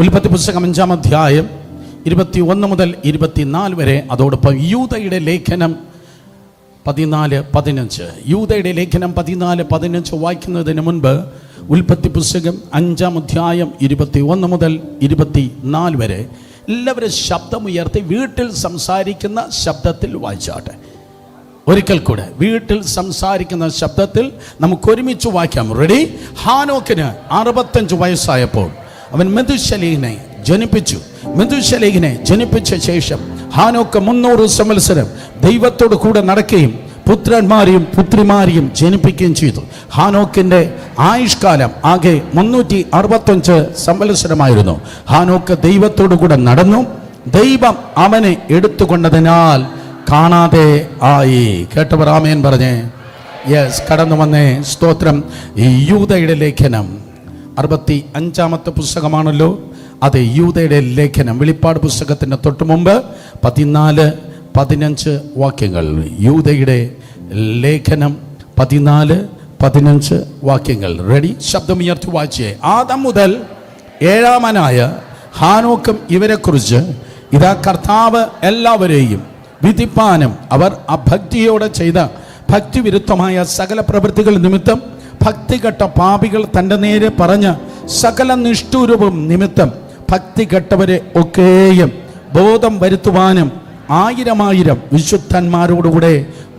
ഉൽപ്പത്തി പുസ്തകം 5-ാം അധ്യായം 21 മുതൽ 24 വരെ. അതോടൊപ്പം യൂദയുടെ ലേഖനം 14-15. യൂദയുടെ ലേഖനം 14-15 വായിക്കുന്നതിന് മുൻപ് ഉൽപ്പത്തി പുസ്തകം 5-ാം അധ്യായം 21 മുതൽ 24 വരെ എല്ലാവരും ശബ്ദമുയർത്തി വീട്ടിൽ സംസാരിക്കുന്ന ശബ്ദത്തിൽ വായിച്ചാട്ടെ. ഒരിക്കൽ കൂടെ വീട്ടിൽ സംസാരിക്കുന്ന ശബ്ദത്തിൽ നമുക്കൊരുമിച്ച് വായിക്കാം. റെഡി? ഹാനോക്കിന് 65 വയസ്സായപ്പോൾ അവൻ മെഥൂശലഹിനെ ജനിപ്പിച്ചു. മെഥൂശലഹിനെ ജനിപ്പിച്ച ശേഷം ഹാനോക്ക് 300 സംവത്സരം ദൈവത്തോട് കൂടെ നടക്കുകയും പുത്രന്മാരെയും പുത്രിമാരെയും ജനിപ്പിക്കുകയും ചെയ്തു. ഹാനോക്കിൻ്റെ ആയുഷ്കാലം ആകെ 365 സംവത്സരമായിരുന്നു. ഹാനോക്ക് ദൈവത്തോടു കൂടെ നടന്നു. ദൈവം അവനെ എടുത്തുകൊണ്ടതിനാൽ കാണാതെ ആയി. കേട്ടവർ ആമേൻ പറഞ്ഞേ. യെസ്, കടന്നു വന്നേ. സ്തോത്രം. ഈ യൂദയുടെ ലേഖനം 65-ാമത്തെ പുസ്തകമാണല്ലോ. അത് യൂദയുടെ ലേഖനം. വെളിപ്പാട് പുസ്തകത്തിന് തൊട്ട് മുമ്പ് 14-15 വാക്യങ്ങൾ. യൂദയുടെ ലേഖനം 14-15 വാക്യങ്ങൾ. റെഡി? ശബ്ദമുയർത്തി വായിച്ചേ. ആദം മുതൽ 7-ാമനായ ഹാനോക്കും ഇവരെക്കുറിച്ച് ഇതാ കർത്താവ് എല്ലാവരെയും വിധിപ്പാനും അവർ അഭക്തിയോടെ ചെയ്ത ഭക്തിവിരുദ്ധമായ സകല പ്രവൃത്തികൾ നിമിത്തം ഭക്തികെട്ട പാപികൾ തൻ്റെ നേരെ പറഞ്ഞ സകല നിഷ്ഠൂരവും നിമിത്തം ഭക്തികെട്ടവരെ ഒക്കെയും ബോധം വരുത്തുവാനും 1000 വിശുദ്ധന്മാരോടുകൂടെ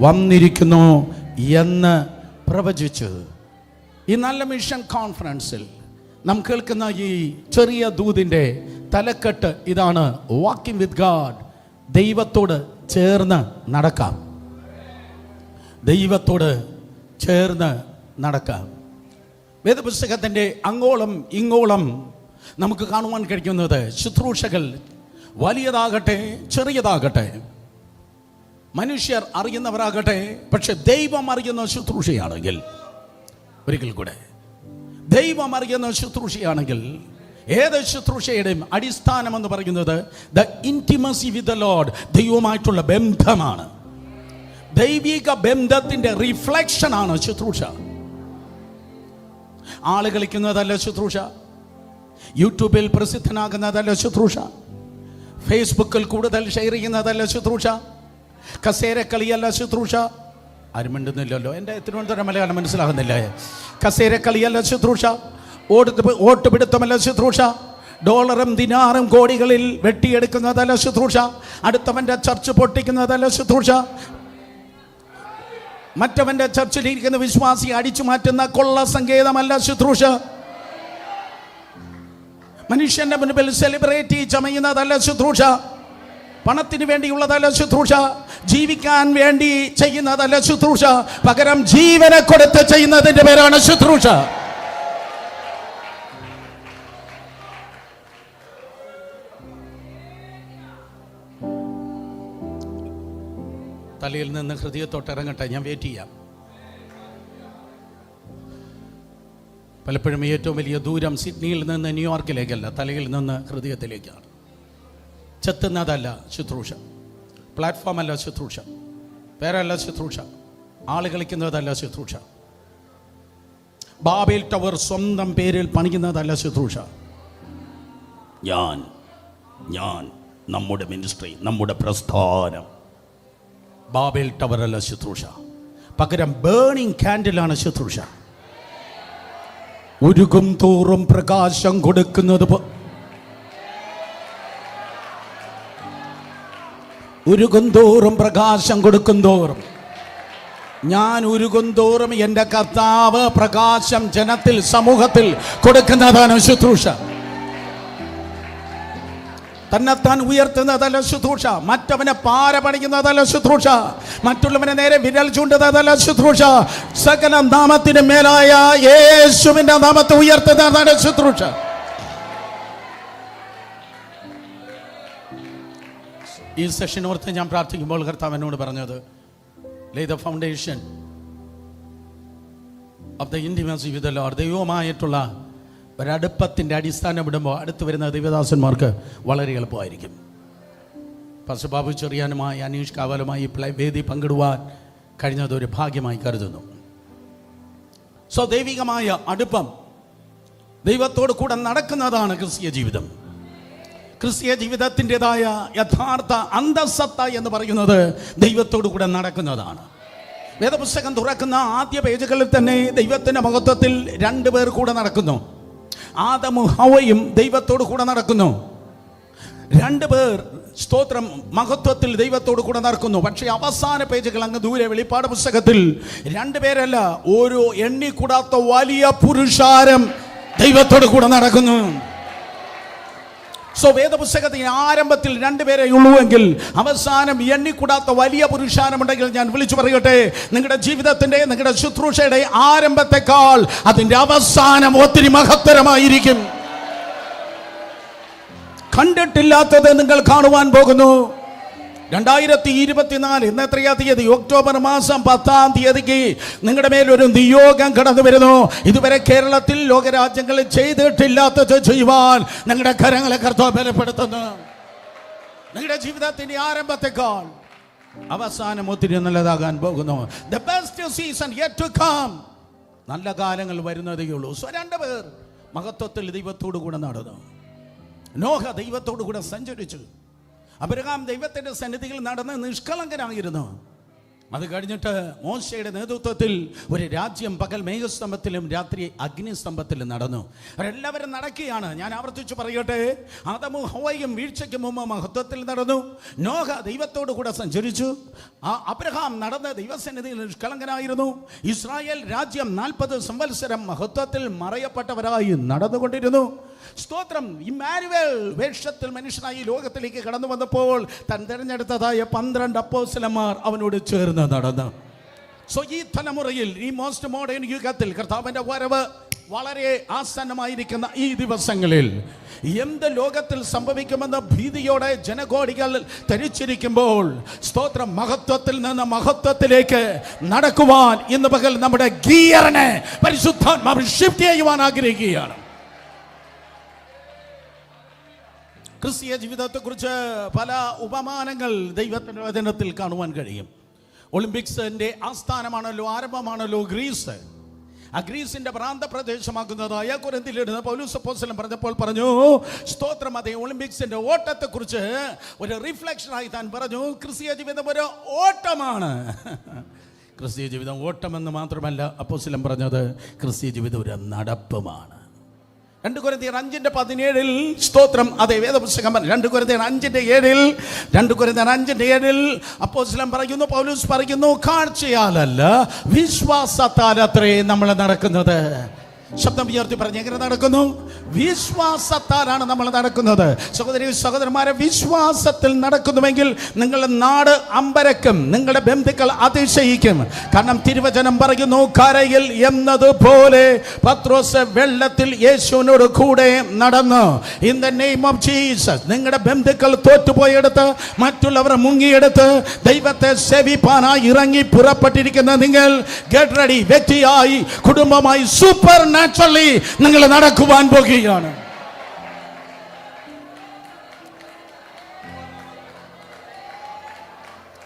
വന്നിരിക്കുന്നു എന്ന് പ്രവചിച്ചു. ഈ നല്ല മിഷൻ കോൺഫറൻസിൽ നാം കേൾക്കുന്ന ഈ ചെറിയ ദൂതിൻ്റെ തലക്കെട്ട് ഇതാണ്: വാക്കിംഗ് വിത്ത് ഗാഡ്. ദൈവത്തോട് ചേർന്ന് നടക്കാം. ദൈവത്തോട് ചേർന്ന് നടക്കാം. വേദപുസ്തകത്തിൻ്റെ അങ്ങോളം ഇങ്ങോളം നമുക്ക് കാണുവാൻ കഴിയുന്നത് ശുശ്രൂഷകൾ വലിയതാകട്ടെ ചെറിയതാകട്ടെ, മനുഷ്യർ അറിയുന്നവരാകട്ടെ, പക്ഷെ ദൈവം അറിയുന്ന ശുശ്രൂഷയാണെങ്കിൽ, ഒരിക്കൽ കൂടെ, ദൈവം അറിയുന്ന ശുശ്രൂഷയാണെങ്കിൽ, ഏത് ശുശ്രൂഷയുടെയും അടിസ്ഥാനം എന്ന് പറയുന്നത് the intimacy with the Lord, ദൈവവുമായിട്ടുള്ള ബന്ധമാണ്. ദൈവിക ബന്ധത്തിൻ്റെ റിഫ്ലക്ഷനാണ് ശുശ്രൂഷ. ആള് കളിക്കുന്നതല്ല ശുശ്രൂഷ. യൂട്യൂബിൽ പ്രസിദ്ധനാകുന്നതല്ല ശുശ്രൂഷ. ഫേസ്ബുക്കിൽ കൂടുതൽ ഷെയർ ചെയ്യുന്നതല്ല ശുശ്രൂഷ. കസേരക്കളിയല്ല ശുശ്രൂഷ. ആരും മിണ്ടുന്നില്ലല്ലോ. എൻ്റെ തിരുവനന്തപുരം മലയാളം മനസ്സിലാകുന്നില്ല. കസേരക്കളിയല്ല ശുശ്രൂഷ. ഓട്ടുപിടുത്തമല്ല ശുശ്രൂഷ. ഡോളറും ദിനാറും കോടികളിൽ വെട്ടിയെടുക്കുന്നതല്ല ശുശ്രൂഷ. അടുത്തവൻ്റെ ചർച്ച് പൊട്ടിക്കുന്നതല്ല ശുശ്രൂഷ. മറ്റവൻ്റെ ചർച്ചിലിരിക്കുന്ന വിശ്വാസി അടിച്ചു മാറ്റുന്ന കൊള്ള സങ്കേതമല്ല ശുശ്രൂഷ. മനുഷ്യന്റെ മുൻപിൽ സെലിബ്രിറ്റി ചമയുന്നതല്ല ശുശ്രൂഷ. പണത്തിന് വേണ്ടിയുള്ളതല്ല ശുശ്രൂഷ. ജീവിക്കാൻ വേണ്ടി ചെയ്യുന്നതല്ല ശുശ്രൂഷ. പകരം ജീവനെ കൊടുത്ത് ചെയ്യുന്നതിന്റെ പേരാണ് ശുശ്രൂഷ. തലയിൽ നിന്ന് ഹൃദയത്തോട്ട് ഇറങ്ങട്ടെ. ഞാൻ വെയിറ്റ് ചെയ്യാം. പലപ്പോഴും ഏറ്റവും വലിയ ദൂരം സിഡ്നിയിൽ നിന്ന് ന്യൂയോർക്കിലേക്കല്ല, തലയിൽ നിന്ന് ഹൃദയത്തിലേക്കാണ്. ചെത്തുന്നതല്ല ശുശ്രൂഷ. പ്ലാറ്റ്ഫോം അല്ല ശുശ്രൂഷ. പേരല്ല ശുശ്രൂഷ. ആള് കളിക്കുന്നതല്ല ശുശ്രൂഷ. ബാബേൽ ടവർ സ്വന്തം പേരിൽ പണിയുന്നതല്ല ശുശ്രൂഷ. ഞാൻ നമ്മുടെ മിനിസ്ട്രി, നമ്മുടെ പ്രസ്ഥാനം. ബാബേൽ ടവർ അല്ല ശുശ്രൂഷ. പകരം ബേണിംഗ് കാൻഡിലാണ് ശുശ്രൂഷ. ഉരുകും തോറും പ്രകാശം കൊടുക്കുന്നത് ഉരുകും തോറും പ്രകാശം കൊടുക്കും തോറും, ഞാൻ ഉരുകും തോറും എൻ്റെ കർത്താവ് പ്രകാശം ജനത്തിൽ, സമൂഹത്തിൽ കൊടുക്കുന്നതാണ് ശുശ്രൂഷ. തന്നെത്താൻ ഉയർത്തുന്നതല്ല ശുശ്രൂഷ. മറ്റവനെ പാര പണിക്കുന്നതല്ല ശുശ്രൂഷ. മറ്റുള്ളവനെ നേരെ വിരൽ ചൂണ്ടുന്നതല്ല ശുശ്രൂഷ. സകല നാമത്തിന് മേലായ യേശുവിന്റെ നാമത്തെ ഉയർത്തുന്നതാണ് ശുശ്രൂഷ. ഈ സെഷനോർത്ത് ഞാൻ പ്രാർത്ഥിക്കുമ്പോൾ കർത്താവ് എന്നോട് പറഞ്ഞത്, ലേ the foundation of the intimacy with the Lord. ദൈവവുമായിട്ടുള്ള ഒരടുപ്പത്തിൻ്റെ അടിസ്ഥാനം ഇടുമ്പോൾ അടുത്ത് വരുന്ന ദൈവദാസന്മാർക്ക് വളരെ എളുപ്പമായിരിക്കും. പാസ്റ്റർ ബാബു ചെറിയാനുമായി, അനീഷ് കാവലുമായി വേദി പങ്കിടുവാൻ കഴിഞ്ഞത് ഒരു ഭാഗ്യമായി കരുതുന്നു. ദൈവികമായ അടുപ്പം, ദൈവത്തോട് കൂടെ നടക്കുന്നതാണ് ക്രിസ്തീയ ജീവിതം. ക്രിസ്തീയ ജീവിതത്തിൻ്റെതായ യഥാർത്ഥ അന്തസ്സത്ത എന്ന് പറയുന്നത് ദൈവത്തോടു കൂടെ നടക്കുന്നതാണ്. വേദപുസ്തകം തുറക്കുന്ന ആദ്യ പേജുകളിൽ തന്നെ ദൈവത്തിൻ്റെ മഹത്വത്തിൽ 2 പേർ കൂടെ നടക്കുന്നു. ആദമും ഹവ്വയും ദൈവത്തോടു കൂടെ നടക്കുന്നു. 2 പേർ സ്തോത്രം മഹത്വത്തിൽ ദൈവത്തോടു കൂടെ നടക്കുന്നു. പക്ഷേ അവസാന പേജുകൾ അങ്ങ് ദൂരെ വെളിപ്പാട് പുസ്തകത്തിൽ 2 പേരല്ല, ഓരോ എണ്ണിക്കൂടാത്ത വലിയ പുരുഷാരം ദൈവത്തോടു കൂടെ നടക്കുന്നു. സോ വേദപുസ്തകത്തിന് ആരംഭത്തിൽ 2 പേരെ ഉള്ളൂവെങ്കിൽ അവസാനം എണ്ണിക്കൂടാത്ത വലിയ പുരുഷാരമുണ്ടെങ്കിൽ ഞാൻ വിളിച്ചു പറയട്ടെ, നിങ്ങളുടെ ജീവിതത്തിന്റെ, നിങ്ങളുടെ ശുശ്രൂഷയുടെ ആരംഭത്തെക്കാൾ അതിന്റെ അവസാനം ഒത്തിരി മഹത്തരമായിരിക്കും. കണ്ടിട്ടില്ലാത്തത് നിങ്ങൾ കാണുവാൻ പോകുന്നു. 2024 ഇന്ന് എത്രയാ തീയതി? ഒക്ടോബർ മാസം 10-ാം തീയതിക്ക് നിങ്ങളുടെ മേലൊരു നിയോഗം കടന്നു വരുന്നു. ഇതുവരെ കേരളത്തിൽ ലോകരാജ്യങ്ങളിൽ ചെയ്തിട്ടില്ലാത്തത് ചെയ്യുവാൻ നിങ്ങളുടെ കരങ്ങളെ കർത്താവ് ബലപ്പെടുത്തുന്നു. നിങ്ങളുടെ ജീവിതത്തിന്റെ ആരംഭത്തെക്കാൾ അവസാനം ഒത്തിരി നല്ലതാകാൻ പോകുന്നു. The best season yet to come. നല്ല കാലങ്ങൾ വരുന്നതേ ഉള്ളൂ. 2 പേർ മഹത്വത്തിൽ ദൈവത്തോടു കൂടെ നടന്നു. നോഹ ദൈവത്തോടു കൂടെ സഞ്ചരിച്ചു. അബ്രഹാം ദൈവത്തിന്റെ സന്നിധിയിൽ നടന്ന് നിഷ്കളങ്കനായിരുന്നു. അത് കഴിഞ്ഞിട്ട് മോശയുടെ നേതൃത്വത്തിൽ ഒരു രാജ്യം പകൽ മേഘസ്തംഭത്തിലും രാത്രി അഗ്നിസ്തംഭത്തിലും നടന്നു. അവരെല്ലാവരും നടക്കുകയാണ്. ഞാൻ ആവർത്തിച്ചു പറയട്ടെ, ആദമും ഹവ്വയും വീഴ്ചയ്ക്ക് മുമ്പ് മഹത്വത്തിൽ നടന്നു. നോഹ ദൈവത്തോടു കൂടെ സഞ്ചരിച്ചു. അബ്രഹാം നടന്ന് ദൈവസന്നിധിയിൽ നിഷ്കളങ്കനായിരുന്നു. ഇസ്രായേൽ രാജ്യം 40 സംവത്സരം മഹത്വത്തിൽ മറയപ്പെട്ടവരായി നടന്നുകൊണ്ടിരുന്നു. സ്തോത്രം. ഇമ്മാനുവേൽ വേഷത്തിൽ മനുഷ്യനായി ലോകത്തിലേക്ക് കടന്നു വന്നപ്പോൾ താൻ തിരഞ്ഞെടുത്തതായ 12 അപ്പോസ്തലന്മാർ അവനോട് ചേർന്ന് നടന്നു. സോ ഈ തലമുറയിൽ, ഈ മോസ്റ്റ് മോഡേൺ യുഗത്തിൽ കർത്താവിന്റെ വരവ് വളരെ ആസന്നമായിരിക്കുന്ന ഈ ദിവസങ്ങളിൽ എന്ത് ലോകത്തിൽ സംഭവിക്കുമെന്ന ഭീതിയോടെ ജനകോടികൾ ധരിച്ചിരിക്കുമ്പോൾ സ്തോത്രം, മഹത്വത്തിൽ നിന്ന് മഹത്വത്തിലേക്ക് നടക്കുവാൻ ഇന്ന് പകൽ നമ്മുടെ ഗിയറിനെ പരിശുദ്ധാത്മാവ് ഷിഫ്റ്റ് ചെയ്യുവാൻ ആഗ്രഹിക്കുകയാണ്. ക്രിസ്തീയ ജീവിതത്തെക്കുറിച്ച് പല ഉപമാനങ്ങൾ ദൈവത്തിൻ്റെ വചനത്തിൽ കാണുവാൻ കഴിയും. ഒളിമ്പിക്സിൻ്റെ ആസ്ഥാനമാണല്ലോ, ആരംഭമാണല്ലോ ഗ്രീസ്. ആ ഗ്രീസിന്റെ പ്രാന്തപ്രദേശമാക്കുന്നതായ കൊരിന്ത്യയിലിരുന്ന് പൗലോസ് അപ്പോസ്തലൻ പറഞ്ഞപ്പോൾ പറഞ്ഞു, സ്തോത്രം, അതേ ഒളിമ്പിക്സിന്റെ ഓട്ടത്തെക്കുറിച്ച് ഒരു റിഫ്ലക്ഷനായി താൻ പറഞ്ഞു, ക്രിസ്തീയ ജീവിതം ഒരു ഓട്ടമാണ്. ക്രിസ്തീയ ജീവിതം ഓട്ടമെന്ന് മാത്രമല്ല അപ്പോസ്തലൻ പറഞ്ഞത്, ക്രിസ്തീയ ജീവിതം ഒരു നടപ്പുമാണ്. 2 കൊരിന്ത്യർ 5:17 സ്തോത്രം, അതേ വേദപുസ്തകം 2 കൊരിന്ത്യർ 5:7 അപ്പോസ്തലൻ പറയുന്നു, പൗലോസ് പറയുന്നു, കാഴ്ചയാലല്ല വിശ്വാസത്താലത്രേ നമ്മൾ നടക്കുന്നത്. ശബ്ദം ഉയർത്തി പറഞ്ഞ് എങ്ങനെ നടക്കുന്നു? വിശ്വാസത്താലാണ് നമ്മൾ നടക്കുന്നത്. സഹോദരി സഹോദരന്മാരെ, വിശ്വാസത്തിൽ നടക്കുന്നുവെങ്കിൽ നിങ്ങളുടെ നാട് അമ്പരക്കും, നിങ്ങളുടെ ബന്ധുക്കൾ അതിശയിക്കും. കാരണം തിരുവചനം പറയുന്നു, കരയിൽ എന്നതുപോലെ പത്രോസ് വെള്ളത്തിൽ യേശുവിനോട് കൂടെ നടന്നു. In the name of Jesus. നിങ്ങളുടെ ബന്ധുക്കൾ തോറ്റുപോയെടുത്ത്, മറ്റുള്ളവർ മുങ്ങിയെടുത്ത് ദൈവത്തെ സേവിപ്പാനായി ഇറങ്ങി പുറപ്പെട്ടിരിക്കുന്ന നിങ്ങൾ ഗെറ്റ് റെഡി. വ്യക്തിയായി, കുടുംബമായി, സൂപ്പർ നാച്ചുറലി നിങ്ങൾ നടക്കുവാൻ പോകുകയാണ്.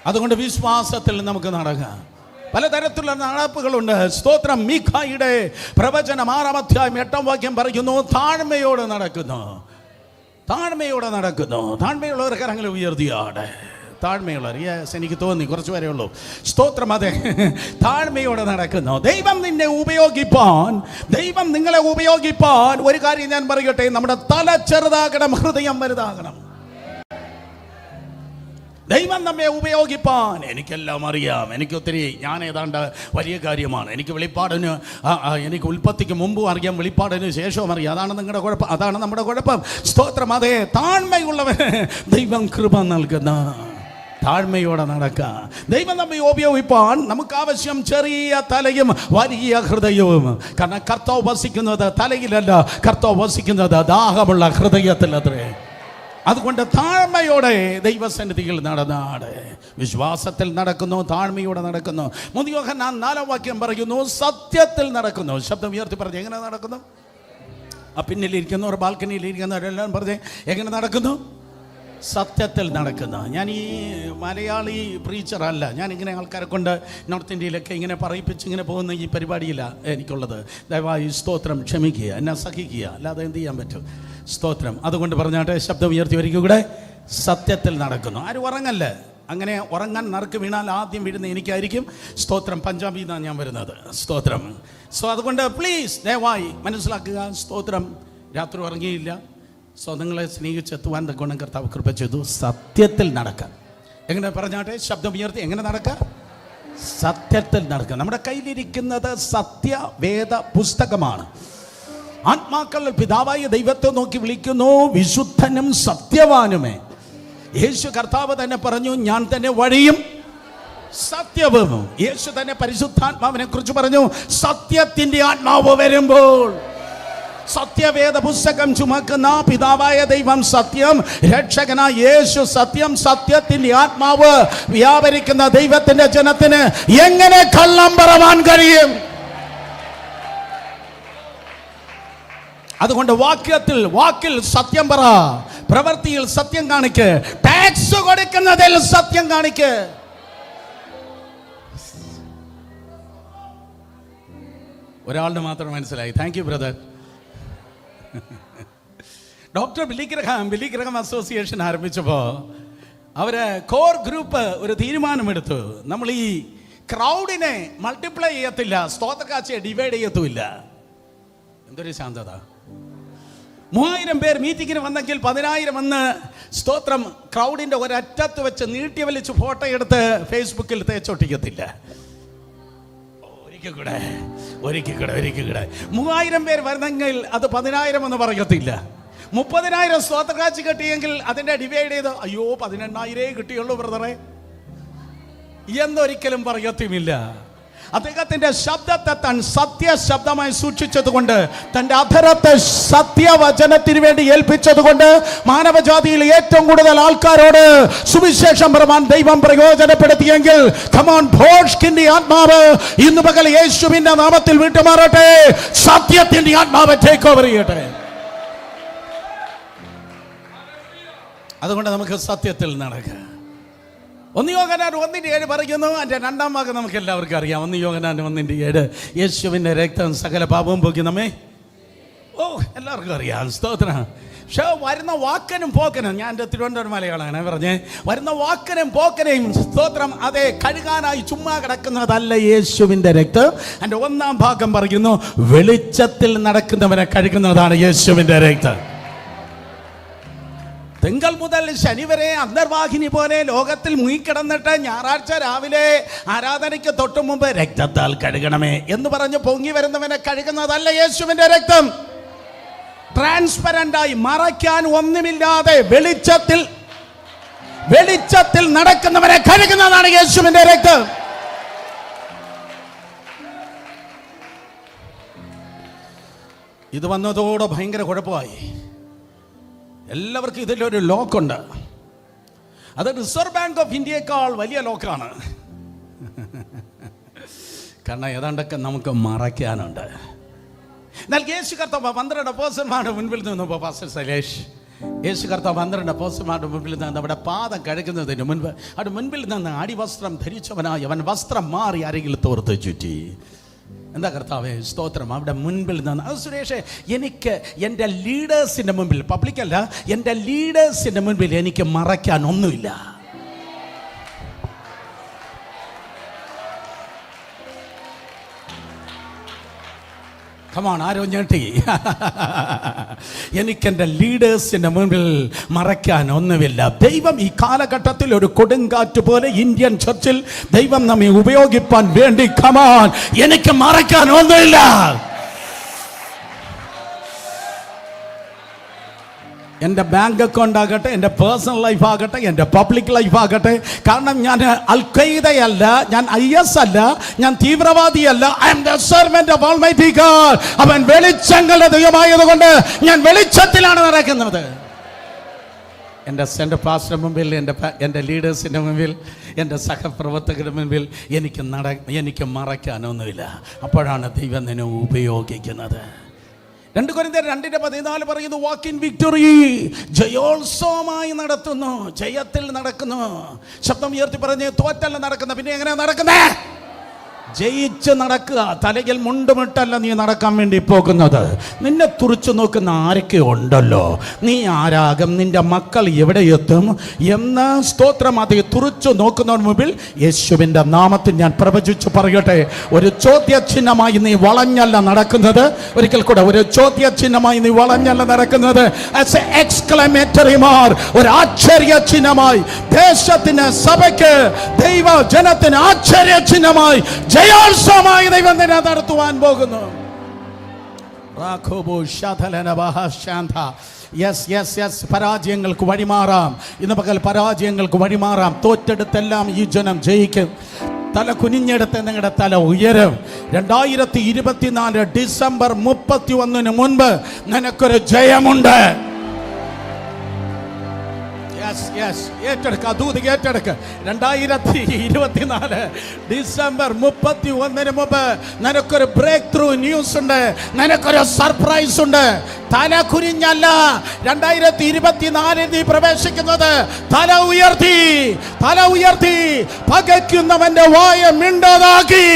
അതുകൊണ്ട് വിശ്വാസത്തിൽ നമുക്ക് നടക്കാം. പലതരത്തിലുള്ള നടപ്പുകളുണ്ട്. സ്തോത്രം. മീഖായുടെ പ്രവചനം 6-ാം അധ്യായം 8-ാം വാക്യം പറയുന്നു, താഴ്മയോടെ നടക്കുന്നു. താഴ്മയോടെ നടക്കുന്നു. താഴ്മയുള്ളവർ കരങ്ങൾ ഉയർത്തിയാണ്. താഴ്മയുള്ളവർ, യെസ്, എനിക്ക് തോന്നി കുറച്ച് വരെ ഉള്ളൂ. സ്തോത്രം. അതെ, താഴ്മയോടെ നടക്കുന്നു. ദൈവം നിന്നെ ഉപയോഗിപ്പാൻ, ദൈവം നിങ്ങളെ ഉപയോഗിപ്പാൻ ഒരു കാര്യം ഞാൻ പറയട്ടെ, നമ്മുടെ തല ചെറുതാകണം, ഹൃദയം വലുതാകണം. ദൈവം നമ്മെ ഉപയോഗിപ്പാൻ, എനിക്കെല്ലാം അറിയാം, എനിക്കൊത്തിരി, ഞാൻ ഏതാണ്ട് വലിയ കാര്യമാണ്, എനിക്ക് വെളിപ്പാടിന്, എനിക്ക് ഉൽപ്പത്തിക്ക് മുമ്പും അറിയാം, വെളിപ്പാടിന് ശേഷവും അറിയാം. അതാണ് നിങ്ങളുടെ കുഴപ്പം, അതാണ് നമ്മുടെ കുഴപ്പം. സ്തോത്രം. അതെ, താഴ്മയുള്ളവന് ദൈവം കൃപ നൽകുന്ന, താഴ്മയോടെ നടക്കുക. ദൈവം നമ്മെ ഉപയോഗിപ്പാൻ നമുക്ക് ആവശ്യം ചെറിയ തലയും വലിയ ഹൃദയവും. കാരണം കർത്താവ് വസിക്കുന്നത് തലയിലല്ല, കർത്താവ് വസിക്കുന്നത് ദാഹമുള്ള ഹൃദയത്തിലത്രേ. അതുകൊണ്ട് താഴ്മയോടെ ദൈവസന്നിധിയിൽ നടന്നാട്. വിശ്വാസത്തിൽ നടക്കുന്നു, താഴ്മയോടെ നടക്കുന്നു. 3 യോഹന്നാൻ 4-ാം വാക്യം പറയുന്നു, സത്യത്തിൽ നടക്കുന്നു. ശബ്ദം ഉയർത്തി പറഞ്ഞു, എങ്ങനെ നടക്കുന്നു? ആ പിന്നിലിരിക്കുന്നവർ, ബാൽക്കണിയിൽ ഇരിക്കുന്നവരെല്ലാം പറഞ്ഞ് എങ്ങനെ നടക്കുന്നു? സത്യത്തിൽ നടക്കുന്ന. ഞാൻ ഈ മലയാളി പ്രീച്ചറല്ല. ഞാനിങ്ങനെ ആൾക്കാരെ കൊണ്ട് നോർത്ത് ഇന്ത്യയിലൊക്കെ ഇങ്ങനെ പറയിപ്പിച്ച് ഇങ്ങനെ പോകുന്ന ഈ പരിപാടിയില്ല എനിക്കുള്ളത്. ദയവായി സ്തോത്രം ക്ഷമിക്കുക, എന്നെ സഹിക്കുക, അല്ലാതെ എന്ത് ചെയ്യാൻ പറ്റും? സ്തോത്രം. അതുകൊണ്ട് പറഞ്ഞാട്ടെ, ശബ്ദം ഉയർത്തി ഒരിക്കൽ കൂടെ, സത്യത്തിൽ നടക്കുന്നു. ആരും ഉറങ്ങല്ല. അങ്ങനെ ഉറങ്ങാൻ നറുക്ക് വീണാൽ ആദ്യം വീഴുന്ന എനിക്കായിരിക്കും. സ്തോത്രം. പഞ്ചാബിൽ നിന്നാണ് ഞാൻ വരുന്നത്. സ്തോത്രം. അതുകൊണ്ട് പ്ലീസ് ദയവായി മനസ്സിലാക്കുക. സ്തോത്രം. രാത്രി ഉറങ്ങിയില്ല. നിങ്ങളെ സ്നേഹിച്ചെത്തുവാൻ ഗുണം കർത്താവ് കൃപ ചെയ്തു. സത്യത്തിൽ നടക്കാം. എങ്ങനെ പറഞ്ഞാട്ടെ, ശബ്ദം ഉയർത്തി, എങ്ങനെ നടക്കുക? സത്യത്തിൽ നടക്കുക. നമ്മുടെ കയ്യിലിരിക്കുന്നത് സത്യവേദ പുസ്തകമാണ്. ആത്മാക്കൾ പിതാവായ ദൈവത്തെ നോക്കി വിളിക്കുന്നു വിശുദ്ധനും സത്യവാനുമേ. യേശു കർത്താവ് തന്നെ പറഞ്ഞു, ഞാൻ തന്നെ വഴിയും സത്യവും. യേശു തന്നെ പരിശുദ്ധാത്മാവിനെ കുറിച്ച് പറഞ്ഞു, സത്യത്തിന്റെ ആത്മാവ് വരുമ്പോൾ. സത്യവേദ പുസ്തകം ചുമക്കുന്ന പിതാവായ ദൈവം സത്യം, രക്ഷകനായ യേശു സത്യം, സത്യത്തിന്റെ ആത്മാവ് വ്യാപരിക്കുന്ന ദൈവത്തിന്റെ ജനത്തിന് എങ്ങനെ കള്ളം പറവാൻ കഴിയും? അതുകൊണ്ട് വാക്കിൽ സത്യം പറ, പ്രവൃത്തിയിൽ സത്യം കാണിക്ക്, ടാക്സ് കൊടുക്കുന്നതിൽ സത്യം കാണിക്ക്. ഒരാളുടെ മാത്രം മനസ്സിലായി. Thank you brother. Doctor Billy Graham association ആരംഭിച്ചപ്പോൾ അവര് കോർ ഗ്രൂപ്പ് ഒരു തീരുമാനമെടുത്തു. നമ്മൾ ഈ ക്രൗഡിനെ മൾട്ടിപ്ലൈ ചെയ്യത്തില്ല, സ്തോത്രക്കാഴ്ചയെ ഡിവൈഡ് ചെയ്യത്തുമില്ല. എന്തൊരു ശാന്തത! 3000 പേർ മീറ്റിങ്ങിന് വന്നെങ്കിൽ 10,000 വന്ന് സ്തോത്രം ക്രൗഡിന്റെ ഒരറ്റത്ത് വെച്ച് നീട്ടി വലിച്ച് ഫോട്ടോ എടുത്ത് ഫേസ്ബുക്കിൽ തേച്ചൊട്ടിക്കത്തില്ല. ഒരിക്കൽ കൂടെ 3000 പേർ വരുന്നെങ്കിൽ അത് 10,000 എന്ന് പറയത്തില്ല. 30,000 സ്തോത്രക്കാഴ്ച കിട്ടിയെങ്കിൽ അതിന്റെ ഡിവൈഡ് ചെയ്ത് അയ്യോ 18,000 കിട്ടിയുള്ളൂ ബ്രദറെ എന്നൊരിക്കലും പറയത്തുമില്ല. അദ്ദേഹത്തിന്റെ ശബ്ദത്തെ താൻ സത്യശബ്ദമായി സൂക്ഷിച്ചതുകൊണ്ട്, തന്റെ അധരത്തെ സത്യവചനത്തിന് വേണ്ടി ഏൽപ്പിച്ചതുകൊണ്ട് മാനവജാതിയിൽ ഏറ്റവും കൂടുതൽ ആൾക്കാരോട് സുവിശേഷം പറയാൻ ദൈവം പ്രയോജനപ്പെടുത്തിയെങ്കിൽ, കമോൺ, ഭോഷ്കിന്റെ ആത്മാവ് ഇന്ന് പകൽ യേശുവിന്റെ നാമത്തിൽ വിട്ടുമാറട്ടെ. സത്യത്തിന്റെ ആത്മാവ് ടേക്ക് ഓവർ ചെയ്യട്ടെ. അതുകൊണ്ട് നമുക്ക് സത്യത്തിൽ നടക്കാം. 1 യോഹന്നാൻ 1:7 പറയുന്നു. അതിന്റെ 2-ാം ഭാഗം നമുക്ക് എല്ലാവർക്കും അറിയാം. 1 യോഹന്നാൻ 1:7, യേശുവിന്റെ രക്തം സകല പാപവും പോക്കി നമ്മെ. എല്ലാവർക്കും അറിയാം. സ്തോത്രം. പക്ഷേ വരുന്ന വാക്കനും പോക്കനും, ഞാൻ എൻ്റെ തിരുവനന്തപുരം മലയാളമാണ് പറഞ്ഞേ, വരുന്ന വാക്കനും പോക്കനെയും സ്തോത്രം അതെ കഴുകാനായി ചുമ്മാ കിടക്കുന്നതല്ല യേശുവിന്റെ രക്തം. എൻ്റെ 1-ാം ഭാഗം പറയുന്നു, വെളിച്ചത്തിൽ നടക്കുന്നവനെ കഴുകുന്നതാണ് യേശുവിന്റെ രക്തം. തിങ്കൾ മുതൽ ശനി വരെ അന്തർവാഹിനി പോലെ ലോകത്തിൽ മുങ്ങിക്കിടന്നിട്ട് ഞായറാഴ്ച രാവിലെ ആരാധനയ്ക്ക് തൊട്ടു മുമ്പ് രക്തത്താൽ കഴുകണമേ എന്ന് പറഞ്ഞ് പൊങ്ങി വരുന്നവനെ കഴുകുന്നതല്ല യേശുവിന്റെ രക്തം. ട്രാൻസ്പെറന്റായി മറയ്ക്കാൻ ഒന്നുമില്ലാതെ വെളിച്ചത്തിൽ നടക്കുന്നവനെ കഴുകുന്നതാണ് യേശുവിന്റെ രക്തം. ഇത് വന്നതോടെ ഭയങ്കര കുഴപ്പമായി. എല്ലാവർക്കും ഇതിലൊരു ലോക്കുണ്ട്. അത് റിസർവ് ബാങ്ക് ഓഫ് ഇന്ത്യയേക്കാൾ വലിയ ലോക്കാണ്. കാരണം ഏതാണ്ടൊക്കെ നമുക്ക് മറയ്ക്കാനുണ്ട്. എന്നാൽ യേശു കർത്താവ് 12 അപ്പോസ്തലന്മാരുടെ മുൻപിൽ നിന്നപ്പോൾ പാസ്റ്റർ സലേഷ്, യേശു കർത്താവ് 12 അപ്പോസ്തലന്മാരുടെ മുൻപിൽ നിന്ന് അവിടെ പാദം കഴുകുന്നതിന് മുൻപ് അവിടെ മുൻപിൽ നിന്ന് അടിവസ്ത്രം ധരിച്ചവനായി അവൻ വസ്ത്രം മാറി അരയിൽ തോർത്ത് ചുറ്റി. എന്താ കർത്താവേ സ്തോത്രം. അവിടെ മുൻപിൽ നിന്ന് അത് സുരേഷ്, എനിക്ക് എൻ്റെ ലീഡേഴ്സിൻ്റെ മുൻപിൽ, പബ്ലിക്കല്ല, എൻ്റെ ലീഡേഴ്സിൻ്റെ മുൻപിൽ എനിക്ക് മറയ്ക്കാൻ ഒന്നുമില്ല. കമാൺ, ആരോ ഞെട്ടി. എനിക്കെൻ്റെ ലീഡേഴ്സിൻ്റെ മുൻപിൽ മറയ്ക്കാൻ ഒന്നുമില്ല. ദൈവം ഈ കാലഘട്ടത്തിൽ ഒരു കൊടുങ്കാറ്റ് പോലെ ഇന്ത്യൻ ചർച്ചിൽ ദൈവം നമ്മെ ഉപയോഗിപ്പാൻ വേണ്ടി, കമാൺ, എനിക്ക് മറയ്ക്കാൻ ഒന്നുമില്ല. എൻ്റെ ബാങ്ക് അക്കൗണ്ട് ആകട്ടെ, എൻ്റെ പേഴ്സണൽ ലൈഫ് ആകട്ടെ, എൻ്റെ പബ്ലിക് ലൈഫ് ആകട്ടെ. കാരണം ഞാൻ അൽ ഖൈദയല്ല, ഞാൻ IS അല്ല, ഞാൻ തീവ്രവാദിയല്ല. I am the servant of almighty God. അവൻ വെളിച്ചങ്ങളുടെ ദൈവമായതുകൊണ്ട് ഞാൻ വെളിച്ചത്തിലാണ് നടക്കുന്നത്. എൻ്റെ സെൻട്രൽ പാസ്റ്ററിന് മുമ്പിൽ, എൻ്റെ ലീഡേഴ്സിൻ്റെ മുമ്പിൽ, എൻ്റെ സഹപ്രവർത്തകരുടെ മുമ്പിൽ എനിക്ക് മറയ്ക്കാനൊന്നുമില്ല. അപ്പോഴാണ് ദൈവം നിന്നെ ഉപയോഗിക്കുന്നത്. 2 കൊരിന്ത്യർ 2:14 പറയുന്നു, വാക്ക് ഇൻ വിക്ടറി, ജയോത്സവമായി നടത്തുന്നു, ജയത്തിൽ നടക്കുന്നു. ശബ്ദം ഉയർത്തി പറഞ്ഞ്, തോറ്റല്ല നടക്കുന്ന, പിന്നെ എങ്ങനെയാ നടക്കുന്നേ? ജയിച്ച് നടക്കുക. തലയിൽ മുണ്ടുമിട്ടല്ല നീ നടക്കാൻ വേണ്ടി പോകുന്നത്. നിന്നെ തുറിച്ചു നോക്കുന്ന ആരൊക്കെ ഉണ്ടല്ലോ, നീ ആരാകും, നിന്റെ മക്കൾ എവിടെ എത്തും എന്ന് സ്തോത്രം. അത് തുറിച്ചു നോക്കുന്നതിന് മുമ്പിൽ യേശുവിൻ്റെ നാമത്തിൽ ഞാൻ പ്രവചിച്ചു പറയട്ടെ, ഒരു ചോദ്യചിഹ്നമായി നീ വളഞ്ഞല്ല നടക്കുന്നത്. ഒരിക്കൽ കൂടെ, ഒരു ചോദ്യചിഹ്നമായി നീ വളഞ്ഞല്ല നടക്കുന്നത്. ആസ് എ എക്സ്ക്ലമേറ്ററി മാർ, ഒരു ആശ്ചര്യ ചിഹ്നമായി ദേശത്തിന്, സഭയ്ക്ക്, ദൈവ ജനത്തിന് ആശ്ചര്യ ചിഹ്നമായി, ജയോത്സവമായി ദൈവം തന്നെ നടത്തുവാൻ പോകുന്നു. പരാജയങ്ങൾക്ക് വഴിമാറാം. ഇന്ന് പകൽ പരാജയങ്ങൾക്ക് വഴിമാറാം. തോറ്റെടുത്തെല്ലാം ഈ ജനം ജയിക്കും. തല കുനിഞ്ഞെടുത്ത് നിങ്ങളുടെ തല ഉയരും. 2024 ഡിസംബർ 31 മുൻപ് നിനക്കൊരു ജയമുണ്ട്. ഏറ്റെടുക്ക, ദൂത് ഏറ്റെടുക്ക. 2024 ഡിസംബർ 31 മുമ്പ് നിനക്കൊരു ബ്രേക്ക് ത്രൂ ന്യൂസ് ഉണ്ട്, നിനക്കൊരു സർപ്രൈസ് ഉണ്ട്. തല കുനിഞ്ഞല്ല 2024 നീ പ്രവേശിക്കുന്നത്. തല ഉയർത്തി, തല ഉയർത്തി, പകയ്ക്കുന്നവന്റെ വായ മിണ്ടാതാക്കി.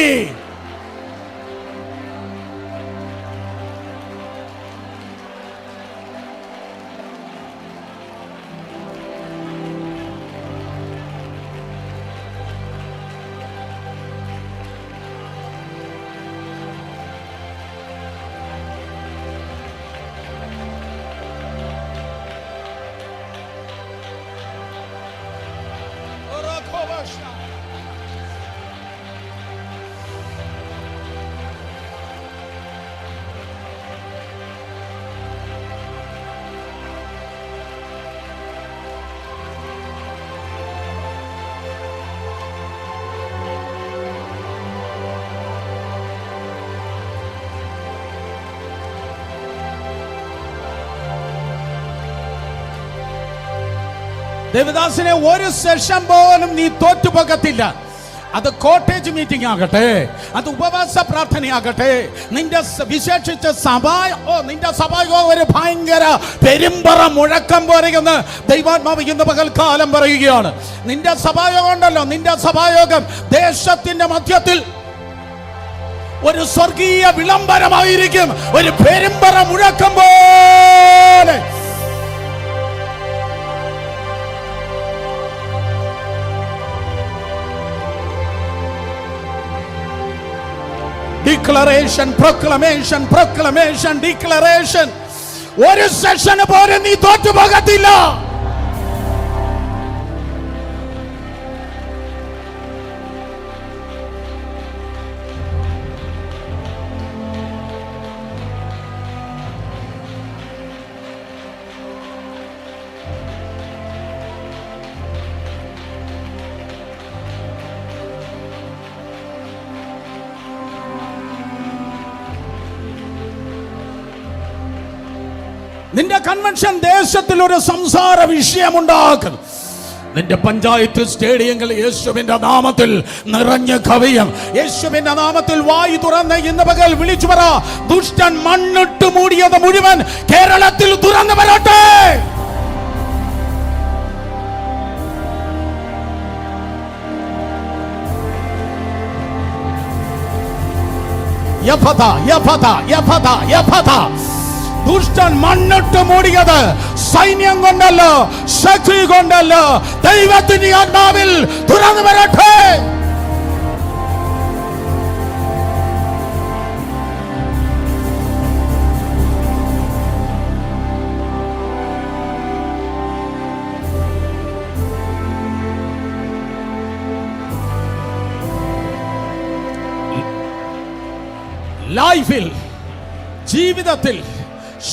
ദേവദാസിനെ, ഒരു സെഷൻ പോലും നീ തോറ്റുപോകത്തില്ല. അത് കോട്ടേജ് മീറ്റിംഗ് ആകട്ടെ, അത് ഉപവാസ പ്രാർത്ഥനയാകട്ടെ, നിന്റെ വിശേഷിച്ച് നിന്റെ സഭയോ ഒരു ഭയങ്കര പെരുമ്പറ മുഴക്കം പോലെയെന്ന് ദൈവാത്മാവ് ഇന്ന് പകൽക്കാലം പറയുകയാണ്. നിന്റെ സഭായോഗം ഉണ്ടല്ലോ, നിന്റെ സഭായോഗം ദേശത്തിന്റെ മധ്യത്തിൽ ഒരു സ്വർഗീയ വിളംബരമായിരിക്കും, ഒരു പെരുമ്പറ മുഴക്കം പോലെ. Declaration, proclamation, proclamation, declaration. ഒരു സെഷന് പോലും നീ തോറ്റുപോകത്തില്ല. നിന്റെ കൺവെൻഷൻ ദേശത്തിൽ ഒരു സംസാര വിഷയമുണ്ടാക്കും. നിന്റെ പഞ്ചായത്ത് സ്റ്റേഡിയങ്ങൾ യേശുവിന്റെ നാമത്തിൽ നിറഞ്ഞു കവിയും. യേശുവിന്റെ നാമത്തിൽ വായി തുറന്ന് ഇന്ന് പകൽ വിളിച്ചു പറ, ദുഷ്ടൻ മണ്ണിട്ട് മൂടിയത് മുഴുവൻ കേരളത്തിൽ തുറന്നു വരട്ടെ. യഫത, യഫത, യഫത, യഫത. ദുഷ്ടൻ മണ്ണിട്ട് മൂടിയത് സൈന്യം കൊണ്ടല്ലോ, ശക്തി കൊണ്ടല്ലോ, ദൈവത്തിന്റെ ആത്മാവിൽ തുറന്നു വരട്ടെ. ലൈഫിൽ, ജീവിതത്തിൽ,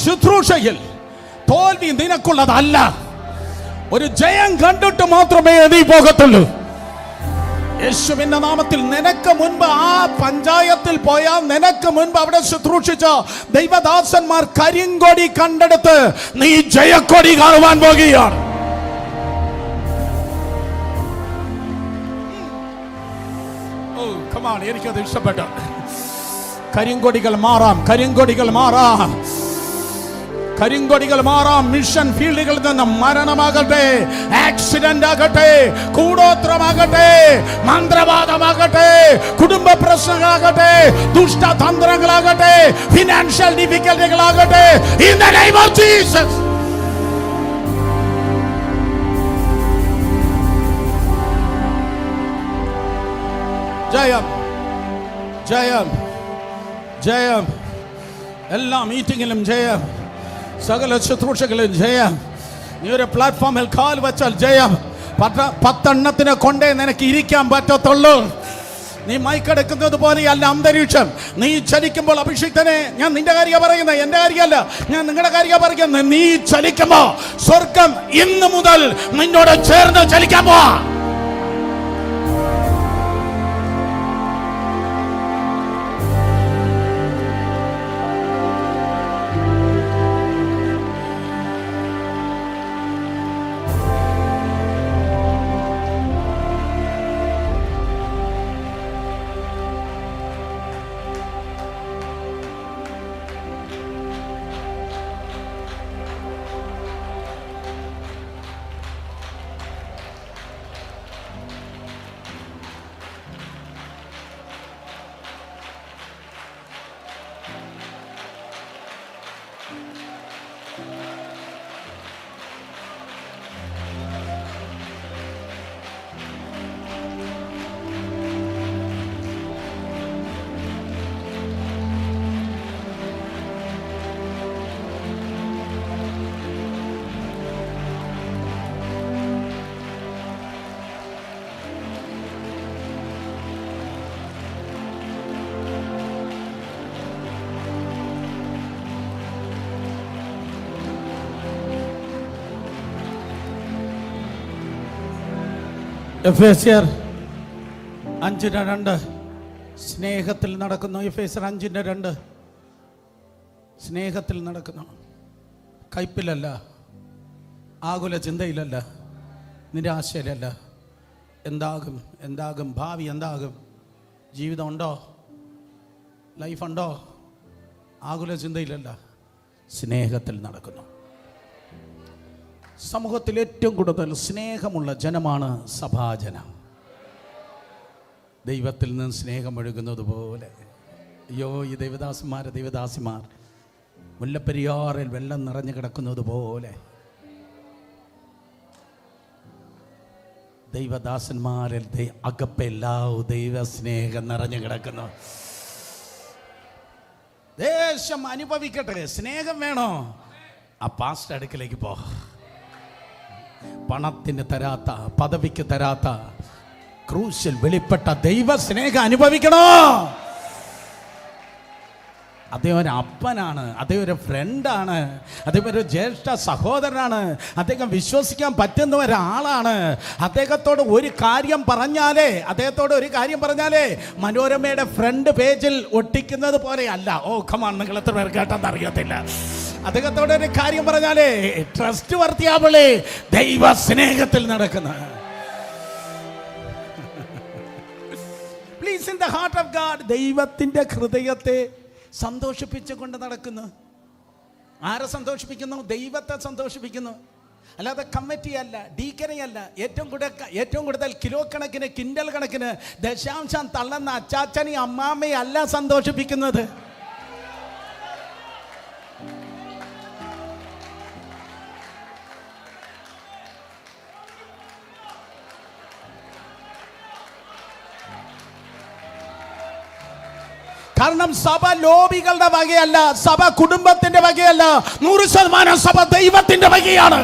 ശുശ്രൂഷയിൽ തോൽവി നിനക്കുള്ളതല്ല. ഒരു ജയം കണ്ടിട്ട് മാത്രമേ നീ പോകത്തുള്ളൂ. യേശുവിന്റെ നാമത്തിൽ നിനക്ക് മുൻപ് ആ പഞ്ചായത്തിൽ പോയാൽ, നിനക്ക് മുൻപ് അവിടെ ശുശ്രൂഷിച്ച ദൈവദാസന്മാർ കരിങ്കൊടി കണ്ടെടുത്ത് നീ ജയക്കൊടി കാണുവാൻ പോകുകയാണ്. എനിക്കത് ഇഷ്ടപ്പെട്ടു. കരിങ്കൊടികൾ മാറാം, കരിങ്കൊടികൾ മാറാം. കരിങ്കൊടികൾ മാറാം. മിഷൻ ഫീൽഡുകളിൽ നിന്ന് മരണമാകട്ടെ, ആക്സിഡന്റ് ആകട്ടെ, കൂടോത്രമാകട്ടെ, മന്ത്രവാദമാകട്ടെ, കുടുംബ പ്രശ്നങ്ങളാകട്ടെ, ദുഷ്ടതന്ത്രങ്ങളാകട്ടെ, financial ഡിഫിക്കൽറ്റികളാകട്ടെ, in the name of Jesus. ജയം, ജയം, ജയം. എല്ലാ മീറ്റിങ്ങിലും ജയം, സകല ശുശ്രൂഷകളിലും ജയം. നീ ഒരു പ്ലാറ്റ്ഫോമിൽ കാൽ വെച്ചാൽ ജയം. 10 കൊണ്ടേ നിനക്ക് ഇരിക്കാൻ പറ്റത്തുള്ളൂ. നീ മൈക്കെടുക്കുന്നത് പോലെയല്ല അന്തരീക്ഷം. നീ ചലിക്കുമ്പോൾ അഭിഷിക്തനെ, ഞാൻ നിന്റെ കാര്യം പറയുന്നത്, എന്റെ കാര്യമല്ല, ഞാൻ നിങ്ങളുടെ കാര്യം പറയുന്നത്. നീ ചലിക്കുമ്പോ സ്വർഗം ഇന്ന് മുതൽ നിന്നോട് ചേർന്ന് ചലിക്കാൻ പോവാ. എഫേസ്യർ 5:2 സ്നേഹത്തിൽ നടക്കുന്നു. എഫേസ്യർ 5:2 സ്നേഹത്തിൽ നടക്കുന്നു. കയ്പിലല്ല, ആകുല ചിന്തയിലല്ല, നിരാശയിലല്ല. എന്താകും, എന്താകും, ഭാവി എന്താകും, ജീവിതം ഉണ്ടോ, ലൈഫുണ്ടോ, ആകുല ചിന്തയിലല്ല, സ്നേഹത്തിൽ നടക്കുന്നു. സമൂഹത്തിൽ ഏറ്റവും കൂടുതൽ സ്നേഹമുള്ള ജനമാണ് സഭാജനം. ദൈവത്തിൽ നിന്ന് സ്നേഹം ഒഴുകുന്നത് പോലെ. അയ്യോ, ഈ ദൈവദാസിമാർ മുല്ലപ്പെരിയാറിൽ വെള്ളം നിറഞ്ഞു കിടക്കുന്നത് പോലെ ദൈവദാസന്മാരിൽ അകപ്പെല്ലാവും ദൈവ സ്നേഹം നിറഞ്ഞു കിടക്കുന്നു. ദേശം അനുഭവിക്കട്ടെ. സ്നേഹം വേണോ? ആ പാസ്റ്റർ അടുക്കലേക്ക് പോ. പണത്തിന് തരാത്ത, പദവിക്ക് തരാത്ത, ക്രൂശിൽ വെളിപ്പെട്ട ദൈവ സ്നേഹം അനുഭവിക്കണോ? അദ്ദേഹം ഒരു അപ്പനാണ്, അദ്ദേഹം ഒരു ഫ്രണ്ടാണ്, അദ്ദേഹം ഒരു ജ്യേഷ്ഠ സഹോദരനാണ്, അദ്ദേഹം വിശ്വസിക്കാൻ പറ്റുന്ന ഒരാളാണ്. അദ്ദേഹത്തോട് ഒരു കാര്യം പറഞ്ഞാലേ മനോരമയുടെ ഫ്രണ്ട് പേജിൽ ഒട്ടിക്കുന്നത് പോലെ അല്ല. ഓ കമാൺ, നിങ്ങൾ എത്ര പേർ കേട്ടെന്ന് അറിയത്തില്ല. അദ്ദേഹത്തോട് ഒരു കാര്യം പറഞ്ഞാലേ ട്രസ്റ്റ് വർത്തിയാവുള്ളേ. ദൈവ സ്നേഹത്തിൽ നടക്കുന്ന, please, in the heart of God, ദൈവത്തിന്റെ ഹൃദയത്തെ സന്തോഷിപ്പിച്ചുകൊണ്ട് നടക്കുന്നു. ആരെ സന്തോഷിപ്പിക്കുന്നു? ദൈവത്തെ സന്തോഷിപ്പിക്കുന്നു. അല്ലാതെ കമ്മിറ്റിയല്ല, ഡീക്കനെയല്ല, ഏറ്റവും കൂടുതൽ കിലോ കണക്കിന്, കിൻഡൽ കണക്കിന് ദശാംശം തള്ളുന്ന അച്ചാച്ചനെ അമ്മാമ്മയല്ല സന്തോഷിപ്പിക്കുന്നത്. കാരണം സഭ ലോബികളുടെ വകയല്ല, സഭ കുടുംബത്തിന്റെ വകയല്ല, 100% സഭ ദൈവത്തിന്റെ വകയാണ്.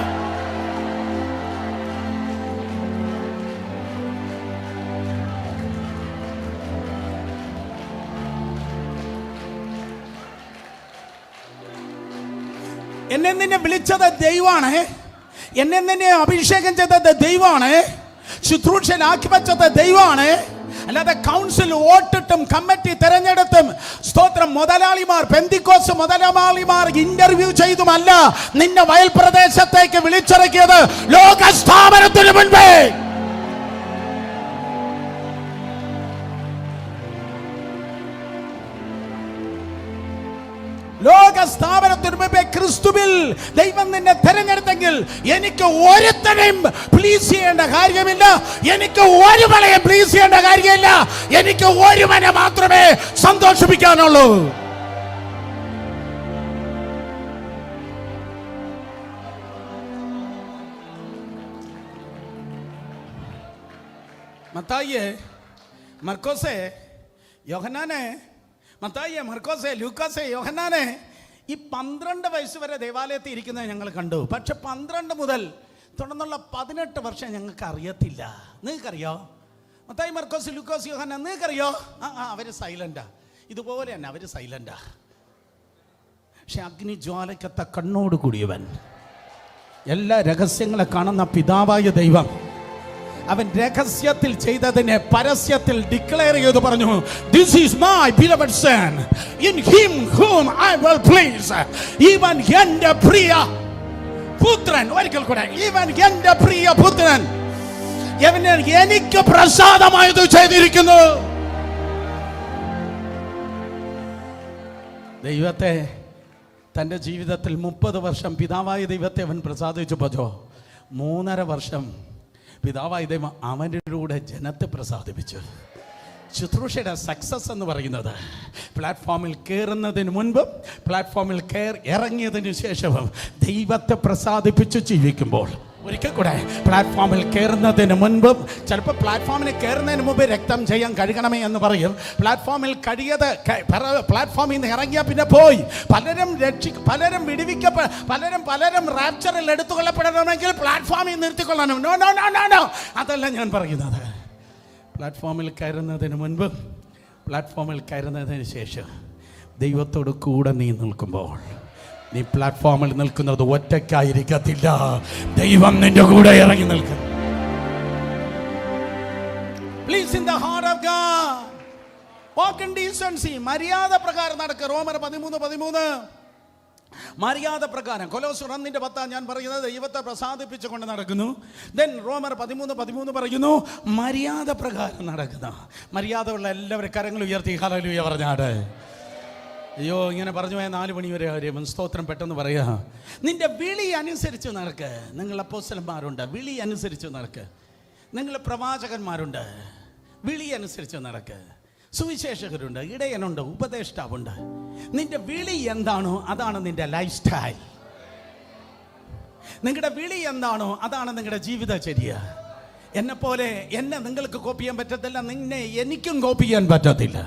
എന്നെ നിന്നെ വിളിച്ചത് ദൈവമാണ്, എന്നെ നിന്നെ അഭിഷേകം ചെയ്തത് ദൈവമാണ്, ശുശ്രൂഷയിലാക്കി വെച്ചത് ദൈവമാണ്. അല്ലാതെ കൗൺസിൽ വോട്ടിട്ടും കമ്മിറ്റി തെരഞ്ഞെടുത്തും സ്തോത്രം മുതലാളിമാർ, പെന്തിക്കോസ് മുതലാളിമാർ ഇന്റർവ്യൂ ചെയ്തുമല്ല നിന്നെ വയൽ പ്രദേശത്തേക്ക് വിളിച്ചിറക്കിയത്. ലോക സ്ഥാപനത്തിന് മുൻപേ എല്ലാത്തിനും മുമ്പേ ക്രിസ്തുവിൽ ദൈവം നിന്നെ തിരഞ്ഞെടുത്തെങ്കിൽ എനിക്ക് ഒരുത്തനെയും പ്ലീസ് ചെയ്യേണ്ട കാര്യമില്ല, എനിക്ക് ഒരുവനെയും പ്ലീസ് ചെയ്യേണ്ട കാര്യമില്ല, എനിക്ക് ഒരുവനെ മാത്രമേ സന്തോഷിപ്പിക്കാനുള്ളൂ. മത്തായിയെ, മർക്കോസേ, യോഹന്നാനെ, മത്തായിയെ, മർക്കോസേ, ലൂക്കാസേ, യോഹന്നാനെ, ഈ 12 വയസ്സ് വരെ ദേവാലയത്തിൽ ഇരിക്കുന്നത് ഞങ്ങൾ കണ്ടു. പക്ഷെ 12 മുതൽ തുടർന്നുള്ള 18 വർഷം ഞങ്ങൾക്ക് അറിയത്തില്ല. നിങ്ങൾക്കറിയോ? മത്തായി, മർക്കോസ്, ലൂക്കോസ്, യോഹന്നാൻ നിങ്ങൾക്കറിയോ? അവർ സൈലൻ്റാ. ഇതുപോലെ തന്നെ അവർ സൈലൻ്റാ. പക്ഷെ അഗ്നിജ്വാലയ്ക്കത്ത കണ്ണോട് കൂടിയവൻ, എല്ലാ രഹസ്യങ്ങളെ കാണുന്ന പിതാവായ ദൈവം, അവൻ രഹസ്യത്തിൽ ചെയ്തതിനെ പരസ്യത്തിൽ ഡിക്ലെയർ ചെയ്തു പറഞ്ഞു, this is my beloved son in him whom I will please. ഇവൻ എൻ്റെ പ്രിയ പുത്രൻ. ഒരിക്കൽ കൂടെ, ഇവൻ എൻ്റെ പ്രിയ പുത്രൻ, എനിക്ക് പ്രസാദമായത് ചെയ്തിരിക്കുന്നു. ദൈവത്തെ തൻ്റെ ജീവിതത്തിൽ 30 വർഷം പിതാവായ ദൈവത്തെ അവൻ പ്രസാദിച്ചപ്പോൾ 3.5 വർഷം പിതാവായ ദൈവം അവൻ്റെ കൂടെ ജനത്തെ പ്രസാദിപ്പിച്ചു. ശുശ്രൂഷയുടെ സക്സസ് എന്ന് പറയുന്നത് പ്ലാറ്റ്ഫോമിൽ കയറുന്നതിന് മുൻപും പ്ലാറ്റ്ഫോമിൽ ഇറങ്ങിയതിനു ശേഷവും ദൈവത്തെ പ്രസാദിപ്പിച്ച് ജീവിക്കുമ്പോൾ. ഒരിക്കൽ കൂടെ, പ്ലാറ്റ്ഫോമിൽ കയറുന്നതിന് മുൻപും, ചിലപ്പോൾ പ്ലാറ്റ്ഫോമിൽ കയറുന്നതിന് മുമ്പ് രക്തം ചെയ്യാൻ കഴുകണമേ എന്ന് പറയും. പ്ലാറ്റ്ഫോമിൽ പ്ലാറ്റ്ഫോമിൽ നിന്ന് ഇറങ്ങിയാൽ പിന്നെ പോയി. പലരും പലരും റാപ്ചറിൽ എടുത്തുകൊള്ളപ്പെടണമെങ്കിൽ പ്ലാറ്റ്ഫോമിൽ നിർത്തിക്കൊള്ളണം. No no no no no, അതല്ല ഞാൻ പറയുന്നത്. പ്ലാറ്റ്ഫോമിൽ കയറുന്നതിന് മുൻപും പ്ലാറ്റ്ഫോമിൽ കയറുന്നതിന് ശേഷം ദൈവത്തോട് കൂടെ നീ നിൽക്കുമ്പോൾ, നീ പ്ലാറ്റ്ഫോമിൽ നിൽക്കുന്നത് ഒറ്റയ്ക്കായിരിക്കത്തില്ല, ദൈവം നിന്റെ കൂടെ ഇറങ്ങി നിൽക്കും. Please in the heart of God walk in decency. മര്യാദ പ്രകാരം നടക്കുക. റോമർ 13:13 മര്യാദ പ്രകാരം. കൊലോസ്യർ 1:10 ഞാൻ പറയുന്നത് ദൈവത്തെ പ്രസാദിപ്പിച്ചുകൊണ്ട് നടക്കുന്നു. ദെൻ റോമർ 13:13 പറയുന്നു മര്യാദ പ്രകാരം നടക്കുന്ന. മര്യാദ ഉള്ള എല്ലാവരും കരങ്ങൾ ഉയർത്തി ഹല്ലേലൂയ പറഞ്ഞാട്. അയ്യോ, ഇങ്ങനെ പറഞ്ഞു പോയാൽ 4 മണി വരെ കാര്യം. സ്തോത്രം പെട്ടെന്ന് പറയുക. നിന്റെ വിളി അനുസരിച്ച് നടക്ക്. നിങ്ങൾ അപ്പോസ്തലന്മാരുണ്ട്, വിളി അനുസരിച്ച് നടക്ക്. നിങ്ങൾ പ്രവാചകന്മാരുണ്ട്, വിളി അനുസരിച്ച് നടക്ക്. സുവിശേഷകരുണ്ട്, ഇടയനുണ്ട്, ഉപദേഷ്ടാവുണ്ട്. നിന്റെ വിളി എന്താണോ അതാണ് നിന്റെ ലൈഫ് സ്റ്റൈൽ. നിങ്ങളുടെ വിളി എന്താണോ അതാണ് നിങ്ങളുടെ ജീവിതചര്യ. എന്നെ നിങ്ങൾക്ക് കോപ്പി ചെയ്യാൻ പറ്റത്തില്ല, നിന്നെ എനിക്കും കോപ്പി ചെയ്യാൻ പറ്റത്തില്ല.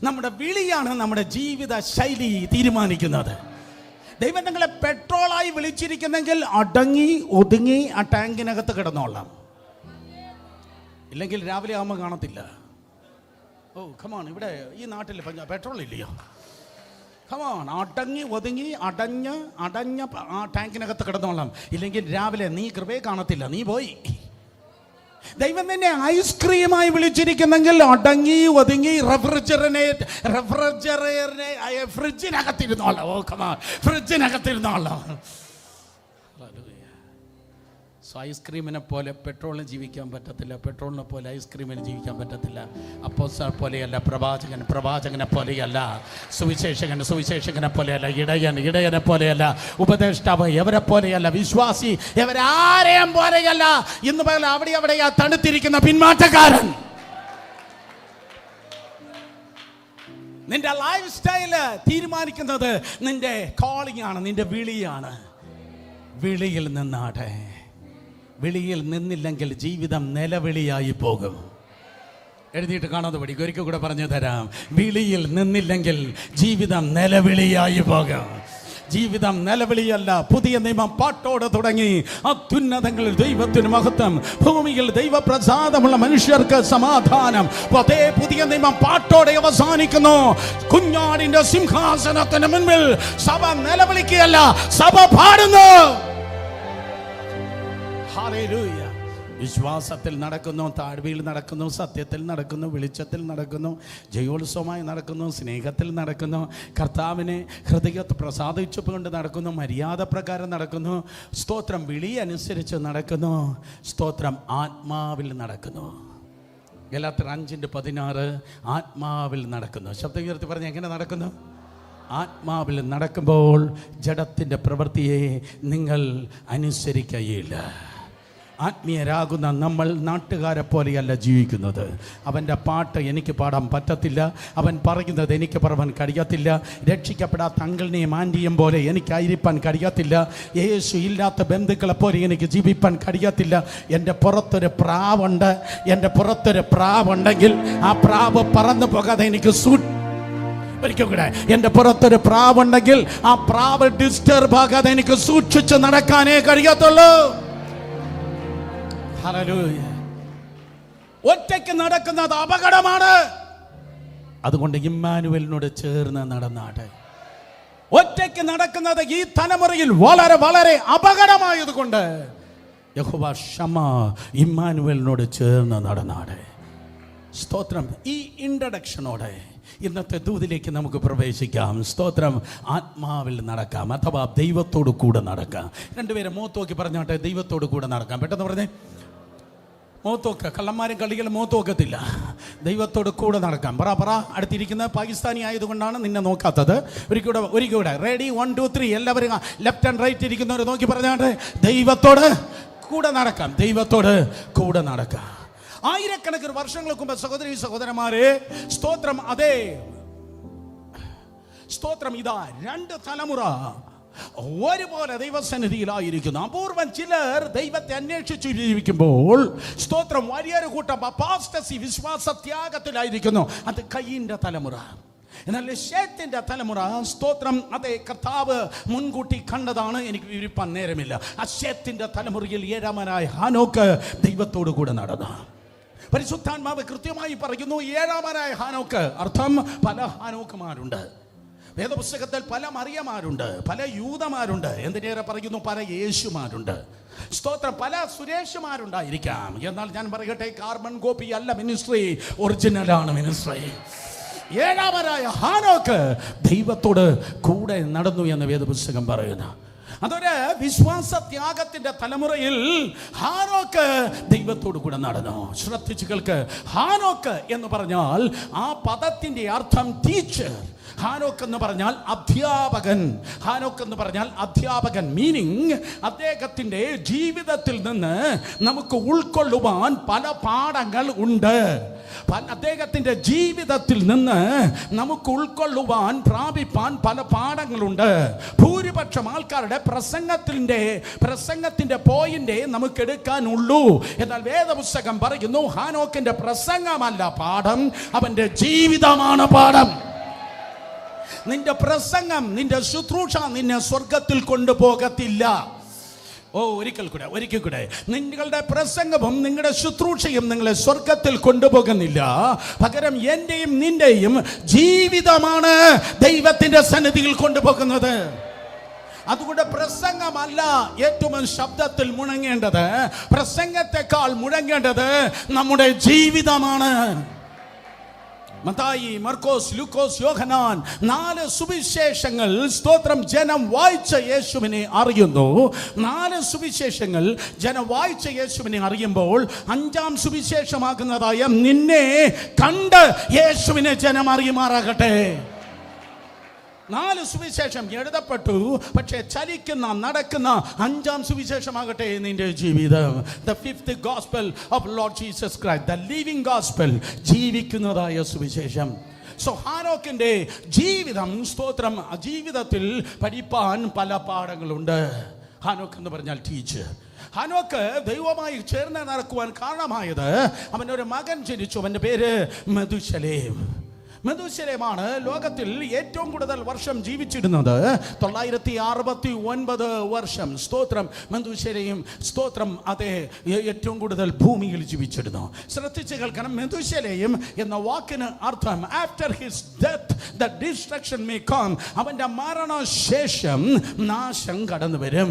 നമ്മുടെ വിളിയാണ് നമ്മുടെ ജീവിത ശൈലി തീരുമാനിക്കുന്നത്. ദൈവം നിങ്ങളെ പെട്രോളായി വിളിച്ചിരിക്കുന്നെങ്കിൽ അടങ്ങി ഒതുങ്ങി ആ ടാങ്കിനകത്ത് കിടന്നോളാം. ഇല്ലെങ്കിൽ രാവിലെ ആകുമ്പോൾ കാണത്തില്ല. ഓ കമോൺ, ഇവിടെ ഈ നാട്ടിൽ പെട്രോൾ ഇല്ലയോ? കമോൺ, അടങ്ങി ഒതുങ്ങി അടഞ്ഞ ആ ടാങ്കിനകത്ത് കിടന്നോളാം. ഇല്ലെങ്കിൽ രാവിലെ നീ കൃപയെ കാണത്തില്ല, നീ പോയി. ദൈവം തന്നെ ഐസ്ക്രീമായി വിളിച്ചിരിക്കുന്നെങ്കിൽ അടങ്ങി ഒതുങ്ങി ഫ്രിഡ്ജിനകത്തിരുന്നോളാം. ഓ കമോൺ, ഫ്രിഡ്ജിനകത്തിരുന്നോളാം. സോ ഐസ്ക്രീമിനെ പോലെ പെട്രോളിന് ജീവിക്കാൻ പറ്റത്തില്ല, പെട്രോളിനെ പോലെ ഐസ്ക്രീമിന് ജീവിക്കാൻ പറ്റത്തില്ല. അപ്പോസ്തലനെ പോലെയല്ല പ്രവാചകനെ പോലെയല്ല, സുവിശേഷകനെ പോലെയല്ല, ഇടയനെ പോലെയല്ല, ഉപദേഷ്ടാവ് എവരെ പോലെയല്ല, വിശ്വാസി എവരാരെയും പോലെയല്ല. ഇന്ന് പോലെ അവിടെയാ തണുത്തിരിക്കുന്ന പിന്മാറ്റക്കാരൻ. നിന്റെ ലൈഫ് സ്റ്റൈല് തീരുമാനിക്കുന്നത് നിന്റെ കോളിംഗ് ആണ്, നിന്റെ വിളിയാണ്. വിളിയിൽ നിന്നാട്ടെ. വിളിയിൽ നിന്നില്ലെങ്കിൽ ജീവിതം നിലവിളിയായി പോകും. എഴുതിയിട്ട് കാണാതെ പഠിക്കും. ഒരിക്കൽ കൂടെ പറഞ്ഞു തരാം. വിളിയിൽ നിന്നില്ലെങ്കിൽ ജീവിതം നിലവിളിയായി പോകും. ജീവിതം നിലവിളിയല്ല. പുതിയ നിയമം പാട്ടോടെ തുടങ്ങി. അത്യുന്നതങ്ങളിൽ ദൈവത്തിന് മഹത്വം, ഭൂമിയിൽ ദൈവപ്രസാദമുള്ള മനുഷ്യർക്ക് സമാധാനം. അതേ പുതിയ നിയമം പാട്ടോടെ അവസാനിക്കുന്നു. കുഞ്ഞാടിന്റെ സിംഹാസനത്തിന് മുൻപിൽ സഭ നിലവിളിക്കുകയല്ല, സഭ പാടുന്നു. ഹല്ലേലൂയ. വിശ്വാസത്തിൽ നടക്കുന്നു, താഴ്വയിൽ നടക്കുന്നു, സത്യത്തിൽ നടക്കുന്നു, വെളിച്ചത്തിൽ നടക്കുന്നു, ജയോത്സവമായി നടക്കുന്നു, സ്നേഹത്തിൽ നടക്കുന്നു, കർത്താവിനെ ഹൃദയത്തെ പ്രസാദിച്ചുകൊണ്ട് നടക്കുന്നു, മര്യാദ പ്രകാരം നടക്കുന്നു. സ്തോത്രം. വിളി അനുസരിച്ച് നടക്കുന്നു. സ്തോത്രം. ആത്മാവിൽ നടക്കുന്നു. ഗലാത്യർ 5:16 ആത്മാവിൽ നടക്കുന്നു. ശബ്ദം ഉയർത്തി പറഞ്ഞ് എങ്ങനെ നടക്കുന്നു? ആത്മാവിൽ നടക്കുമ്പോൾ ജഡത്തിൻ്റെ പ്രവൃത്തിയെ നിങ്ങൾ അനുസരിക്കുകയില്ല. ആത്മീയരാകുന്ന നമ്മൾ നാട്ടുകാരെ പോലെയല്ല ജീവിക്കുന്നത്. അവൻ്റെ പാട്ട് എനിക്ക് പാടാൻ പറ്റത്തില്ല, അവൻ പറയുന്നത് എനിക്ക് പറയാൻ കഴിയത്തില്ല, രക്ഷിക്കപ്പെടാത്ത അങ്കിളിനെയും ആൻറ്റിയും പോലെ എനിക്കായിരിക്കാൻ കഴിയത്തില്ല, യേശു ഇല്ലാത്ത ബന്ധുക്കളെ പോലെ എനിക്ക് ജീവിപ്പാൻ കഴിയത്തില്ല. എൻ്റെ പുറത്തൊരു പ്രാവുണ്ട്, എൻ്റെ പുറത്തൊരു പ്രാവുണ്ടെങ്കിൽ ആ പ്രാവ് പറന്നു പോകാതെ എനിക്ക് ഒരിക്കൽ കൂടെ, എൻ്റെ പുറത്തൊരു പ്രാവുണ്ടെങ്കിൽ ആ പ്രാവ് ഡിസ്റ്റർബ് ആകാതെ എനിക്ക് സൂക്ഷിച്ച് നടക്കാനേ കഴിയത്തുള്ളൂ. ഒറ്റയ്ക്ക് നടക്കുന്നത് അപകടമാണ്. അതുകൊണ്ട് ഇമ്മാനുവലിനോട് ചേർന്ന് നടന്നാട്ടെ. ഒറ്റയ്ക്ക് നടക്കുന്നത് ഈ തലമുറയിൽ വളരെ വളരെ അപകടമായതുകൊണ്ട് യഹോവ ക്ഷമ, ഇമ്മാനുവലിനോട് ചേർന്ന് നടന്നാട്ടെ. സ്തോത്രം. ഈ ഇൻട്രഡക്ഷനോടെ ഇന്നത്തെ ദൂതിലേക്ക് നമുക്ക് പ്രവേശിക്കാം. സ്തോത്രം. ആത്മാവിൽ നടക്കാം, അഥവാ ദൈവത്തോട് കൂടെ നടക്കാം. രണ്ടുപേരെ മുഖത്തോക്കി പറഞ്ഞാട്ടെ, ദൈവത്തോട് കൂടെ നടക്കാം. പെട്ടെന്ന് പറഞ്ഞേ, മുഖത്തോക്ക. കള്ളന്മാരും കളികളും മുഖത്തോക്കത്തില്ല. ദൈവത്തോട് കൂടെ നടക്കാം. പറ. അടുത്തിരിക്കുന്ന പാകിസ്ഥാനി ആയതുകൊണ്ടാണ് നിന്നെ നോക്കാത്തത്. ഒരിക്കൂടെ റെഡി, 1 2 3 എല്ലാവരും ലെഫ്റ്റ് ആൻഡ് റൈറ്റ് ഇരിക്കുന്നവർ നോക്കി പറഞ്ഞാട്ടെ, ദൈവത്തോട് കൂടെ നടക്കാം. ദൈവത്തോട് കൂടെ നടക്കാം. ആയിരക്കണക്കിന് വർഷങ്ങൾക്ക് മുമ്പ് സഹോദരി സഹോദരന്മാരെ, സ്തോത്രം. അതേ സ്തോത്രം. ഇതാ 2 തലമുറ ഒരുപോലെ ദൈവസന്നിധിയിലായിരിക്കുന്നു. അപൂർവം ചിലർ ദൈവത്തെ അന്വേഷിച്ചു ജീവിക്കുമ്പോൾ, സ്തോത്രം, വലിയൊരു കൂട്ടം അപ്പോസ്റ്റസി, വിശ്വാസത്യാഗത്തിലായിരിക്കുന്നു. അത് കയീന്റെ തലമുറ. എന്നാൽ ശേത്തിന്റെ തലമുറ, സ്തോത്രം, അതേ കർത്താവ് മുൻകൂട്ടി കണ്ടതാണ്. എനിക്ക് വിവരിപ്പാൻ നേരമില്ല. ആ ശേത്തിന്റെ തലമുറയിൽ 7-മനായ ഹാനോക്ക് ദൈവത്തോടു കൂടെ നടന്നു. പരിശുദ്ധാത്മാവ് കൃത്യമായി പറയുന്നു, 7-മനായ ഹാനോക്ക്. അർത്ഥം, പല ഹാനോക്കുമാരുണ്ട്. വേദപുസ്തകത്തിൽ പല മറിയമാരുണ്ട്, പല യൂതമാരുണ്ട്, എന്തിനേറെ പറയുന്നു, പല യേശുമാരുണ്ട്. സ്തോത്രം. പല സുരേഷുമാരുണ്ടായിരിക്കാം. എന്നാൽ ഞാൻ പറയട്ടെ, കാർബൺ കോപ്പി അല്ല മിനിസ്ട്രി, ഒറിജിനലാണ് മിനിസ്ട്രി. 7-മനായ ഹാനോക്ക് ദൈവത്തോട് കൂടെ നടന്നു എന്ന് വേദപുസ്തകം പറയുന്നു. അതൊരു വിശ്വാസത്യാഗത്തിന്റെ തലമുറയിൽ ഹാനോക്ക് ദൈവത്തോട് കൂടെ നടന്നു. ശ്രദ്ധിച്ചു കേൾക്ക്. ഹാനോക്ക് എന്ന് പറഞ്ഞാൽ ആ പദത്തിന്റെ അർത്ഥം ടീച്ചർ. ഹാനോക്ക് എന്ന് പറഞ്ഞാൽ അധ്യാപകൻ. ഹാനോക്ക് എന്ന് പറഞ്ഞാൽ അധ്യാപകൻ. മീനിങ്, അദ്ദേഹത്തിന്റെ ജീവിതത്തിൽ നിന്ന് നമുക്ക് ഉൾക്കൊള്ളുവാൻ പല പാഠങ്ങൾ ഉണ്ട്. അദ്ദേഹത്തിന്റെ ജീവിതത്തിൽ നിന്ന് നമുക്ക് ഉൾക്കൊള്ളുവാൻ, പ്രാപിപ്പാൻ പല പാഠങ്ങളുണ്ട്. ഭൂരിപക്ഷം ആൾക്കാരുടെ പ്രസംഗത്തിന്റെ പോയിന്റ് നമുക്ക് എടുക്കാനുള്ളൂ. എന്നാൽ വേദപുസ്തകം പറയുന്നു, ഹാനോക്കിന്റെ പ്രസംഗമല്ല പാഠം, അവന്റെ ജീവിതമാണ് പാഠം. നിന്റെ പ്രസംഗം, നിന്റെ ശുശ്രൂഷ നിന്നെ സ്വർഗത്തിൽ കൊണ്ടുപോകത്തില്ല. ഒരിക്കൽ കൂടെ, നിങ്ങളുടെ പ്രസംഗവും നിങ്ങളുടെ ശുശ്രൂഷയും നിങ്ങളെ സ്വർഗത്തിൽ കൊണ്ടുപോകുന്നില്ല. പകരം എന്റെയും നിന്റെയും ജീവിതമാണ് ദൈവത്തിന്റെ സന്നിധിയിൽ കൊണ്ടുപോകുന്നത്. അതുകൊണ്ട് പ്രസംഗമല്ല ഏറ്റവും ശബ്ദത്തിൽ മുഴങ്ങേണ്ടത്, പ്രസംഗത്തെക്കാൾ മുഴങ്ങേണ്ടത് നമ്മുടെ ജീവിതമാണ്. മത്തായി, മർക്കോസ്, ലൂക്കോസ്, യോഹന്നാൻ, 4 സുവിശേഷങ്ങൾ, സ്തോത്രം, ജനം വായിച്ച യേശുവിനെ അറിയുന്നു. 4 സുവിശേഷങ്ങൾ ജനം വായിച്ച യേശുവിനെ അറിയുമ്പോൾ 5-ാം സുവിശേഷമാകുന്നതായ നിന്നെ കണ്ട് യേശുവിനെ ജനം അറിയുമാറാകട്ടെ. 4 സുവിശേഷം എഴുതപ്പെട്ടു, പക്ഷേ ചലിക്കുന്ന, നടക്കുന്ന 5-ാം സുവിശേഷമാകട്ടെ നിന്റെ ജീവിതം. The 5th gospel of Lord Jesus Christ, the living gospel, ജീവിക്കുന്നതായ സുവിശേഷം. സോ ഹാനോക്കിന്റെ ജീവിതം, സ്തോത്രം, ജീവിതത്തിൽ പഠിപ്പാൻ പല പാഠങ്ങളുണ്ട്. ഹാനോക്ക് എന്ന് പറഞ്ഞാൽ ടീച്ചർ. ഹാനോക്ക് ദൈവമായി ചേർന്ന് നടക്കുവാൻ കാരണമായത്, അവനൊരു മകൻ ജനിച്ചു. അവന്റെ പേര് മെതുശലേം. മെതുശലേമാണ് ലോകത്തിൽ ഏറ്റവും കൂടുതൽ വർഷം ജീവിച്ചിരുന്നത്. 969 വർഷം. സ്തോത്രം. മെതുശലേം, സ്തോത്രം, അതെ, ഏറ്റവും കൂടുതൽ ഭൂമിയിൽ ജീവിച്ചിരുന്നു. ശ്രദ്ധിച്ച് കേൾക്കണം. മെതുശലേം എന്ന വാക്കിന് അർത്ഥം, after his death the destruction may come. അവന്റെ മരണശേഷം നാശം കടന്നു വരും.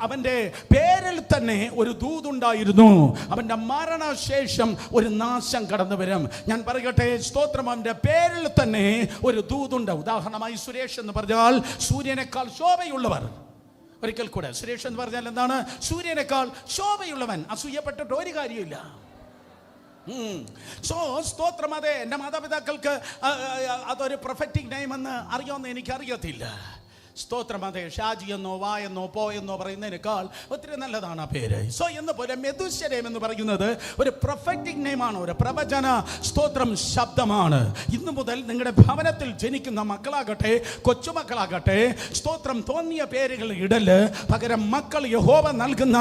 അവന്റെ പേരിൽ തന്നെ ഒരു ദൂതുണ്ടായിരുന്നു. അവന്റെ മരണശേഷം ഒരു നാശം കടന്നു വരും. ഞാൻ പറയട്ടെ, സ്തോത്രം, അവന്റെ പേരിൽ തന്നെ ഒരു ദൂതുണ്ട്. ഉദാഹരണമായി സുരേഷ് എന്ന് പറഞ്ഞാൽ സൂര്യനേക്കാൾ ശോഭയുള്ളവർ. ഒരിക്കൽ കൂടെ, സുരേഷ് എന്ന് പറഞ്ഞാൽ എന്താണ്? സൂര്യനേക്കാൾ ശോഭയുള്ളവൻ. അസൂയപ്പെട്ടിട്ട് ഒരു കാര്യമില്ല. സോ സ്തോത്രം. അതെ, എൻ്റെ മാതാപിതാക്കൾക്ക് അതൊരു പ്രൊഫറ്റിക് നെയിം എന്ന് അറിയാമെന്ന് എനിക്കറിയത്തില്ല. സ്തോത്രം. അതെ, ഷാജി എന്നോ വായെന്നോ പോയെന്നോ പറയുന്നതിനേക്കാൾ ഒത്തിരി നല്ലതാണ് ആ പേര്. സോ എന്ന പോലെ മെതുശലേം എന്ന് പറയുന്നത് ഒരു പ്രൊഫറ്റിക് നെയിമാണ്, ഒരു പ്രവചന സ്തോത്രം ശബ്ദമാണ്. ഇന്നു മുതൽ നിങ്ങളുടെ ഭവനത്തിൽ ജനിക്കുന്ന മക്കളാകട്ടെ കൊച്ചുമക്കളാകട്ടെ സ്തോത്രം തോന്നിയ പേരുകൾ ഇടല്. പകരം മക്കൾ യഹോവ നൽകുന്ന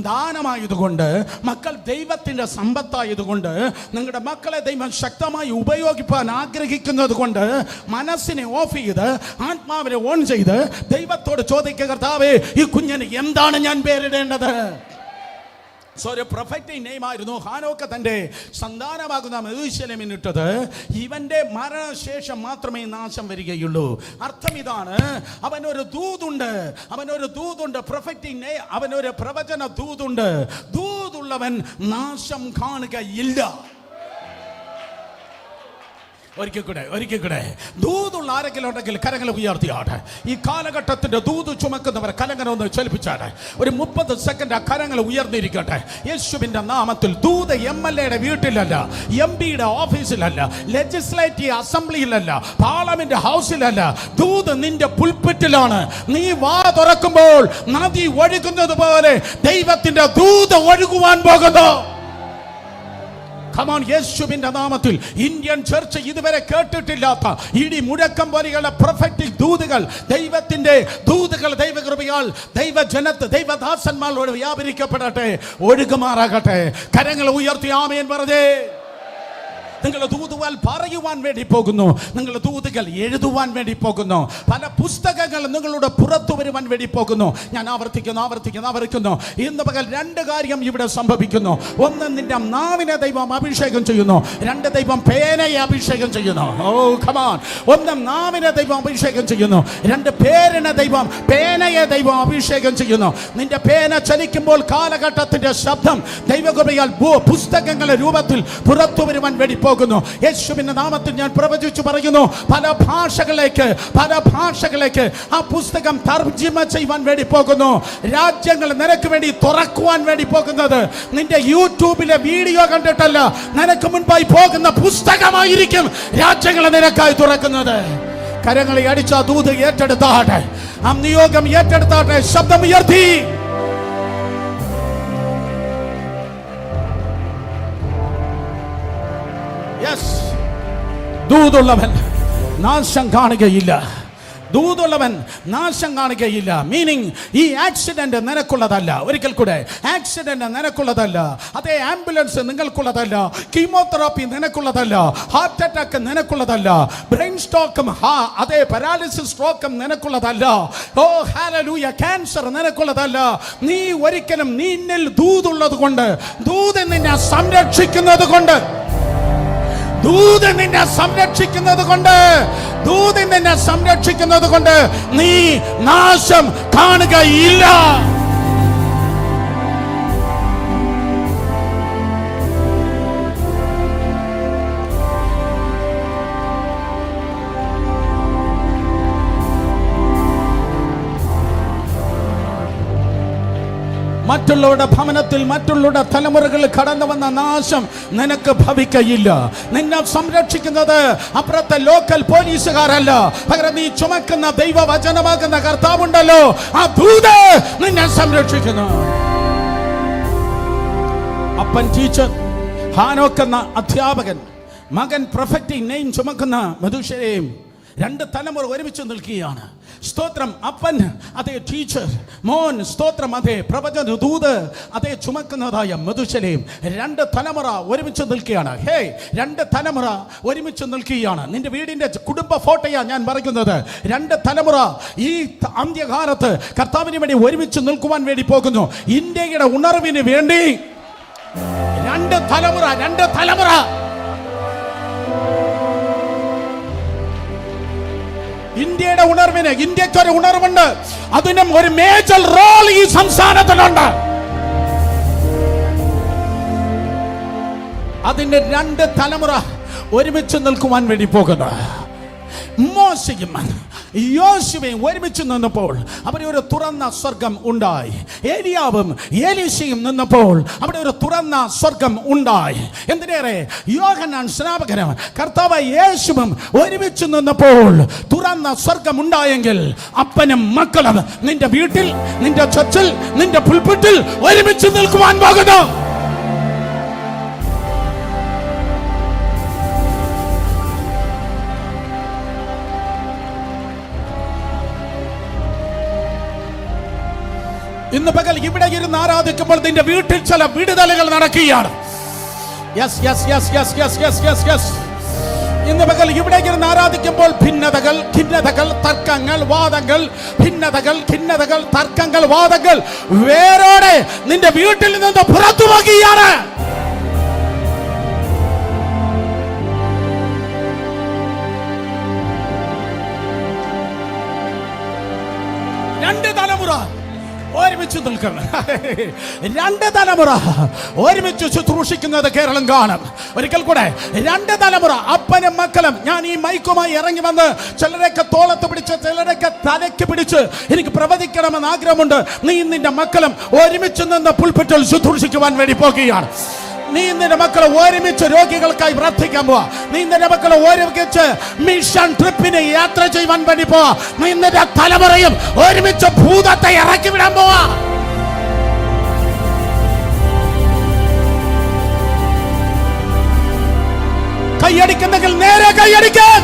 ദാനമായതുകൊണ്ട്, മക്കൾ ദൈവത്തിൻ്റെ സമ്പത്തായതുകൊണ്ട്, നിങ്ങളുടെ മക്കളെ ദൈവം ശക്തമായി ഉപയോഗിക്കാൻ ആഗ്രഹിക്കുന്നത് കൊണ്ട് മനസ്സിനെ ഓഫ് ചെയ്ത് ആത്മാവിനെ ഓൺ ചെയ്ത് ദൈവത്തോട് ചോദിക്കുക, കർത്താവേ ഈ കുഞ്ഞിന് എന്താണ് ഞാൻ പേരിടേണ്ടത്? സോ ഒരു പ്രൊഫറ്റിക് നെയിം ആയിരുന്നു ഹാനോക്ക് തൻ്റെ സന്താനമാകുന്ന മെതുശലേമിനിട്ടത്. ഇവന്റെ മരണശേഷം മാത്രമേ നാശം വരികയുള്ളൂ. അർത്ഥം ഇതാണ്, അവനൊരു ദൂതുണ്ട്, പ്രൊഫറ്റിക് നെയിം, അവനൊരു പ്രവചന ദൂതുണ്ട്. ദൂതുള്ളവൻ നാശം കാണുകയില്ല. ഒരിക്കൽ കൂടെ ദൂതുള്ള ആരെങ്കിലും ഉണ്ടെങ്കിൽ കരങ്ങൾ ഉയർത്തിയാട്ടെ. ഈ കാലഘട്ടത്തിന്റെ ദൂത് ചുമക്കുന്നവർ കരങ്ങളൊന്ന് ചലിപ്പിച്ചാട്ടെ. ഒരു 30 സെക്കൻഡ് ആ കരങ്ങൾ ഉയർന്നിരിക്കട്ടെ. യേശുവിന്റെ നാമത്തിൽ. ദൂത് MLA വീട്ടിലല്ല, MP ഓഫീസിലല്ല, ലെജിസ്ലേറ്റീവ് അസംബ്ലിയിലല്ല, പാർലമെന്റ് ഹൗസിലല്ല. ദൂത് നിന്റെ പുൽപ്പിറ്റിലാണ്. നീ വാ തുറക്കുമ്പോൾ നദി ഒഴുകുന്നത് പോലെ ദൈവത്തിന്റെ ദൂത് ഒഴുകുവാൻ പോകുന്നു. കമോൺ, യേശുവിന്റെ നാമത്തിൽ. ഇന്ത്യൻ ചർച്ച് ഇതുവരെ കേട്ടിട്ടില്ലാത്ത ഇടി മുഴക്കം പോലെയുള്ള പ്രൊഫറ്റിക് ദൂതുകൾ, ദൈവത്തിന്റെ ദൂതുകൾ ദൈവകൃപയാൽ ദൈവദാസന്മാരോട് വ്യാപരിക്കപ്പെടട്ടെ, ഒഴുകുമാറാകട്ടെ. കരങ്ങൾ ഉയർത്തി ആമേൻ പറഞ്ഞേ. നിങ്ങൾ ദൂതുവാൽ പറയുവാൻ വേണ്ടി പോകുന്നു, നിങ്ങൾ ദൂതുകൾ എഴുതുവാൻ വേണ്ടി പോകുന്നു, പല പുസ്തകങ്ങൾ നിങ്ങളുടെ പുറത്തു വരുവാൻ വേണ്ടി പോകുന്നു. ഞാൻ ആവർത്തിക്കുന്നു. ഇന്ന് പകൽ 2 കാര്യം ഇവിടെ സംഭവിക്കുന്നു. ഒന്ന്, നിന്റെ നാവിനെ ദൈവം അഭിഷേകം ചെയ്യുന്നു. 2, ദൈവം പേനയെ അഭിഷേകം ചെയ്യുന്നു. ഓ കമോൺ. ഒന്ന്, നാവിനെ ദൈവം അഭിഷേകം ചെയ്യുന്നു. 2, പേനയെ ദൈവം അഭിഷേകം ചെയ്യുന്നു. നിന്റെ പേന ചലിക്കുമ്പോൾ കാലഘട്ടത്തിന്റെ ശബ്ദം ദൈവകൃപയാൽ പുസ്തകങ്ങളുടെ രൂപത്തിൽ പുറത്തു വരുവാൻ വേണ്ടി പോകുന്നു. യേശുവിന്റെ നാമത്തിൽ ഞാൻ പ്രവചിച്ചു പറയുന്നു, പല ഭാഷകളിലേക്ക് ആ പുസ്തകം തർജ്ജിമ ചെയ്യുവാൻ വേണ്ടി പോകുന്നു. രാജ്യങ്ങൾ നിനക്ക് വേണ്ടി തുറക്കുവാൻ വേണ്ടി പോകുന്നത് നിന്റെ യൂട്യൂബിലെ വീഡിയോ കണ്ടിട്ടല്ല, നിനക്ക് മുൻപായി പോകുന്ന പുസ്തകമായിരിക്കും രാജ്യങ്ങൾ നിനക്കായി തുറക്കുന്നത്. കരങ്ങളെ അടിച്ച ദൂത് ഏറ്റെടുത്താട്ടെ, ആ നിയോഗം ഏറ്റെടുത്താട്ടെ. ശബ്ദം ഉയർത്തി. ദൂതുള്ളവൻ നാശം കാണുകയില്ല. മീനിങ്, ഈ ആക്സിഡന്റ് നിനക്കുള്ളതല്ല. ഒരിക്കൽ കൂടെ, ആക്സിഡന്റ് നിനക്കുള്ളതല്ല. അതേ, ആംബുലൻസ് നിങ്ങൾക്കുള്ളതല്ല. കീമോതെറാപ്പി നിനക്കുള്ളതല്ല. ഹാർട്ട് അറ്റാക്ക് നിനക്കുള്ളതല്ല. ബ്രെയിൻ സ്ട്രോക്കും അതേ പാരാലിസിസ് സ്ട്രോക്കും നിനക്കുള്ളതല്ല. ഓ ഹല്ലേലൂയ, ക്യാൻസർ നിനക്കുള്ളതല്ല. നീ ഒരിക്കലും നിന്നിൽ ദൂതുള്ളത് കൊണ്ട്, ദൂത് നിന്നെ സംരക്ഷിക്കുന്നത് കൊണ്ട്, നീ നാശം കാണുകയില്ല. മറ്റുള്ളവരുടെ ഭവനത്തിൽ, മറ്റുള്ളവരുടെ തലമുറകളിൽ കടന്നു വന്ന നാശം നിനക്ക് ഭവിക്കയില്ല. നിന്നെ സംരക്ഷിക്കുന്നത് അപ്പുറത്തെ ലോക്കൽ പോലീസുകാരല്ല, പകരം നീ ചുമക്കുന്ന ദൈവവചനമാകുന്ന കർത്താവുണ്ടല്ലോ, ആ ദൂത് നിന്നെ സംരക്ഷിക്കുന്നു. അപ്പൻ ടീച്ചർ, ഹാനോക്ക് എന്ന അധ്യാപകൻ, മകൻ പ്രൊഫറ്റിക് നെയിം ചുമക്കുന്ന മെതുശലേം, 2 തലമുറ ഒരുമിച്ച് നിൽക്കുകയാണ്. സ്തോത്രം. അപ്പൻ അതേ ടീച്ചർ, മോൻ സ്തോത്രം അതേ പ്രവചന ദൂത് അതേ ചുമക്കുന്നതായ മെതുശലേം. 2 തലമുറ ഒരുമിച്ച് നിൽക്കുകയാണ്. 2 തലമുറ ഒരുമിച്ച് നിൽക്കുകയാണ്. നിന്റെ വീടിന്റെ കുടുംബ ഫോട്ടോയാ ഞാൻ പറയുന്നത്. 2 തലമുറ ഈ അന്ത്യകാലത്ത് കർത്താവിന് വേണ്ടി ഒരുമിച്ച് നിൽക്കുവാൻ വേണ്ടി പോകുന്നു. ഇന്ത്യയുടെ ഉണർവിന് വേണ്ടി 2 തലമുറ. ഇന്ത്യയുടെ ഉണർവിന്, ഇന്ത്യക്കൊരു ഉണർവുണ്ട്, അതിനും ഒരു മേജർ റോൾ ഈ സംസ്ഥാനത്തിലുണ്ട്. അതിന്റെ 2 തലമുറ ഒരുമിച്ച് നിൽക്കുവാൻ വേണ്ടി പോകുന്നു. മോശയും യോശുവയും ഒരുമിച്ച് നിന്നപ്പോൾ അവിടെ ഒരു തുറന്ന സ്വർഗം ഉണ്ടായി. ഏലിയാവും എലീശയും നിന്നപ്പോൾ അവിടെ ഒരു തുറന്ന സ്വർഗം ഉണ്ടായി. എന്തിനേറെ യോഹന്നാൻ സ്നാപകനും കർത്താവ് യേശുവും ഒരുമിച്ച് നിന്നപ്പോൾ തുറന്ന സ്വർഗം ഉണ്ടായെങ്കിൽ അപ്പനും മക്കളും നിന്റെ വീട്ടിൽ, നിന്റെ ചർച്ചിൽ, നിന്റെ പുൽപിറ്റിൽ ഒരുമിച്ച് നിൽക്കുവാൻ പോകുന്നു. ഇന്ന് പകൽ ഇവിടെ ഇരുന്ന് ആരാധിക്കുമ്പോൾ നിന്റെ വീട്ടിൽ ചില വിടുതലുകൾ നടക്കുകയാണ്. Yes yes yes yes yes yes yes yes ഇന്ന് പകൽ ഇവിടെ ഇരുന്ന് ആരാധിക്കുമ്പോൾ ഭിന്നതകൾ, ഖിന്നതകൾ, തർക്കങ്ങൾ, വാദങ്ങൾ, ഭിന്നതകൾ, ഖിന്നതകൾ, തർക്കങ്ങൾ, വാദങ്ങൾ വേരോടെ നിന്റെ വീട്ടിൽ നിന്ന് പുറത്തു പോകുകയാണ്. രണ്ട് തലമുറ ഒരുമിച്ച് നിൽക്കണം. രണ്ട് തലമുറ ഒരുമിച്ച് ശുശ്രൂഷിക്കുന്നത് കേരളം കാണും. ഒരിക്കൽ കൂടെ രണ്ട് തലമുറ അപ്പനും മക്കളും. ഞാൻ ഈ മൈക്കുമായി ഇറങ്ങി വന്ന് ചിലരൊക്കെ തോളത്ത് പിടിച്ച്, ചിലരൊക്കെ തലയ്ക്ക് പിടിച്ച് എനിക്ക് പ്രവചിക്കണമെന്ന് ആഗ്രഹമുണ്ട്. നീ നിന്റെ മക്കളും ഒരുമിച്ച് നിന്ന് പുൽപിറ്റിൽ ശുശ്രൂഷിക്കുവാൻ വേണ്ടി പോകുകയാണ്. നീ നിന്റെ മക്കളെ ഒരുമിച്ച് രോഗികൾക്കായി പ്രാർത്ഥിക്കാൻ പോവാ. നീ നിന്റെ മക്കളെ ഒരുമിച്ച് മിഷൻ ട്രിപ്പിന് യാത്ര ചെയ്യുവാൻ വേണ്ടി പോവാ. നീ നിന്റെ തലമുറയും ഒരുമിച്ച് ഭൂതത്തെ ഇറക്കി വിടാൻ പോവാ. കൈയടിക്കുന്നെങ്കിൽ നേരെ കൈയടിക്കാൻ.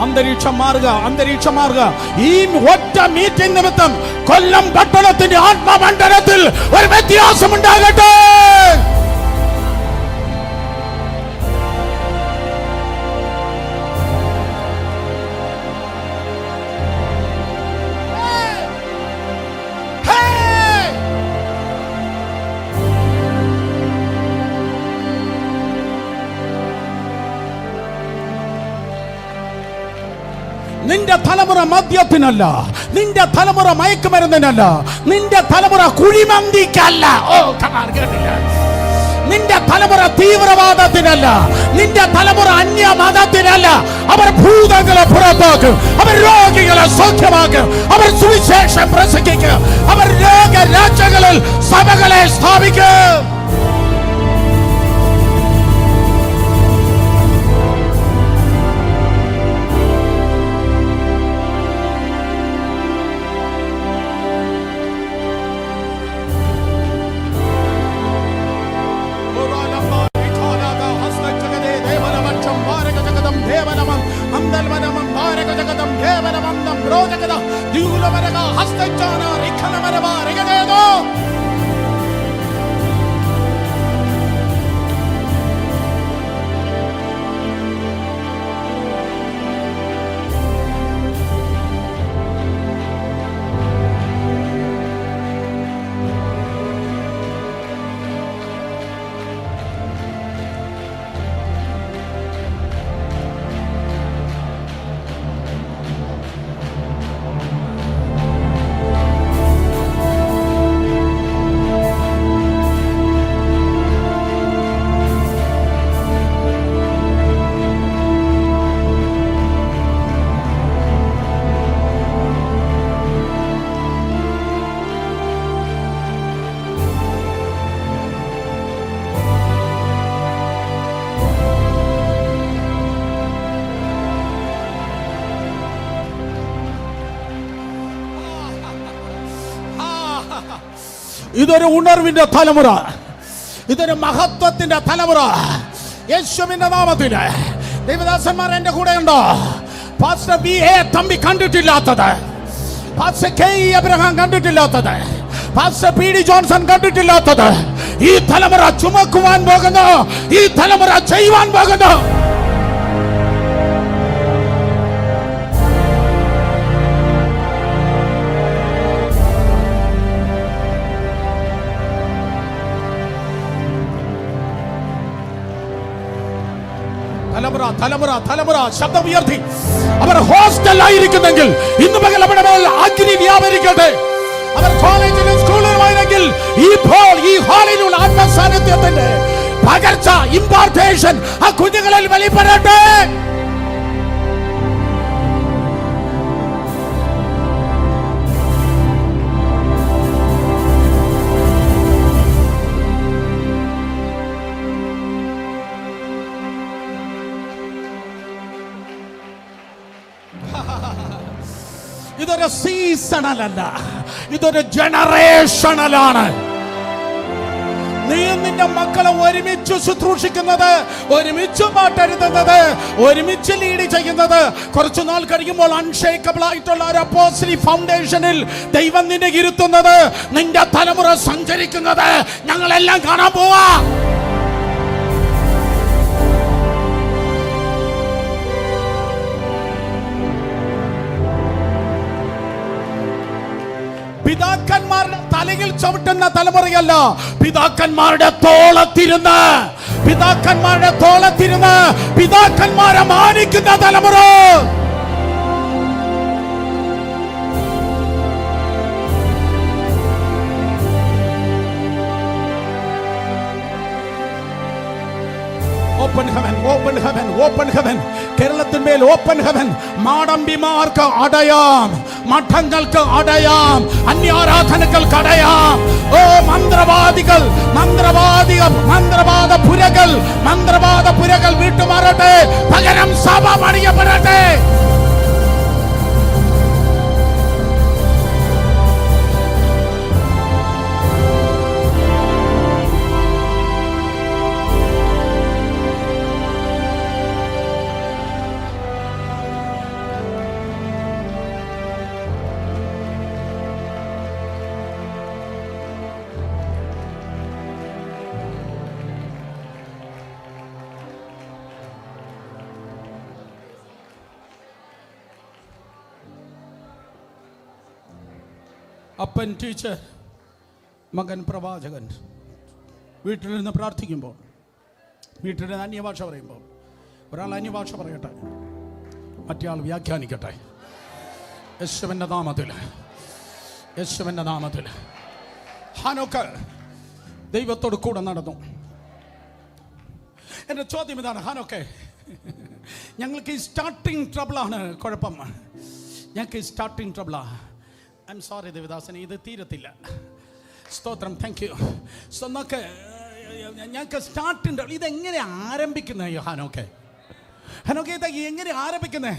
അന്തരീക്ഷം മാറുക, അന്തരീക്ഷം മാറുക. ഈ ഒറ്റ മീറ്റിംഗ് നിമിത്തം കൊല്ലം പട്ടണത്തിന്റെ ആത്മമണ്ഡലത്തിൽ ഒരു വ്യത്യാസം ഉണ്ടാകട്ടെ. നിന്റെ തലമുറ മദ്യത്തിനല്ല, നിന്റെ തലമുറ മയക്കുമരുന്നിനല്ല, നിന്റെ തലമുറ കുഴിമന്തിക്കല്ല. നിന്റെ തലമുറ തീവ്രവാദത്തിനല്ല, നിന്റെ തലമുറ അന്യമതത്തിനല്ല. അവർ ഭൂതങ്ങളെ പുറത്താക്കും, അവർ രോഗികളെ സൗഖ്യമാക്കും, അവർ സുവിശേഷം പ്രസംഗിക്കും, അവർ രോഗരാജ്യങ്ങളിൽ സഭകളെ സ്ഥാപിക്കും. ഇതൊരു ഉണർവിന്റെ തലമുറ, ഇതൊരു മഹത്വത്തിന്റെ തലമുറ. യേശുവിന്റെ നാമത്തിൽ ദൈവദാസന്മാർ എന്റെ കൂടെ ഉണ്ടോ? പാസ്റ്റർ ബി എ തമ്പി കണ്ടിട്ടില്ലാത്തത്, പാസ്റ്റർ കെ ഇ അബ്രഹാം കണ്ടിട്ടില്ലാത്തത്, പാസ്റ്റർ പി ഡി ജോൺസൺ കണ്ടിട്ടില്ലാത്തത് ഈ തലമുറ ചുമക്കുവാൻ പോകുന്നു, ഈ തലമുറ ചെയ്യുവാൻ പോകുന്നു. തലമുറ തലമുറ ശബ്ദം ഉയർത്തി. അവർ ഹോസ്റ്റലായിരിക്കുന്നെങ്കിൽ ഇന്ന് പകൽ അവിടെ മേൽ അഗ്നി വ്യാപരിക്കട്ടെ. അവർ കോളേജിലും സ്കൂളിലുമായിരുന്നെങ്കിൽ ഇപ്പോൾ ഈ ഹാളിലുള്ള ആത്മസാന്നിധ്യത്തിന്റെ പകർച്ച, ഇംപാർട്ടേഷൻ ആ കുഞ്ഞുങ്ങളിൽ വെളിപ്പെടട്ടെ. ഇതൊരു സീസണലല്ല, ഇതൊരു ജനറേഷണലാണ്. നീ നിന്റെ മക്കളെ ഒരുമിച്ച് ശുശ്രൂഷിക്കുന്നത്, ഒരുമിച്ച് പാട്ടെഴുതുന്നത്, ഒരുമിച്ച് ലീഡ് ചെയ്യുന്നത്, കുറച്ചു നാൾ കഴിയുമ്പോൾ അൺഷേക്കബിൾ ആയിട്ടുള്ള ഒരു അപ്പോസ്റ്റലിക് ഫൗണ്ടേഷനിൽ ദൈവം നിന്നെ ഇരുത്തുന്നത്, നിന്റെ തലമുറ സഞ്ചരിക്കുന്നത് ഞങ്ങളെല്ലാം കാണാൻ പോവാ. പിതാക്കന്മാരുടെ തലയിൽ ചവിട്ടുന്ന തലമുറയല്ല, പിതാക്കന്മാരുടെ തോളത്തിരുന്ന് പിതാക്കന്മാരെ മാനിക്കുന്ന തലമുറ. Open heaven, open heaven, open heaven. കേരളത്തിന്മേൽ ഓപ്പൺ ഹെവൻ. മാടമ്പിമാർക്ക് അടയാം, മഠങ്ങൾക്ക് അടയാം, അന്യാരാധനകൾക്ക് അടയാം. ഓ മന്ത്രവാദ പുരകൾ വിട്ടുമാറട്ടെ. പകരം സഭ പണിയപ്പെടട്ടെ. അപ്പൻ ടീച്ചർ, മകൻ പ്രവാചകൻ. വീട്ടിൽ നിന്ന് പ്രാർത്ഥിക്കുമ്പോൾ, വീട്ടിൽ നിന്ന് അന്യഭാഷ പറയുമ്പോൾ, ഒരാൾ അന്യഭാഷ പറയട്ടെ, മറ്റേയാൾ വ്യാഖ്യാനിക്കട്ടെ. യേശുവിൻ്റെ നാമത്തിൽ ഹാനോക്ക് ദൈവത്തോട് കൂടെ നടന്നു. എൻ്റെ ചോദ്യം ഇതാണ്, ഹാനോക്കെ, ഞങ്ങൾക്ക് ഈ സ്റ്റാർട്ടിങ് ട്രബിളാണ് കുഴപ്പം. ഞങ്ങൾക്ക് ഈ സ്റ്റാർട്ടിങ് ട്രബിളാണ്. ഐ എം സോറി ദേവദാസൻ, ഇത് തീരത്തില്ല. സ്തോത്രം, താങ്ക് യു. സോ നോക്ക്, ഞങ്ങൾക്ക് സ്റ്റാർട്ടിങ് ഇതെങ്ങനെ ആരംഭിക്കുന്നത്? ഹാനോക്കെ ഇത് എങ്ങനെ ആരംഭിക്കുന്നത്?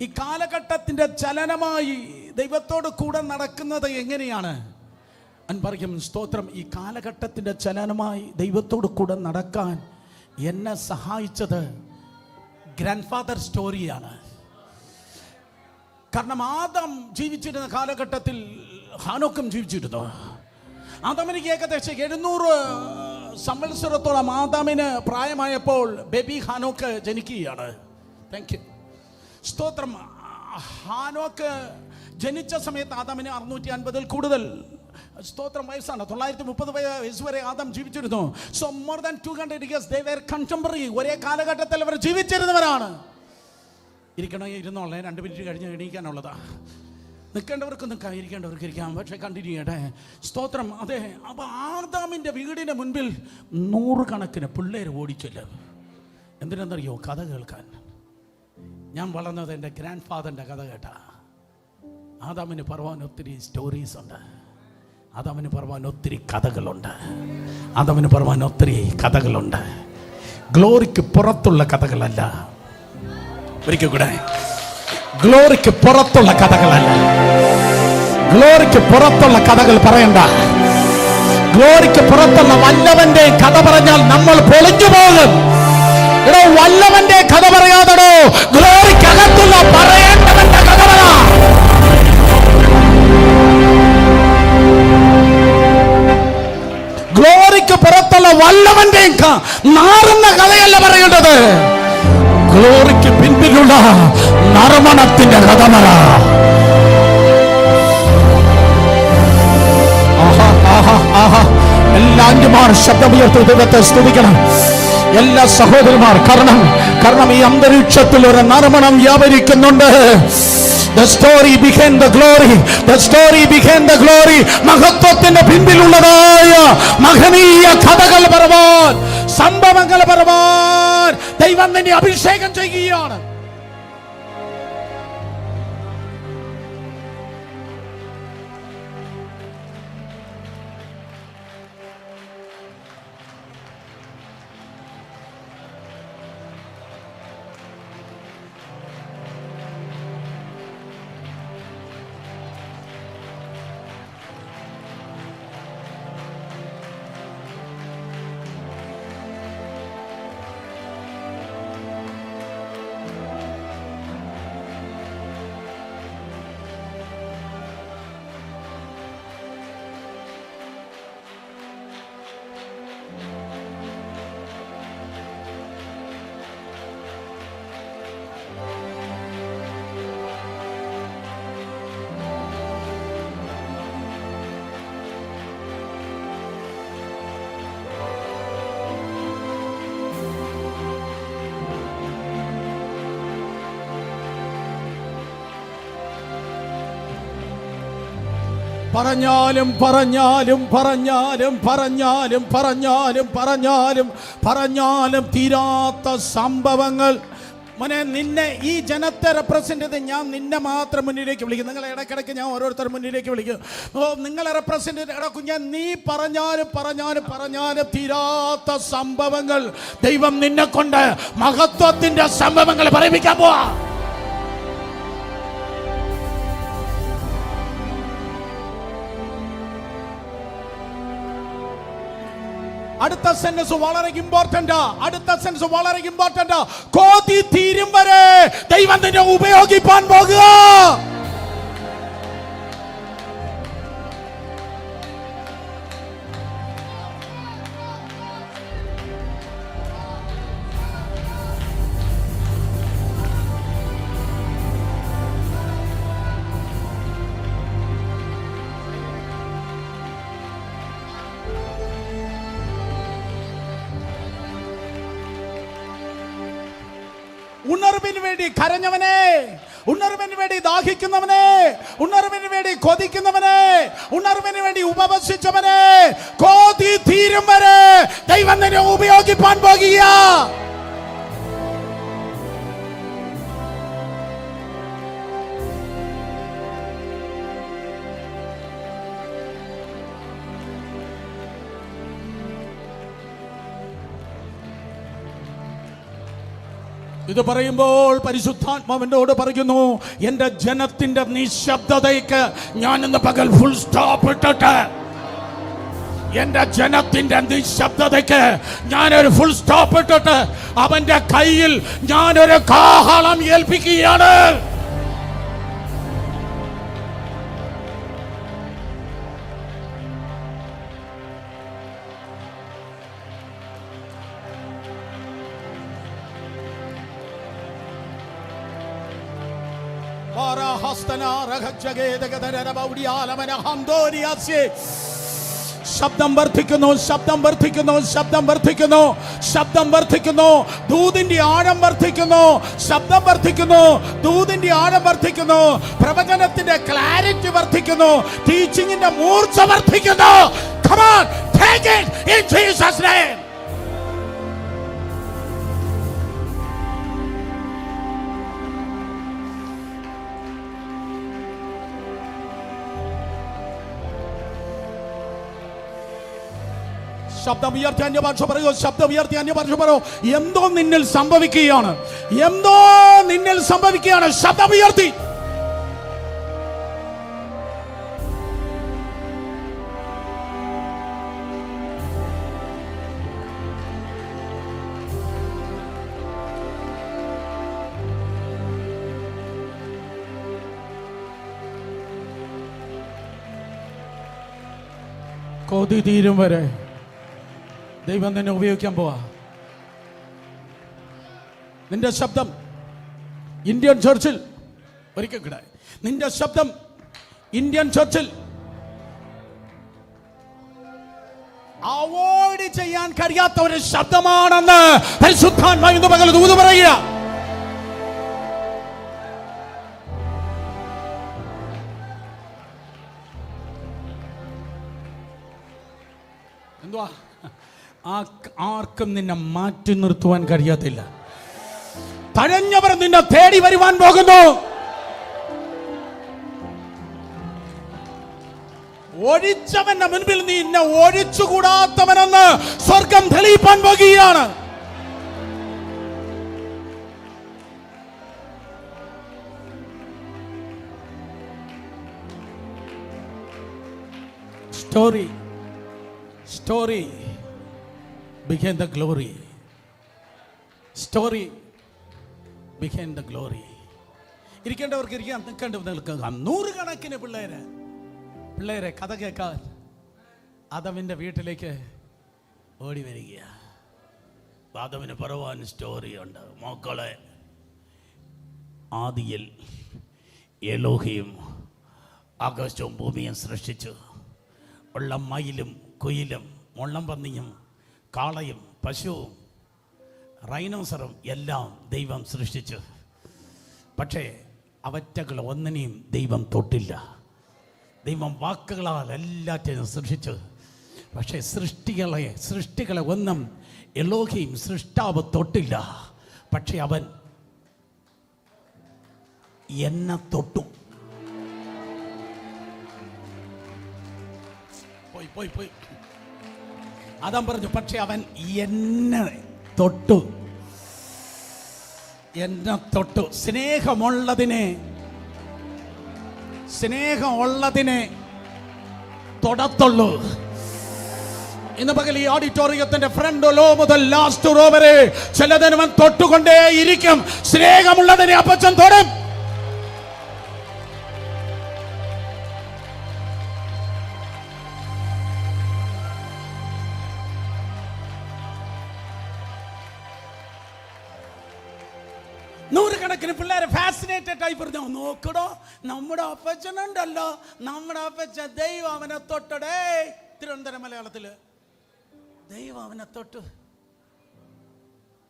ഈ കാലഘട്ടത്തിൻ്റെ ചലനമായി ദൈവത്തോട് കൂടെ നടക്കുന്നത് എങ്ങനെയാണ്? പറയും സ്തോത്രം, ഈ കാലഘട്ടത്തിൻ്റെ ചലനമായി ദൈവത്തോട് കൂടെ നടക്കാൻ എന്നെ സഹായിച്ചത് ഗ്രാൻഡ് ഫാദർ സ്റ്റോറിയാണ്. കാരണം ആദം ജീവിച്ചിരുന്ന കാലഘട്ടത്തിൽ ഹാനോക്കും ജീവിച്ചിരുന്നു. ആദാമിന് ഏകദേശം 700 സംവത്സരത്തോളം ആദാമിന് പ്രായമായപ്പോൾ ബേബി ഹാനോക്ക് ജനിക്കുകയാണ്. താങ്ക് യു, സ്തോത്രം. ഹാനോക്ക് ജനിച്ച സമയത്ത് ആദാമിന് 650 കൂടുതൽ സ്തോത്രം വയസ്സാണ്. 930 വയസ്സ് വരെ ആദം ജീവിച്ചിരുന്നു. So more than 200 years they were contemporary. ഒരേ കാലഘട്ടത്തിൽ അവർ ജീവിച്ചിരുന്നവരാണ്. ഇരിക്കണോ ഇരുന്നോളേ, 2 മിനിറ്റ് കഴിഞ്ഞ് എണീക്കാനുള്ളതാ. നിൽക്കേണ്ടവർക്ക് നിൽക്കാം, ഇരിക്കേണ്ടവർക്ക് ഇരിക്കാം. പക്ഷേ കണ്ടിന്യൂ ചെയ്യട്ടെ. സ്തോത്രം. അതെ, അപ്പോൾ ആദാമിൻ്റെ വീടിന് മുൻപിൽ 100 കണക്കിന് പിള്ളേർ ഓടിച്ചില്ല. എന്തിനെന്നറിയോ? കഥ കേൾക്കാൻ. ഞാൻ വളർന്നത് എൻ്റെ ഗ്രാൻഡ് ഫാദറിൻ്റെ കഥ കേട്ടാ. ആദാമിന് പറവാൻ ഒത്തിരി സ്റ്റോറീസ് ഉണ്ട്, ആദാമിന് പറവാൻ ഒത്തിരി കഥകളുണ്ട്, ആദാമിന് പറവാൻ ഒത്തിരി കഥകളുണ്ട്. ഗ്ലോറിക്ക് പുറത്തുള്ള കഥകളല്ല. ഒരിക്കൽ കൂടെ, ഗ്ലോറിക്ക് പുറത്തുള്ള കഥകളല്ല. ഗ്ലോറിക്ക് പുറത്തുള്ള കഥകൾ പറയണ്ട. ഗ്ലോറിക്ക് പുറത്തുള്ള വല്ലവന്റെ കഥ പറഞ്ഞാൽ നമ്മൾ പൊളിഞ്ഞു പോകും. എടോ, വല്ലവന്റെ കഥ പറയാതെടോ, ഗ്ലോറിക്കകത്തുള്ള പറയേണ്ടവന്റെ കഥ പറ. ഗ്ലോറിക്ക് പുറത്തുള്ള വല്ലവന്റെ നാറുന്ന കഥയല്ല പറയേണ്ടത്. ഗ്ലോറിക്ക് പിൻപിലുള്ള നർമ്മണത്തിന്റെ കഥ പറ. എല്ലാ അന്യമാർ ശബ്ദമുയർത്തി ദൈവത്തെ സ്തുതിക്കണം. എല്ലാ സഹോദരന്മാർ, കാരണം ഈ അന്തരീക്ഷത്തിൽ ഒരു നറുമണം വ്യാപരിക്കുന്നുണ്ട്. The story became the glory. The story became the glory. മഹത്വത്തിന്റെ പിൻപിലുള്ളതായ മഹനീയ കഥകൾ പറവാൻ, സംഭവങ്ങൾ പറവാൻ ദൈവം നിന്നെ അഭിഷേകം ചെയ്യുകയാണ്. പറഞ്ഞാലും പറഞ്ഞാലും പറഞ്ഞാലും പറഞ്ഞാലും പറഞ്ഞാലും പറഞ്ഞാലും പറഞ്ഞാലും തീരാത്ത സംഭവങ്ങൾ. മോനെ, നിന്നെ ഈ ജനത്തെ റെപ്രസെന്റ് ചെയ്ത് ഞാൻ നിന്നെ മാത്രം മുന്നിലേക്ക് വിളിക്കും. നിങ്ങളെ ഇടയ്ക്കിടയ്ക്ക് ഞാൻ ഓരോരുത്തർ മുന്നിലേക്ക് വിളിക്കും. നിങ്ങളെ റെപ്രസെന്റ് ചെയ്ത് ഇടയ്ക്ക് നീ പറഞ്ഞാലും പറഞ്ഞാലും പറഞ്ഞാലും തീരാത്ത സംഭവങ്ങൾ ദൈവം നിന്നെ കൊണ്ട് മഹത്വത്തിന്റെ സംഭവങ്ങൾ പറയിപ്പിക്കാൻ പോവാ. അടുത്ത സെന്റൻസ് വളരെ ഇമ്പോർട്ടന്റ്. കോതി തീരും വരെ ദൈവം നിന്നെ ഉപയോഗിക്കാൻ പോകുക. ഉണർവിന് വേണ്ടി കരഞ്ഞവനെ, ഉണർവിന് വേണ്ടി ദാഹിക്കുന്നവനെ, ഉണർവിന് വേണ്ടി കൊതിക്കുന്നവനെ, ഉണർവിന് വേണ്ടി ഉപവസിച്ചവനെ, കോതി തീരും വരെ ദൈവം നിന്നെ ഉപയോഗിക്കാൻ പോകുക. ഇത് പറയുമ്പോൾ പരിശുദ്ധാത്മാവിനോട് പറയുന്നു, എന്റെ ജനത്തിന്റെ നിശബ്ദതയ്ക്ക് ഞാൻ ഇന്ന് പകൽ ഫുൾ സ്റ്റോപ്പ് ഇട്ടിട്ട്, എന്റെ ജനത്തിന്റെ നിശബ്ദതയ്ക്ക് ഞാനൊരു ഫുൾ സ്റ്റോപ്പ് ഇട്ടിട്ട് അവന്റെ കയ്യിൽ ഞാനൊരു കാഹളം ഏൽപ്പിക്കുകയാണ്. ശബ്ദം വർദ്ധിക്കുന്നു, ശബ്ദം വർദ്ധിക്കുന്നു, ശബ്ദം വർദ്ധിക്കുന്നു, ശബ്ദം വർദ്ധിക്കുന്നു, ദൂതിന്റെ ആഴം വർദ്ധിക്കുന്നു, ശബ്ദം വർദ്ധിക്കുന്നു, ദൂതിന്റെ ആഴം വർദ്ധിക്കുന്നു, പ്രവചനത്തിന്റെ ക്ലാരിറ്റി വർദ്ധിക്കുന്നു, ടീച്ചിങ്ങിന്റെ മൂർച്ച വർദ്ധിക്കുന്നു. Come on, take it in Jesus' name. ശബ്ദം ഉയർത്തി അന്യഭാഷ പറയൂ, ശബ്ദം ഉയർത്തി അന്യഭാഷ പറയൂ. എന്തോ നിന്നിൽ സംഭവിക്കുകയാണ്, എന്തോ നിന്നിൽ സംഭവിക്കുകയാണ്. ശബ്ദം ഉയർത്തി. കൊതി തീരും വരെ ദൈവം നിന്നെ ഉപയോഗിക്കാൻ പോവാ. നിന്റെ ശബ്ദം ഇന്ത്യൻ ചർച്ചിൽ ഒരിക്കൽ കിടായി, നിന്റെ ശബ്ദം ഇന്ത്യൻ ചർച്ചിൽ അവോയ്ഡ് ചെയ്യാൻ കഴിയാത്ത ഒരു ശബ്ദമാണെന്ന് പരിശുദ്ധാത്മാവ് ഇന്ന് പകൽ ദൂത് പറയുക. എന്തുവാ? ആർക്കും നിന്നെ മാറ്റി നിർത്തുവാൻ കഴിയത്തില്ല. തഴഞ്ഞവർ നിന്നെ തേടി വരുവാൻ പോകുന്നു. ഒഴിച്ചവന്റെ മുൻപിൽ നീ എന്നെ ഒഴിച്ചുകൂടാത്തവനെന്ന് സ്വർഗം തെളിയിപ്പാൻ പോകുകയാണ്. Story became the glory. Story became the glory. ഇരിക്കേണ്ടവർക്ക് ഇരിക്കാം, നിൽക്കുക. നൂറുകണക്കിന് പിള്ളേരെ കഥ കേൾക്കാൻ ആദമിന്റെ വീട്ടിലേക്ക് ഓടി വരിക. ആദമിന് പറവാൻ സ്റ്റോറിയുണ്ട്. മക്കളെ, ആദിയിൽ എലോഹിയും ആകാശവും ഭൂമിയും സൃഷ്ടിച്ചു. ഉള്ള മയിലും കുയിലും മുള്ളം പന്നിയും കാളയും പശുവും റൈനോസറും എല്ലാം ദൈവം സൃഷ്ടിച്ചു. പക്ഷേ അവറ്റകൾ ഒന്നിനെയും ദൈവം തൊട്ടില്ല. ദൈവം വാക്കുകളാൽ എല്ലാറ്റിനും സൃഷ്ടിച്ചു. പക്ഷേ സൃഷ്ടികളെ ഒന്നും എലോഹിം സൃഷ്ടാവ് തൊട്ടില്ല. പക്ഷെ അവൻ എന്നെ തൊട്ടു. പോയി ആദാം പറഞ്ഞു, പക്ഷെ അവൻ എന്നെ തൊട്ടു. സ്നേഹമുള്ളതിനെ തൊടത്തുള്ളൂ. ഇന്ന് പകൽ ഈ ഓഡിറ്റോറിയത്തിന്റെ ഫ്രണ്ട് റോ മുതൽ ലാസ്റ്റ് റോ വരെ ചിലതിനവൻ തൊട്ടുകൊണ്ടേ ഇരിക്കും. സ്നേഹമുള്ളതിനെ അപ്പച്ചൻ തൊടും. നൂറുകണക്കിന് പിള്ളേരെ ഫാസിനേറ്റഡ് ആയി പറഞ്ഞു, നോക്കടോ നമ്മുടെ അപ്പച്ചനുണ്ടല്ലോ, നമ്മുടെ അപ്പച്ചൻ ദൈവം അവനെ തൊട്ടടേ. തിരുവനന്തപുരം മലയാളത്തില് ദൈവം അവനെ തൊട്ടു.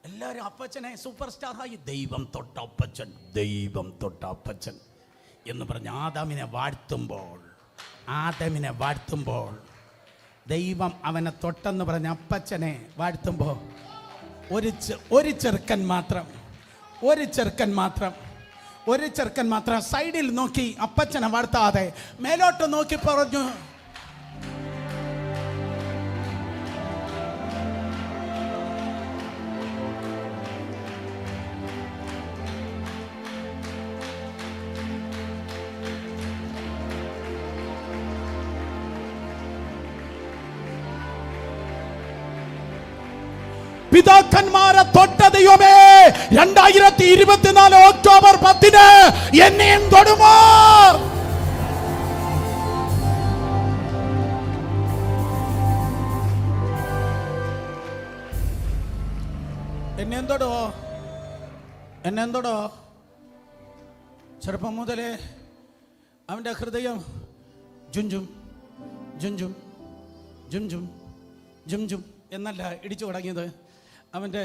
എല്ലാവരും അപ്പച്ചനെ സൂപ്പർ സ്റ്റാറായി. ദൈവം തൊട്ട അപ്പച്ചൻ എന്ന് പറഞ്ഞ് ആദാമിനെ വാഴ്ത്തുമ്പോൾ ദൈവം അവനെ തൊട്ടെന്ന് പറഞ്ഞ അപ്പച്ചനെ വാഴ്ത്തുമ്പോൾ ഒരു ചെറുക്കൻ മാത്രം സൈഡിൽ നോക്കി അപ്പച്ചനെ വാഴ്ത്താതെ മേലോട്ട് നോക്കി പറഞ്ഞു, പിതാക്കന്മാരെ തൊട്ട ദൈവമേ 2024 ഒക്ടോബർ 10 എന്നെയും തൊടുമോ? എന്നെയും തൊടോ? ചെറുപ്പം മുതലേ അവന്റെ ഹൃദയം ജും എന്നല്ല ഇടിച്ചു തുടങ്ങിയത്. അവൻ്റെ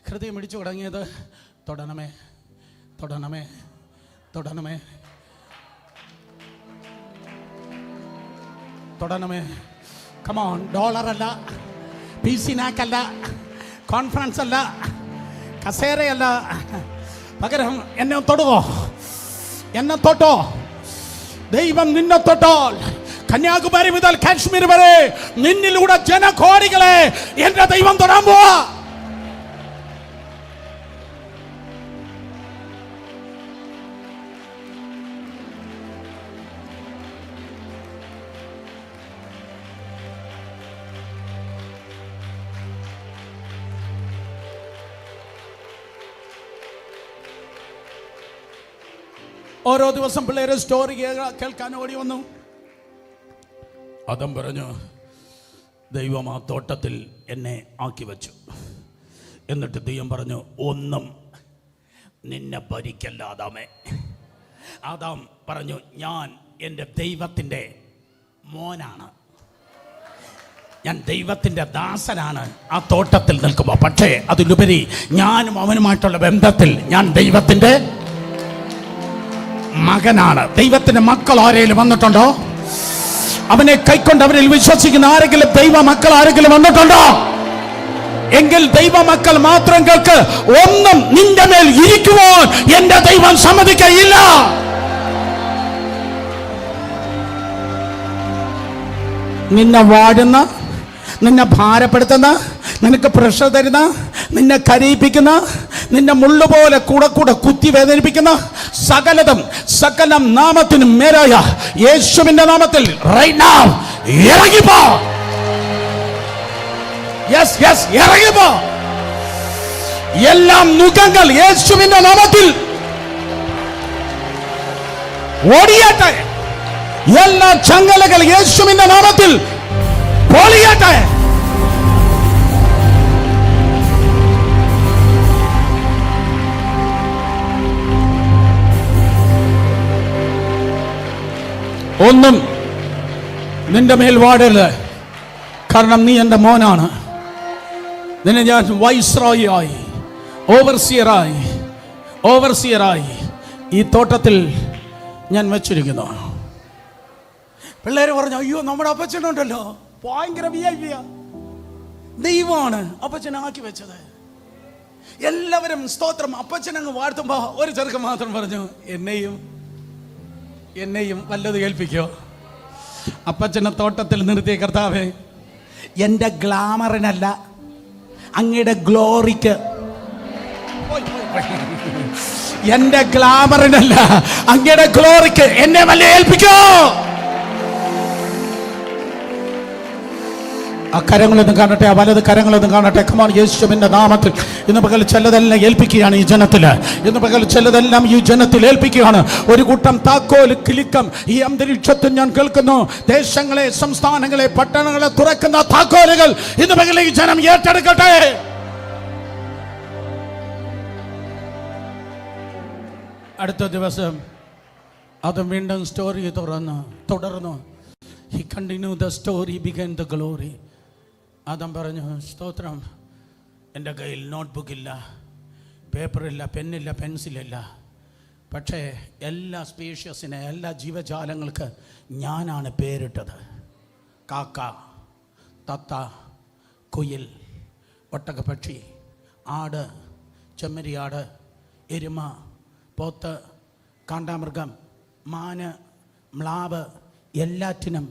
ഹൃദയം ഇടിച്ചു തുടങ്ങിയത് തൊടണമേ. കമോൺ, ഡോളറല്ല, PC-നാക്കല്ല, കോൺഫറൻസ് അല്ല, കസേരയല്ല, പകരം എന്നെ തൊട്ടോ. ദൈവം നിന്നെ തൊട്ടാൽ കന്യാകുമാരി മുതൽ കാശ്മീർ വരെ നിന്നിലൂടെ ജനകോടികളെ എന്റെ ദൈവം തൊടാൻ പോവാ. ഓരോ ദിവസം പിള്ളേരെ സ്റ്റോറി കേൾക്കാൻ ഓടി വന്നു. ആദം പറഞ്ഞു, ദൈവം ആ തോട്ടത്തിൽ എന്നെ ആക്കി വച്ചു. എന്നിട്ട് ദൈവം പറഞ്ഞു, ഒന്നും നിന്നെ ഭരിക്കല്ല ആദാമേ. ആദാം പറഞ്ഞു, ഞാൻ എൻ്റെ ദൈവത്തിൻ്റെ മോനാണ്. ഞാൻ ദൈവത്തിൻ്റെ ദാസനാണ് ആ തോട്ടത്തിൽ നിൽക്കുമ്പോൾ. പക്ഷേ അതിലുപരി ഞാനും അവനുമായിട്ടുള്ള ബന്ധത്തിൽ ഞാൻ ദൈവത്തിൻ്റെ മകനാണ്. ദൈവത്തിൻ്റെ മക്കൾ ആരെങ്കിലും വന്നിട്ടുണ്ടോ? അവനെ കൈക്കൊണ്ട് അവരിൽ വിശ്വസിക്കുന്ന ആരെങ്കിലും ദൈവ മക്കൾ ആരെങ്കിലും വന്നിട്ടുണ്ടോ? എങ്കിൽ ദൈവമക്കൾ മാത്രം കേൾക്ക്, ഒന്നും നിന്റെ മേൽ ഇരിക്കുവാൻ എന്റെ ദൈവം സമ്മതിക്കയില്ല. നിന്നെ വാഴുന്ന, നിന്നെ ഭാരപ്പെടുത്തുന്ന, നിനക്ക് പ്രഷർ തരുന്ന, നിന്നെ കരയിപ്പിക്കുന്ന, നിന്നെ മുള്ളുപോലെ കൂടെ കൂടെ കുത്തി വേദനിപ്പിക്കുന്ന സകലതും സകലം നാമത്തിനും മേലായ യേശുവിന്റെ നാമത്തിൽ റൈറ്റ് നൗ ഇറങ്ങിപ്പോ. യെസ് യെസ്, ഇറങ്ങിപ്പോ. എല്ലാം നുഖങ്ങൾ യേശുവിന്റെ നാമത്തിൽ ഓടിയട്ടെ. എല്ലാ ചങ്ങലകൾ യേശുവിന്റെ നാമത്തിൽ പൊളിയട്ടെ. ഒന്നും നിന്റെ മേൽ വാടരുത്. കാരണം നീ എൻ്റെ മോനാണ്. നിന്നെ ഞാൻ വൈസ്രോയിയായി, ഓവർസിയറായി ഈ തോട്ടത്തിൽ ഞാൻ വെച്ചിരിക്കുന്നു. പിള്ളേര് പറഞ്ഞു, അയ്യോ നമ്മുടെ അപ്പച്ചനുണ്ടല്ലോ ഭയങ്കര VIP ദൈവമാണ് അപ്പച്ചനാക്കി വെച്ചത്. എല്ലാവരും സ്തോത്രം അപ്പച്ചനങ്ങ് വാഴ്ത്തുമ്പോ ഒരു ചെറുക്കൻ മാത്രം പറഞ്ഞു, എന്നെയും വല്ലത് ഏൽപ്പിക്കോ? അപ്പച്ചനെ തോട്ടത്തിൽ നിർത്തിയ കർത്താവേ, എൻ്റെ ഗ്ലാമറിനല്ല, അങ്ങയുടെ ഗ്ലോറിക്ക്, എൻ്റെ ഗ്ലാമറിനല്ല, അങ്ങയുടെ ഗ്ലോറിക്ക് എന്നെ വല്ല ഏൽപ്പിക്കോ? ആ കരങ്ങളൊന്നും കാണട്ടെ, ആ വലത് കരങ്ങളൊന്നും കാണട്ടെ. കമാൻ, യേശുവിന്റെ നാമത്തിൽ ഇന്ന് പകൽ ചിലതെല്ലാം ഏൽപ്പിക്കുകയാണ് ഈ ജനത്തില്. ഇന്ന് പകൽ ചിലതെല്ലാം ഈ ജനത്തിൽ ഏൽപ്പിക്കുകയാണ്. ഒരു കൂട്ടം താക്കോൽ കിലുക്കം ഈ അന്തരീക്ഷത്തിൽ ഞാൻ കേൾക്കുന്നു. ദേശങ്ങളെ, സംസ്ഥാനങ്ങളെ, പട്ടണങ്ങളെ തുറക്കുന്ന താക്കോലുകൾ ഇന്ന് പകൽ ഈ ജനം ഏറ്റെടുക്കട്ടെ. അടുത്ത ദിവസം അത് വീണ്ടും സ്റ്റോറി തുടർന്നു. He continued the story, began the glory. Adam പറഞ്ഞു, സ്തോത്രം, എൻ്റെ കയ്യിൽ നോട്ട്ബുക്കില്ല, പേപ്പറില്ല, പെന്നില്ല, പെൻസിലില്ല. പക്ഷേ എല്ലാ സ്പീഷ്യസിനെ, എല്ലാ ജീവജാലങ്ങൾക്ക് ഞാനാണ് പേരിട്ടത്. കാക്ക, തത്ത, കുയിൽ, ഒട്ടകപ്പക്ഷി, ആട്, ചെമ്മരിയാട്, എരുമ, പോത്ത്, കാണ്ടാമൃഗം, മാന്, മ്ലാവ്, എല്ലാറ്റിനും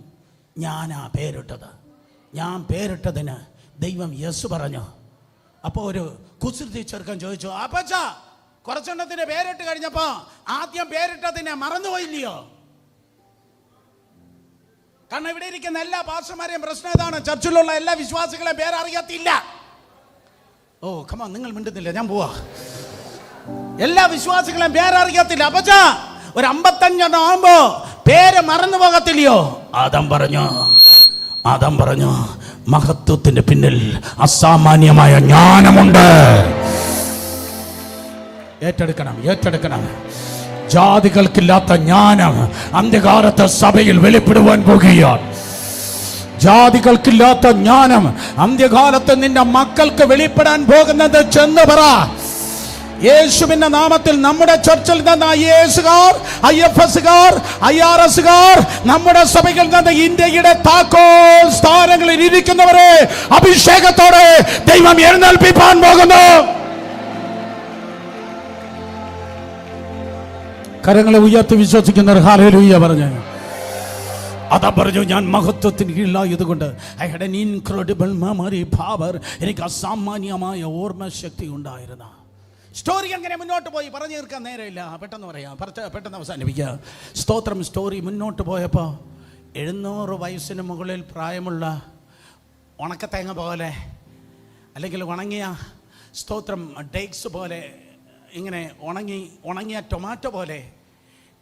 ഞാനാ പേരിട്ടത്. ഞാൻ പേരിട്ടതിന് ദൈവം യെസ് പറഞ്ഞു. അപ്പോൾ ഒരു കുസൃതി ചെറുക്കൻ ചോദിച്ചു, അപ്പച്ച കുറച്ചെണ്ണത്തിന് പേരിട്ട് കഴിഞ്ഞപ്പോ ആദ്യം പേരിട്ടതിനെ മറന്നുപോയില്ലയോ? കാരണം ഇവിടെ ഇരിക്കുന്ന എല്ലാ പാസ്റ്റർമാരെയും പ്രശ്നം ഇതാണ്, ചർച്ചിലുള്ള എല്ലാ വിശ്വാസികളെയും പേരറിയത്തില്ല. ഓ കമാ, നിങ്ങൾ മിണ്ടുന്നില്ല, ഞാൻ പോവാ. എല്ലാ വിശ്വാസികളെയും പേരറിയത്തില്ല. അപ്പച്ച ഒരു 55 ആകുമ്പോ പേര് മറന്നു പോകത്തില്ലയോ? ആദം പറഞ്ഞു, മഹത്വത്തിന്റെ പിന്നിൽ അസാമാന്യമായ ജ്ഞാനമുണ്ട്. ഏറ്റെടുക്കണം. ജാതികൾക്കില്ലാത്ത ജ്ഞാനം അന്ത്യകാലത്ത് സഭയിൽ വെളിപ്പെടുവാൻ പോകുകയാണ്. ജാതികൾക്കില്ലാത്ത ജ്ഞാനം അന്ത്യകാലത്ത് നിന്റെ മക്കൾക്ക് വെളിപ്പെടാൻ പോകുന്നത് ചെന്ന് പറ. യേശുവിന്റെ നാമത്തിൽ നമ്മുടെ ചർച്ചിൽ നിന്ന് IASകാർ, IFSകാർ, IRSകാർ, നമ്മുടെ സഭയിൽ നിന്ന് ഇന്ത്യയുടെ താക്കോൽ സ്ഥാനങ്ങളിൽ ഇരിക്കുന്നവരെ അഭിഷേകത്തോടെ ദൈവം എഴുന്നേൽപ്പിക്കാൻ പോകുന്നു. കരങ്ങളെ ഉയർത്തി വിശ്വസിക്കുന്നവർ ഹല്ലേലൂയ പറഞ്ഞു. അതാ പറഞ്ഞു, ഞാൻ മഹത്വത്തിന് കീഴിലായതുകൊണ്ട് I had an incredible memory power. എനിക്ക് അസാമാന്യമായ ഓർമ്മശക്തി ഉണ്ടായിരുന്ന. സ്റ്റോറി അങ്ങനെ മുന്നോട്ട് പോയി, പറഞ്ഞു തീർക്കാൻ നേരമില്ല, പെട്ടെന്ന് പറയാം, പെട്ടെന്ന് അവസാനിപ്പിക്കുക. സ്തോത്രം. സ്റ്റോറി മുന്നോട്ട് പോയപ്പോൾ 700 വയസ്സിന് മുകളിൽ പ്രായമുള്ള ഉണക്കത്തേങ്ങ പോലെ, അല്ലെങ്കിൽ ഉണങ്ങിയ സ്തോത്രം ഡേറ്റ്സ് പോലെ, ഇങ്ങനെ ഉണങ്ങിയ ടൊമാറ്റോ പോലെ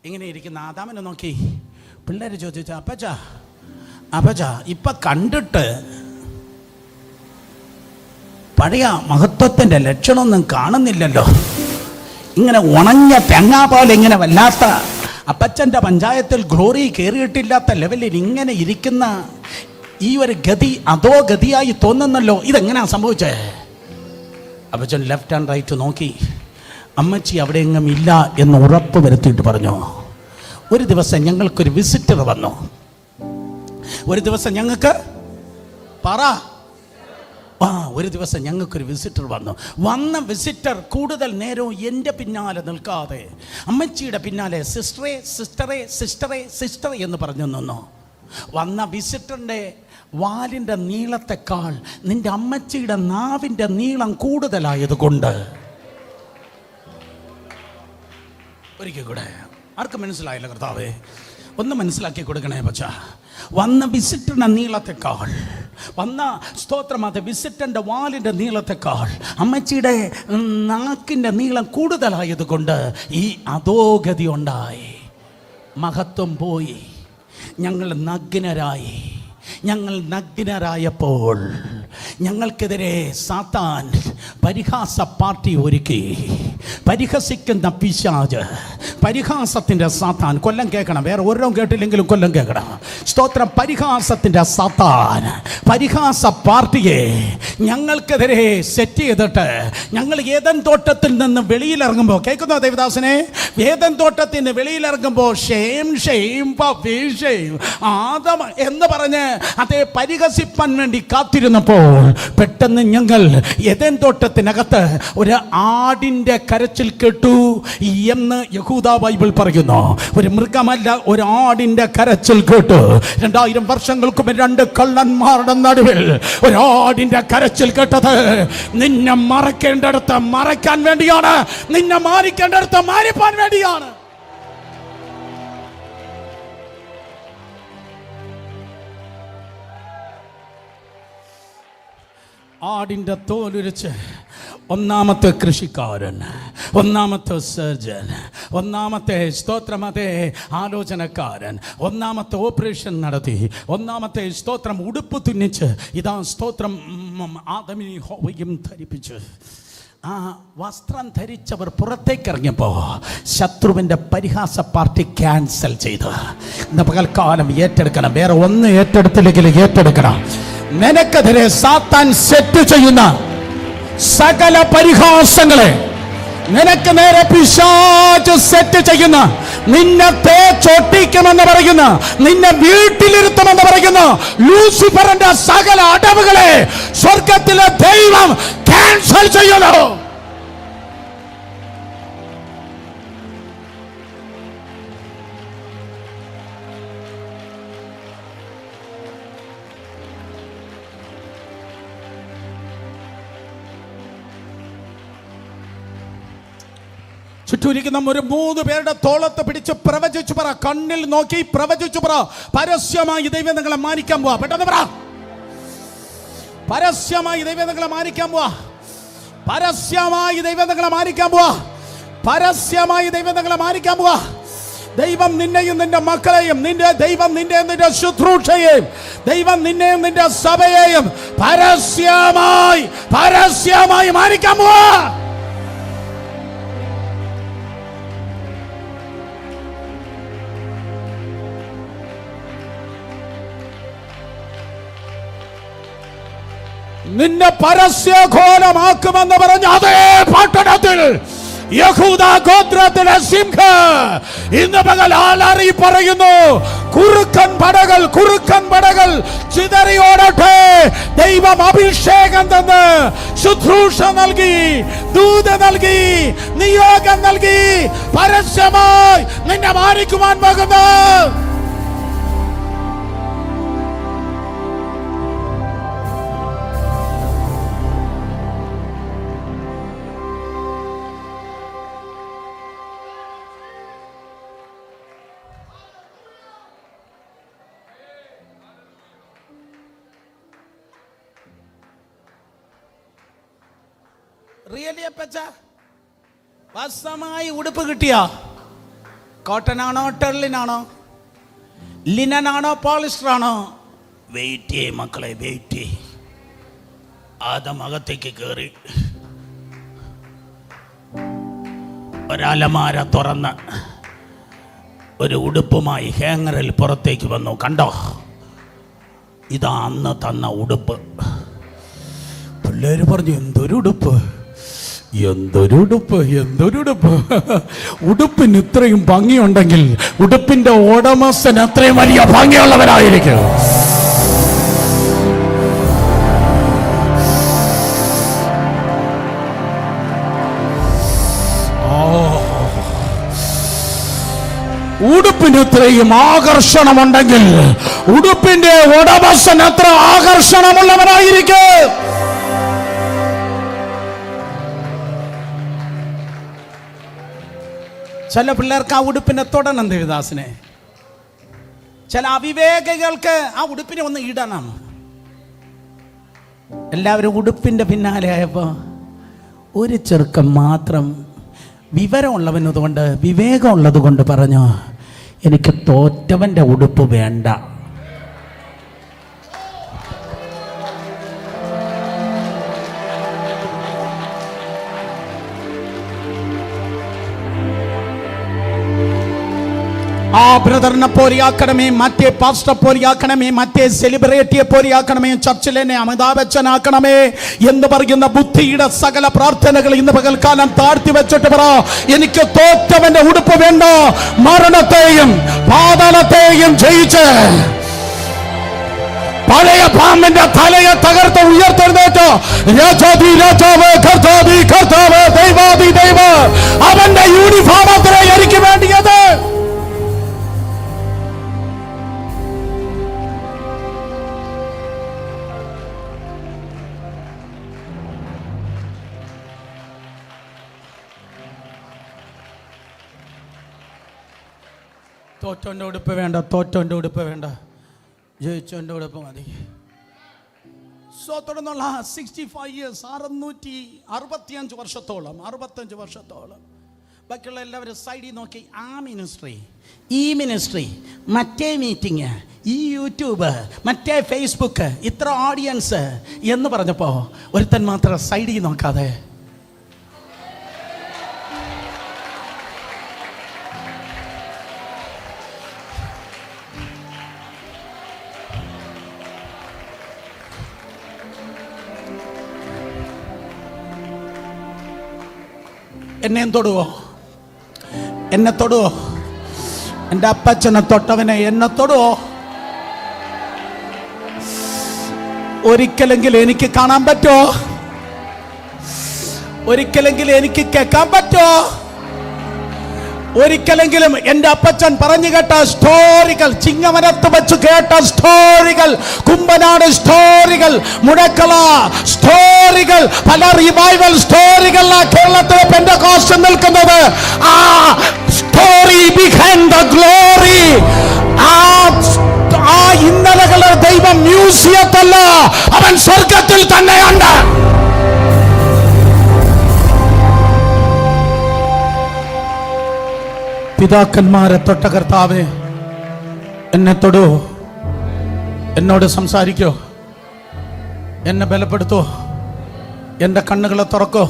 ഇങ്ങനെ ഇരിക്കുന്ന ആദാമിനെ നോക്കി പിള്ളേർ ചോദിച്ചു, അപ്പച്ച ഇപ്പം കണ്ടിട്ട് പഴയ മഹത്വത്തിൻ്റെ ലക്ഷണമൊന്നും കാണുന്നില്ലല്ലോ. ഇങ്ങനെ ഉണങ്ങിയ തെങ്ങാ പോലെ, ഇങ്ങനെ വല്ലാത്ത അപ്പച്ചൻ്റെ പഞ്ചായത്തിൽ ഗ്ലോറി കയറിയിട്ടില്ലാത്ത ലെവലിൽ ഇങ്ങനെ ഇരിക്കുന്ന ഈ ഒരു ഗതി അതോ ഗതിയായി തോന്നുന്നല്ലോ, ഇതെങ്ങനെയാ സംഭവിച്ചേ? അപ്പച്ചൻ ലെഫ്റ്റ് ആൻഡ് റൈറ്റ് നോക്കി. അമ്മച്ചി അവിടെ എങ്ങും ഇല്ല എന്ന് ഉറപ്പ് വരുത്തിയിട്ട് പറഞ്ഞു, ഒരു ദിവസം ഞങ്ങൾക്കൊരു വിസിറ്റർ വന്നു. ഒരു ദിവസം ഞങ്ങൾക്ക് ഒരു ദിവസം ഞങ്ങൾക്കൊരു വിസിറ്റർ വന്ന വിസിറ്റർ കൂടുതൽ നേരവും എൻ്റെ പിന്നാലെ നിൽക്കാതെ അമ്മച്ചിയുടെ പിന്നാലെ സിസ്റ്ററെ സിസ്റ്ററെ സിസ്റ്ററെ സിസ്റ്ററെ എന്ന് പറഞ്ഞു നിന്നു. വന്ന വിസിറ്ററിൻ്റെ വാലിൻ്റെ നീളത്തെക്കാൾ നിൻ്റെ അമ്മച്ചിയുടെ നാവിൻ്റെ നീളം കൂടുതലായതുകൊണ്ട്, ഒരിക്കൽ കൂടെ ആർക്കും മനസ്സിലായില്ല കർത്താവേ, ഒന്ന് മനസ്സിലാക്കി കൊടുക്കണേ പച്ച. വന്ന വിസിറ്ററിൻ്റെ നീളത്തെക്കാൾ, വന്ന സ്തോത്രം, അത് വിസിറ്ററിൻ്റെ വാലിൻ്റെ നീളത്തെക്കാൾ അമ്മച്ചിയുടെ നാക്കിൻ്റെ നീളം കൂടുതലായതുകൊണ്ട് ഈ അധോഗതി ഉണ്ടായി. മഹത്വം പോയി. ഞങ്ങൾ നഗ്നരായപ്പോൾ ഞങ്ങൾക്കെതിരെ സാത്താൻ പരിഹാസ പാർട്ടി ഒരുക്കി. പരിഹസിക്കുന്ന പിശാച്, പരിഹാസത്തിൻ്റെ സാത്താൻ. കൊല്ലം കേൾക്കണം, വേറെ ഓരോ കേട്ടില്ലെങ്കിലും കൊല്ലം കേൾക്കണം. സ്തോത്രം. പരിഹാസത്തിൻ്റെ സാത്താൻ പരിഹാസ പാർട്ടിയെ ഞങ്ങൾക്കെതിരെ സെറ്റ് ചെയ്തിട്ട് ഞങ്ങൾ ഏദൻ തോട്ടത്തിൽ നിന്ന് വെളിയിലിറങ്ങുമ്പോൾ, കേൾക്കുന്നോ ദേവദാസനെ? ഏദൻ തോട്ടത്തിൽ നിന്ന് വെളിയിലിറങ്ങുമ്പോൾ ആദം എന്ന് പറഞ്ഞ് അതേ പരിഹസിപ്പാൻ വേണ്ടി കാത്തിരുന്നപ്പോൾ പെട്ടെന്ന് ഞങ്ങൾ ഏദൻ തോട്ടത്തിനകത്ത് ഒരു ആടിൻ്റെ കരച്ചിൽ കേട്ടു എന്ന് യഹൂദ ബൈബിൾ പറയുന്നു. ഒരു മൃഗമല്ല, ഒരു ആടിൻ്റെ കരച്ചിൽ കേട്ടു. 2000 വർഷങ്ങൾക്ക് മുമ്പ് 2 കള്ളന്മാരുടെ നടുവിൽ ഒരു ആടിൻ്റെ കരച്ചിൽ കേട്ടത് നിന്നെ മറക്കേണ്ടടുത്ത് മറയ്ക്കാൻ വേണ്ടിയാണ്, നിന്നെ മാനിക്കേണ്ടടുത്ത് മാനിപ്പാൻ വേണ്ടിയാണ്. ആടിൻ്റെ തോലുരിച്ച് ഒന്നാമത്തെ കൃഷിക്കാരൻ, ഒന്നാമത്തെ സർജൻ, ഒന്നാമത്തെ സ്തോത്രമതേ ആലോചനക്കാരൻ, ഒന്നാമത്തെ ഓപ്പറേഷൻ നടത്തി, ഒന്നാമത്തെ സ്തോത്രം ഉടുപ്പ് തുന്നിച്ച് ഇതാ സ്തോത്രം ആദമിനെയും ഹവ്വയും ധരിപ്പിച്ച് ആ വസ്ത്രം ധരിച്ചവർ പുറത്തേക്ക് ഇറങ്ങിയപ്പോൾ ശത്രുവിൻ്റെ പരിഹാസ പാർട്ടി ക്യാൻസൽ ചെയ്ത് ഇന്ന് പകൽക്കാലം ഏറ്റെടുക്കണം. വേറെ ഒന്ന് ഏറ്റെടുത്തില്ലെങ്കിൽ ഏറ്റെടുക്കണം. നിനക്കെതിരെ സാത്താൻ സെറ്റ് ചെയ്യുന്ന സകല പരിഹാസങ്ങളെ, നിനക്ക് നേരെ പിശാച് സെറ്റ് ചെയ്യുന്ന, നിന്നെ തേച്ചൊട്ടിക്കുമെന്ന് പറയുന്ന, നിന്നെ വീട്ടിലിരുത്തുമെന്ന് പറയുന്ന ലൂസിഫറിന്റെ സകല അടവുകളെ സ്വർഗത്തിലെ ദൈവം ക്യാൻസൽ ചെയ്യുന്നു. ചുറ്റൂരിക്കുന്ന ഒരു 3 പേരുടെ തോളത്ത് പിടിച്ച് പ്രവചിച്ചു പറ, കണ്ണിൽ നോക്കി പ്രവചിച്ചു പറ, പരസ്യമായി ദൈവം നിങ്ങളെ മാനിക്കാൻ പോവാ. പെട്ടെന്ന് പറ, പരസ്യമായി ദൈവം നിങ്ങളെ മാനിക്കാൻ പോവാ. പരസ്യമായി ദൈവം നിങ്ങളെ മാനിക്കാൻ പോവാ. പരസ്യമായി ദൈവം നിങ്ങളെ മാനിക്കാൻ പോവാ. ദൈവം നിന്നെയും നിന്റെ മക്കളെയും, ദൈവം നിന്നെയും നിന്റെ ശുശ്രൂഷയെയും, ദൈവം നിന്നെയും നിന്റെ സഭയെയും പരസ്യമായി മാനിക്കാൻ പോവാ. നിന്നെ പരസ്യഘോരമാക്കുമെന്ന് പറഞ്ഞ അതേ പട്ടണത്തിൽ യഹൂദ ഗോത്രത്തിലെ സിംഹം ഇന്ന് പകൽ ആലറി പറയുന്നു, കുറുക്കൻ പടകൾ ചിതറിയോടട്ടെ. ദൈവം അഭിഷേകം തന്ന് ശുശ്രൂഷ നൽകി, ദൂത് നൽകി, നിയോഗം നൽകി പരസ്യമായി നിന്നെ മാനിക്കുവാൻ പോകുന്നു. റിയലി അപ്പച്ച, വസ്ത്രമായി ഉടുപ്പ് കിട്ടിയോ? കോട്ടനാണോ, ടെർലിനാണോ, ലിനനാണോ, പോളിസ്റ്റർ ആണോ? വെയിറ്റ് ചെയ്യേ മക്കളെ, വെയിറ്റ് ചെയ്യ്. ആദമകത്തേക്ക് കയറി ഒരലമാര തുറന്ന് ഒരു ഉടുപ്പുമായി ഹാങ്ങറിൽ പുറത്തേക്ക് വന്നു. കണ്ടോ? ഇതാ അന്ന് തന്ന ഉടുപ്പ്. പിള്ളേര് പറഞ്ഞു, എന്തൊരു ഉടുപ്പ്, എന്തൊരു ഉടുപ്പ്, എന്തൊരു ഉടുപ്പ്. ഉടുപ്പിന് ഇത്രയും ഭംഗിയുണ്ടെങ്കിൽ ഉടുപ്പിന്റെ ഉടമസ്ഥൻ അത്രയും വലിയ ഭംഗിയുള്ളവരായിരിക്കും. ഉടുപ്പിന് ഇത്രയും ആകർഷണമുണ്ടെങ്കിൽ ഉടുപ്പിന്റെ ഉടമസ്ഥൻ എത്ര ആകർഷണമുള്ളവരായിരിക്കും. ചില പിള്ളേർക്ക് ആ ഉടുപ്പിനെ തൊടണം ദേവദാസിനെ. ചില അവിവേകികൾക്ക് ആ ഉടുപ്പിനെ ഒന്ന് ഇടണം. എല്ലാവരും ഉടുപ്പിന്റെ പിന്നാലെ ആയപ്പോൾ ഒരു ചെറുക്കൻ മാത്രം വിവരമുള്ളവനതുകൊണ്ട്, വിവേകമുള്ളത് കൊണ്ട് പറഞ്ഞു, എനിക്ക് തോറ്റവന്റെ ഉടുപ്പ് വേണ്ട. ആ ബ്രദറിനെ പോലെയാക്കണമേ, മറ്റേ പാസ്റ്റർ പോലെയാക്കണമേ, മറ്റേ സെലിബ്രിറ്റിയെ പോലെയാക്കണമേ, ചർച്ചിലെ അമിതാഭ് ബച്ചൻ ആക്കണമേ എന്ന് പറയുന്ന ബുദ്ധിയുടെ സകല പ്രാർത്ഥനകൾ ഇന്ന് പകൽക്കാലം താഴ്ത്തി വെച്ചിട്ട് പറ, എനിക്ക് തോറ്റവന്റെ ഉടുപ്പ് വേണ്ട. മരണത്തെയും പാതാളത്തെയും ജയിച്ച് പഴയ പാമ്പിന്റെ തലയെ തകർത്ത് ഉയർത്തെഴുന്നേറ്റ് രാജാതി രാജാവ്, കർത്താവി കർത്താവ്, ദൈവാദി ദൈവ, അവന്റെ യൂണിഫോം അത്രേ എനിക്ക് വേണ്ടിയത്. തോറ്റോൻ്റെ ഉടുപ്പ് വേണ്ട, തോറ്റോൻ്റെ ഉടുപ്പ് വേണ്ട, ജയിച്ചോൻ്റെ ഉടുപ്പ് മതി. സോ തുടർന്നുള്ള 65 years, 665 വർഷത്തോളം, 65 വർഷത്തോളം ബാക്കിയുള്ള എല്ലാവരും സൈഡിൽ നോക്കി. ആ മിനിസ്ട്രി, ഈ മിനിസ്ട്രി, മറ്റേ മീറ്റിംഗ്, ഈ യൂട്യൂബ്, മറ്റേ ഫേസ്ബുക്ക്, ഇത്ര ഓഡിയൻസ് എന്ന് പറഞ്ഞപ്പോൾ ഒരുത്തൻ മാത്രം സൈഡിൽ നോക്കാതെ എന്നെ തൊടുവോ, എന്നെ തൊടുവോ, എൻ്റെ അപ്പച്ചനെ തൊട്ടവനെ എന്നെ തൊടുവോ. ഒരിക്കലെങ്കിലും എനിക്ക് കാണാൻ പറ്റുമോ? ഒരിക്കലെങ്കിലും എനിക്ക് കേൾക്കാൻ പറ്റുമോ? ഒരിക്കലെങ്കിലും എൻ്റെ അപ്പച്ചൻ പറഞ്ഞു കേട്ട സ്റ്റോറികൾ, ചിങ്ങവനത്ത് വെച്ച് കേട്ട സ്റ്റോറികൾ, കുമ്പനാട് സ്റ്റോറികൾ, മുഴക്കള സ്റ്റോറികൾ, പല റിവൈവൽ സ്റ്റോറികളിലാണ് കേരളത്തിലെ പെന്തക്കോസ്റ്റ് നിൽക്കുന്നത്. ആ സ്റ്റോറി ബിഹൈൻഡ് ദ ഗ്ലോറി, ആ ഇന്നലകളെ ദൈവം മ്യൂസിയത്തല്ല, അവൻ സ്വർഗത്തിൽ തന്നെയുണ്ട്. പിതാക്കന്മാരെ തൊട്ട കർത്താവേ, എന്നെ തൊടൂ, എന്നോട് സംസാരിക്കോ, എന്നെ ബലപ്പെടുത്തോ, എൻ്റെ കണ്ണുകളെ തുറക്കോ.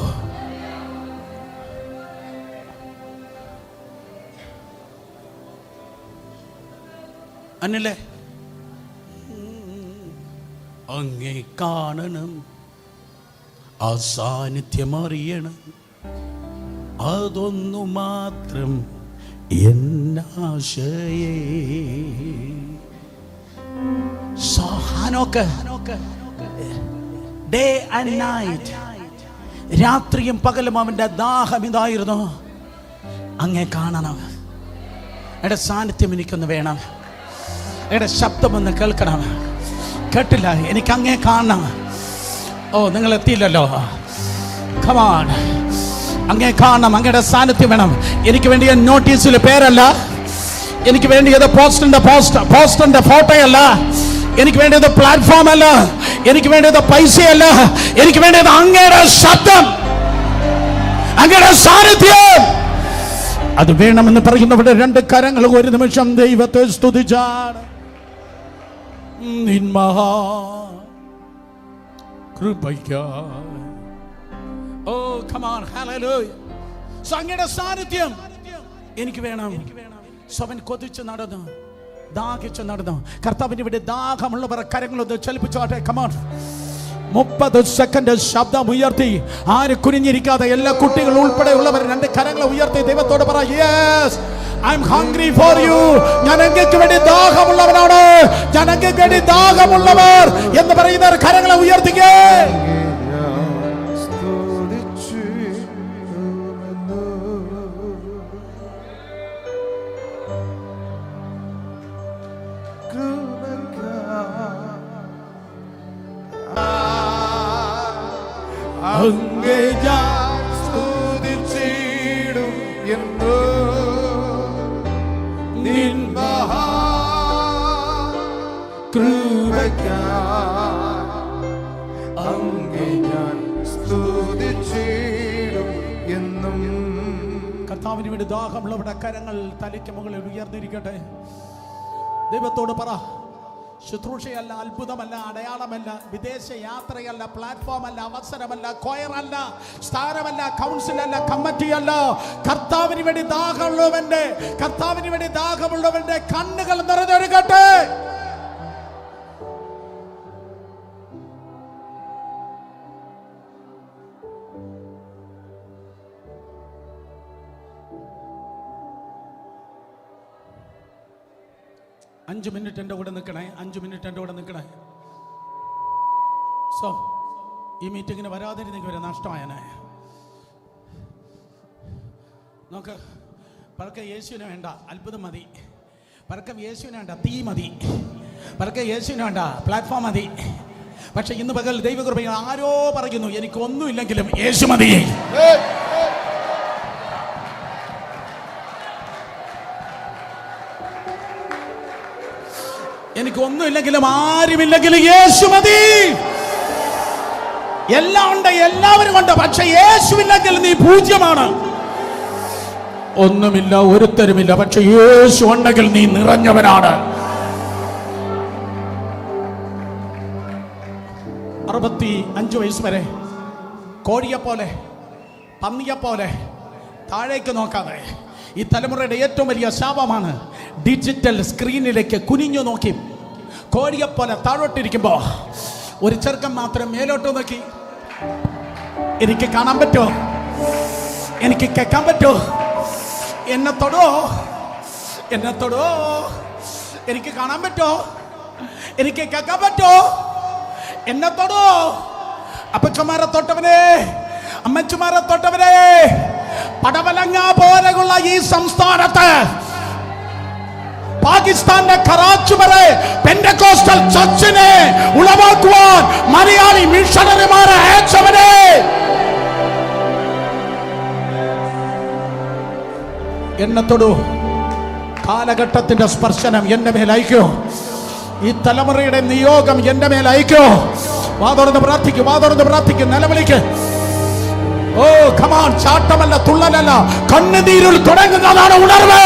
അന്നില്ലേ, അങ്ങേ കാണണം, ആ സാന്നിധ്യം അറിയണം, അതൊന്നു മാത്രം എന്നാശയേ. ഡേ ആൻഡ് നൈറ്റ്, രാത്രിയും പകലും അവന്റെ ദാഹം ഇതായിരുന്നു, അങ്ങേ കാണണം, എന്റെ സാന്നിധ്യം എനിക്കൊന്ന് വേണം, എന്റെ ശബ്ദമൊന്ന് കേൾക്കണം. കേട്ടില്ല, എനിക്ക് അങ്ങേ കാണണം. ഓ, നിങ്ങൾ എത്തിയില്ലല്ലോ. കം ഓൺ, അങ്ങേ കാണണം, അങ്ങയുടെ സാന്നിധ്യം വേണം. എനിക്ക് വേണ്ടിയ നോട്ടീസിൽ പേരല്ല, എനിക്ക് വേണ്ടിയത് പോസ്റ്ററിന്റെ ഫോട്ടോയല്ല, എനിക്ക് വേണ്ടിയത് പ്ലാറ്റ്ഫോം അല്ല, എനിക്ക് വേണ്ടിയത് പൈസയല്ല, എനിക്ക് വേണ്ടിയത് അങ്ങയുടെ ശബ്ദം, അങ്ങയുടെ സാന്നിധ്യം. അത് വേണമെന്ന് പറയുന്നവരുടെ രണ്ട് കരങ്ങൾ ഒരു നിമിഷം ദൈവത്തെ സ്തുതിച്ചാണ്. മഹാ കൃപയ്ക്കായി. ഓ കം ഓൺ, ഹല്ലേലൂയ. അങ്ങയുടെ സാന്നിധ്യം എനിക്ക് വേണം. അവൻ കൊതിച്ച് നടന്നു. ദാഹിച്ചു നടന്നു. കർത്താവിന് ഇവിടെ ദാഹമുള്ളവർ കരങ്ങളൊന്ന് ചലിപ്പിച്ചോട്ടെ. കമോൺ, 30 സെക്കൻഡ് ശബ്ദം ഉയർത്തി, ആര് കുനിഞ്ഞിരിക്കാതെ എല്ലാ കുട്ടികൾ ഉൾപ്പെടെയുള്ളവർ 2 കരങ്ങളെ ഉയർത്തി ദൈവത്തോട് പറ, yes I M hungry for you. ഞാൻ അങ്ങേക്ക് വേണ്ടി ദാഹമുള്ളവനാണ്, ഞാൻ അങ്ങേക്ക് വേണ്ടി ദാഹമുള്ളവർ എന്ന് പറയുന്നവർ കരങ്ങളെ ഉയർത്തിക്കേ. അങ്ങേ ഞാൻ സ്തുതിച്ചിടും എന്ന് നിൻ മഹാകൃപയ്ക്കായി അങ്ങേ ഞാൻ സ്തുതിച്ചിടും എന്നും. കർത്താവിന് വേണ്ടി ദാഹമുള്ളവരുടെ കരങ്ങൾ തലയ്ക്ക് മുകളിൽ ഉയർന്നിരിക്കട്ടെ. ദൈവത്തോട് പറ, ശുശ്രൂഷയല്ല, അത്ഭുതമല്ല, അടയാളമല്ല, വിദേശ യാത്രയല്ല, പ്ലാറ്റ്ഫോം അല്ല, അവസരമല്ല, കൊയറല്ല, സ്ഥാനമല്ല, കൗൺസിലല്ല, കമ്മിറ്റിയല്ല. കർത്താവിന് വേണ്ടി ദാഹമുള്ളവന്റെ കണ്ണുകൾ നിറഞ്ഞൊരുകട്ടെ. അഞ്ച് മിനിറ്റ് എൻ്റെ കൂടെ നിൽക്കണേ. 5 മിനിറ്റ് എൻ്റെ കൂടെ നിൽക്കണേ. സോ ഈ മീറ്റിങ്ങിന് വരാതിരുന്നെങ്കിൽ വരെ നഷ്ടമായനെ. നമുക്ക് പരക്കെ യേശുവിന് വേണ്ട അത്ഭുതം മതി, പരക്കെ യേശുവിന് വേണ്ട തീ മതി, പരക്കെ യേശുവിന് വേണ്ട പ്ലാറ്റ്ഫോം മതി. പക്ഷെ ഇന്ന് പകൽ ദൈവകൃപ ആരോ പറയുന്നു, എനിക്കൊന്നുമില്ലെങ്കിലും യേശു മതി. എനിക്കൊന്നുമില്ലെങ്കിലും ആരുമില്ലെങ്കിലും യേശു മതി. എല്ലാം ഉണ്ട്, എല്ലാവരും ഉണ്ട്, പക്ഷെ യേശുവില്ലെങ്കിൽ നീ പൂജ്യമാണ്. ഒന്നുമില്ല, ഒരുത്തരുമില്ല, പക്ഷെ യേശു ഉണ്ടെങ്കിൽ നീ നിറഞ്ഞവനാണ്. 65 വയസ്സ് വരെ കോഴിയെപ്പോലെ പന്നിയെപ്പോലെ താഴേക്ക് നോക്കാതെ, ഈ തലമുറയുടെ ഏറ്റവും വലിയ ശാപമാണ് ഡിജിറ്റൽ സ്ക്രീനിലേക്ക് കുനിഞ്ഞു നോക്കി കോഴിയെപ്പോലെ താഴോട്ടിരിക്കുമ്പോ ഒരു ചെറുക്കൻ മാത്രം മേലോട്ട് നോക്കി, എനിക്ക് കാണാൻ പറ്റുമോ, എനിക്ക് കേൾക്കാൻ പറ്റുമോ, എന്നെ തൊടോ, എനിക്ക് കാണാൻ പറ്റുമോ, എനിക്ക് കേൾക്കാൻ പറ്റുമോ, എന്നെ തൊടോ. അപ്പച്ചമാരെ തൊട്ടവനെ, അമ്മച്ചുമാരെ തൊട്ടവനെ, പടവലങ്ങ പോലെയുള്ള ഈ സംസ്ഥാനത്ത് പാകിസ്ഥാന്റെ കറാച്ചി വരെ പെന്റക്കോസ്റ്റൽ ചർച്ചിനെ ഉളവാക്കുവാൻ മലയാളി മിഷണറിമാരെ അയച്ചവനെ, എന്നെ തൊടൂ. കാലഘട്ടത്തിന്റെ സ്പർശനം എന്റെ മേൽ അയക്കോ, ഈ തലമുറയുടെ നിയോഗം എന്റെ മേൽ അയക്കോ. വാതുറന്ന് പ്രാർത്ഥിക്കും, നിലവിളിക്ക്. ഓ കമാൻ, ചാട്ടമല്ല, തുള്ളലല്ല, കണ്ണുനീരിൽ തുടങ്ങുന്നതാണ് ഉണർവ്.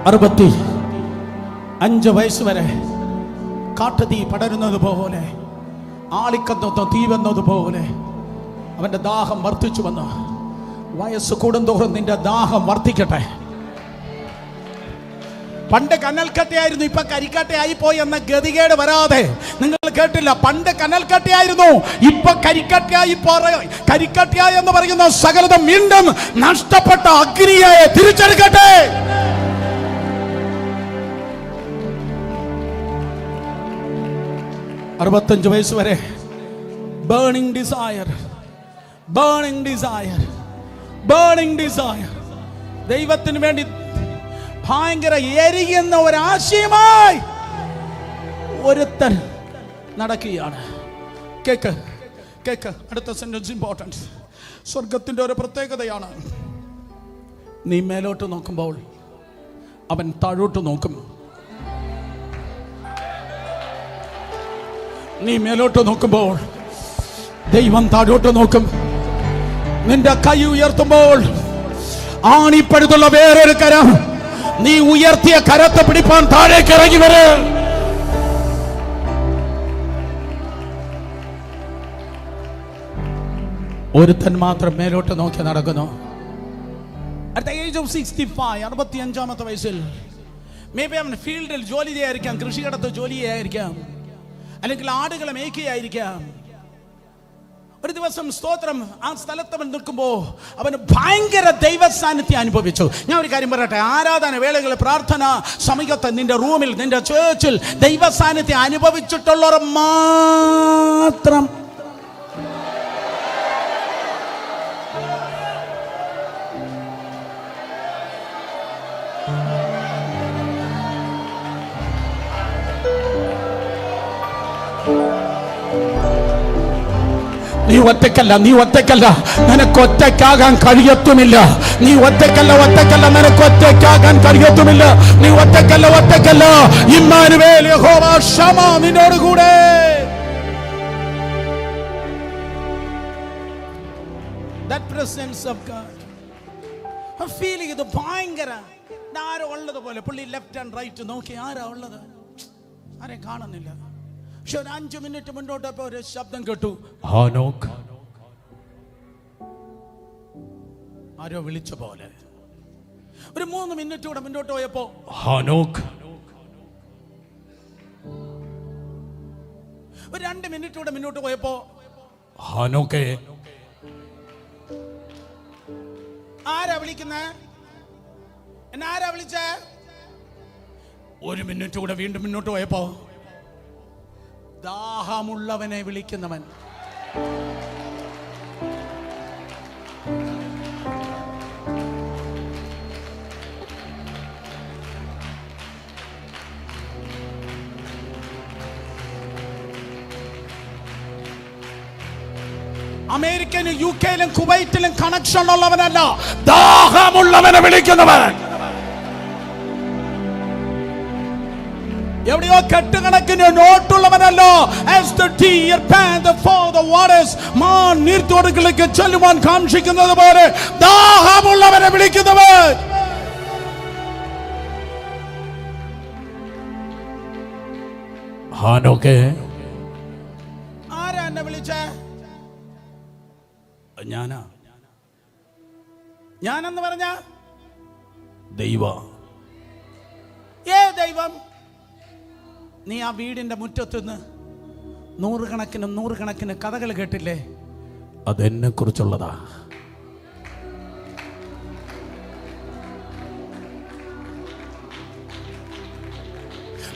65 വയസ്സ് വരെ കാട്ടുതീ പടരുന്നത് പോലെ, ആളിക്കത്തുന്ന തീ വന്നത് പോലെ അവന്റെ ദാഹം വർദ്ധിച്ചു വന്നു. വയസ്സ് കൂടുന്തോറും നിന്റെ ദാഹം വർദ്ധിക്കട്ടെ. പണ്ട് കനൽക്കട്ടയായിരുന്നു, ഇപ്പൊ കരിക്കട്ടയായി പോയി എന്ന ഗതികേട് വരാതെ. നിങ്ങൾ കേട്ടില്ല, പണ്ട് കനൽക്കട്ടയായിരുന്നു, ഇപ്പൊ കരിക്കട്ടയായി എന്ന് പറയുന്ന സകലതും വീണ്ടും നഷ്ടപ്പെട്ട അഗ്നിയെ തിരിച്ചെടുക്കട്ടെ. 65 വയസ്സ് വരെ ബേണിംഗ് ഡിസയർ, ദൈവത്തിന് വേണ്ടി ഭയങ്കര എരിയുന്ന ഒരാശയമായി ഒരുത്തൻ നടക്കുകയാണ്. കേക്ക്, അടുത്ത സെന്റൻസ് ഇമ്പോർട്ടൻസ്. സ്വർഗത്തിന്റെ ഒരു പ്രത്യേകതയാണ്, നീ മേലോട്ട് നോക്കുമ്പോൾ അവൻ താഴോട്ട് നോക്കും. നീ മേലോട്ട് നോക്കുമ്പോൾ ദൈവം താഴോട്ട് നോക്കും. നിന്റെ കൈ ഉയർത്തുമ്പോൾ ആണിപ്പഴുതുള്ള വേറൊരു കരം നീ ഉയർത്തിയ കരത്തെ പിടിപ്പാൻ താഴേക്ക് ഇറങ്ങി വരും. ഒരുത്തൻ മാത്രം മേലോട്ട് നോക്കി നടക്കുന്നു. At the age of 65, 65-ാമത്തെ വയസ്സിൽ മേ ബി അവൻ ഫീൽഡിൽ ജോലി ചെയ്യായിരിക്കാം, കൃഷിയിടത്ത് ജോലി ചെയ്യായിരിക്കാം, അല്ലെങ്കിൽ ആടുകളെ മേയ്ക്കുകയായിരിക്കാം. ഒരു ദിവസം സ്തോത്രം ആ സ്ഥലത്ത് അവൻ നിൽക്കുമ്പോൾ അവന് ഭയങ്കര ദൈവ സാന്നിധ്യം അനുഭവിച്ചു. ഞാൻ ഒരു കാര്യം പറയട്ടെ, ആരാധന വേളകളിൽ, പ്രാർത്ഥന സമയത്ത് നിന്റെ റൂമിൽ, നിന്റെ ചേർച്ചിൽ ദൈവ സാന്നിധ്യം അനുഭവിച്ചിട്ടുള്ളവർ മാത്രം നീ ഒറ്റക്കല്ല, നീ ഒറ്റക്കല്ല, നിനക്ക് ഒറ്റയ്ക്കാകാൻ കഴിയത്തുമില്ല. നീ ഒറ്റക്കല്ല, ഒറ്റക്കല്ല, നിനക്ക് ഒറ്റയ്ക്കാകാൻ കഴിയത്തുമില്ല. നീ ഒറ്റക്കല്ല, ഒറ്റക്കല്ല. ഇമ്മാനുവേൽ, യഹോവ ശമ നിന്നോട് കൂടെ. That presence of God, ആ ഫീലിംഗ്, ഇത് ഭയങ്കര. ആരോ ഉള്ളതുപോലെ പുള്ളി ലെഫ്റ്റ് ആൻഡ് റൈറ്റ് നോക്കി, ആരാ ഉള്ളത്, ആരെയും കാണുന്നില്ല. പക്ഷെ ഒരു 5 മിനിറ്റ് മുന്നോട്ടപ്പോ ഒരു ശബ്ദം കേട്ടു, ഹാനോക്ക്. ആരോ വിളിച്ച പോലെ. ഒരു 3 മിനിറ്റ് കൂടെ മുന്നോട്ട് പോയപ്പോ ഹാനോക്ക്. ഒരു 2 മിനിറ്റ് കൂടെ മുന്നോട്ട് പോയപ്പോ ഹാനോക്കേ. ആരാ വിളിക്കുന്നേ? എന്നാരാ വിളിച്ചേ? 1 മിനിറ്റ് കൂടെ വീണ്ടും മുന്നോട്ട് പോയപ്പോ ദാഹമുള്ളവനെ വിളിക്കുന്നവൻ. അമേരിക്കയിലും യുകെയിലും കുവൈറ്റിലും കണക്ഷൻ ഉള്ളവനല്ല, ദാഹമുള്ളവനെ വിളിക്കുന്നവൻ. എവിടെയോ കെട്ടുകണക്കിന് നോട്ടുള്ളവനല്ല. As the deer panteth for the waters, മാൻ നീർത്തോടുകളിലേക്ക് ചെല്ലുവാൻ കാക്ഷിക്കുന്നത് പോലെ ദാഹമുള്ളവനെ വിളിക്കുന്നവൻ. ഹാനോക്കേ. ആരാ എന്നെ വിളിച്ചേ? ഞാനെന്ന് പറഞ്ഞ ദൈവം. ദൈവം. നീ ആ വീടിന്റെ മുറ്റത്തുനിന്ന് നൂറുകണക്കിന് കഥകൾ കേട്ടില്ലേ? അതെന്നെ കുറിച്ചുള്ളതാ.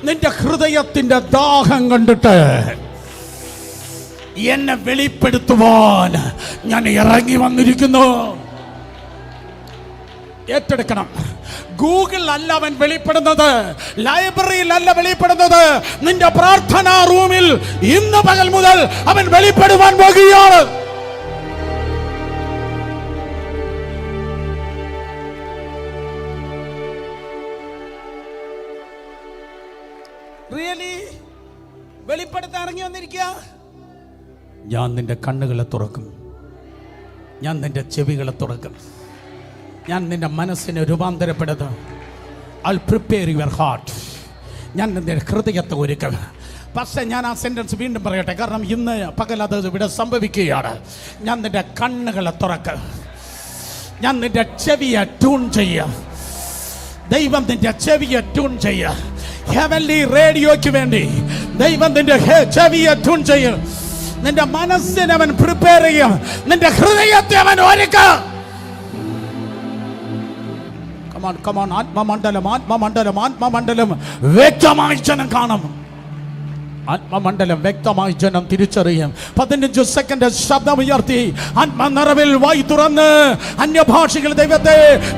നിന്റെ ഹൃദയത്തിന്റെ ദാഹം കണ്ടിട്ട് എന്നെ വെളിപ്പെടുത്തുവാൻ ഞാൻ ഇറങ്ങി വന്നിരിക്കുന്നു. ഏറ്റെടുക്കണം. ഗൂഗിൾ അല്ല അവൻ വെളിപ്പെടുന്നത്, ലൈബ്രറിയിൽ അല്ല വെളിപ്പെടുന്നത്, നിന്റെ പ്രാർത്ഥനാ റൂമിൽ ഇന്ന് പകൽ മുതൽ അവൻ വെളിപ്പെടുവാൻ പോകുകയാണ്. റിയലി വെളിപ്പെടുത്താൻ ഇറങ്ങി വന്നിരിക്കുക. ഞാൻ നിന്റെ കണ്ണുകളെ തുറക്കും, ഞാൻ നിന്റെ ചെവികളെ തുറക്കും, ഞാൻ നിന്റെ മനസ്സിനെ രൂപാന്തരപ്പെടുത്തും. I'll prepare your heart. ഞാൻ നിന്റെ ഹൃദയത്തെ ഒരുക്കും. പക്ഷേ ഞാൻ ആ സെന്റൻസ് വീണ്ടും പറയട്ടെ, കാരണം ഇന്ന് പകൽ അത് ഇവിടെ സംഭവിക്കുകയാണ്. ഞാൻ നിന്റെ കണ്ണുകളെ തുറക്കും, ഞാൻ നിന്റെ ചെവിയെ ട്യൂൺ ചെയ്യുക. ദൈവം നിന്റെ ചെവിയെ ട്യൂൺ ചെയ്യുക. ഹെവൻലി റേഡിയോയ്ക്ക് വേണ്ടി ദൈവം നിന്റെ ചെവിയെ ട്യൂൺ ചെയ്യും. നിന്റെ മനസ്സിനെ അവൻ പ്രിപ്പയർ ചെയ്യും, നിന്റെ ഹൃദയത്തെ അവൻ ഒരുക്കും. ആത്മമണ്ഡലം വ്യക്തമായി ജനം കാണും. ആത്മമണ്ഡലം വ്യക്തമായി ജനം തിരിച്ചറിയും. 15 സെക്കൻഡ് ശബ്ദം ഉയർത്തി ആത്മനിറവിൽ വായി തുറന്ന് അന്യഭാഷകൾ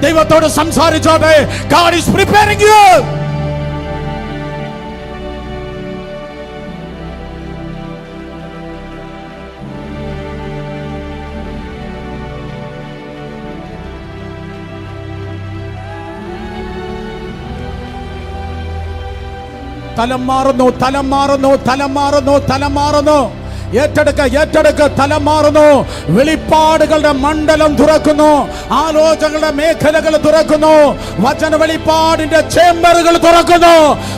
ദൈവത്തോട് സംസാരിച്ചോട്ടെ. God is preparing you. തലം മാറുന്നു. ഏറ്റെടുക്ക. തലം മാറുന്നു. വെളിപ്പാടുകളുടെ മണ്ഡലം തുറക്കുന്നു. ആലോചനകളുടെ മേഖലകൾ തുറക്കുന്നു. വചന വെളിപ്പാടിന്റെ ചേംബറുകൾ തുറക്കുന്നു.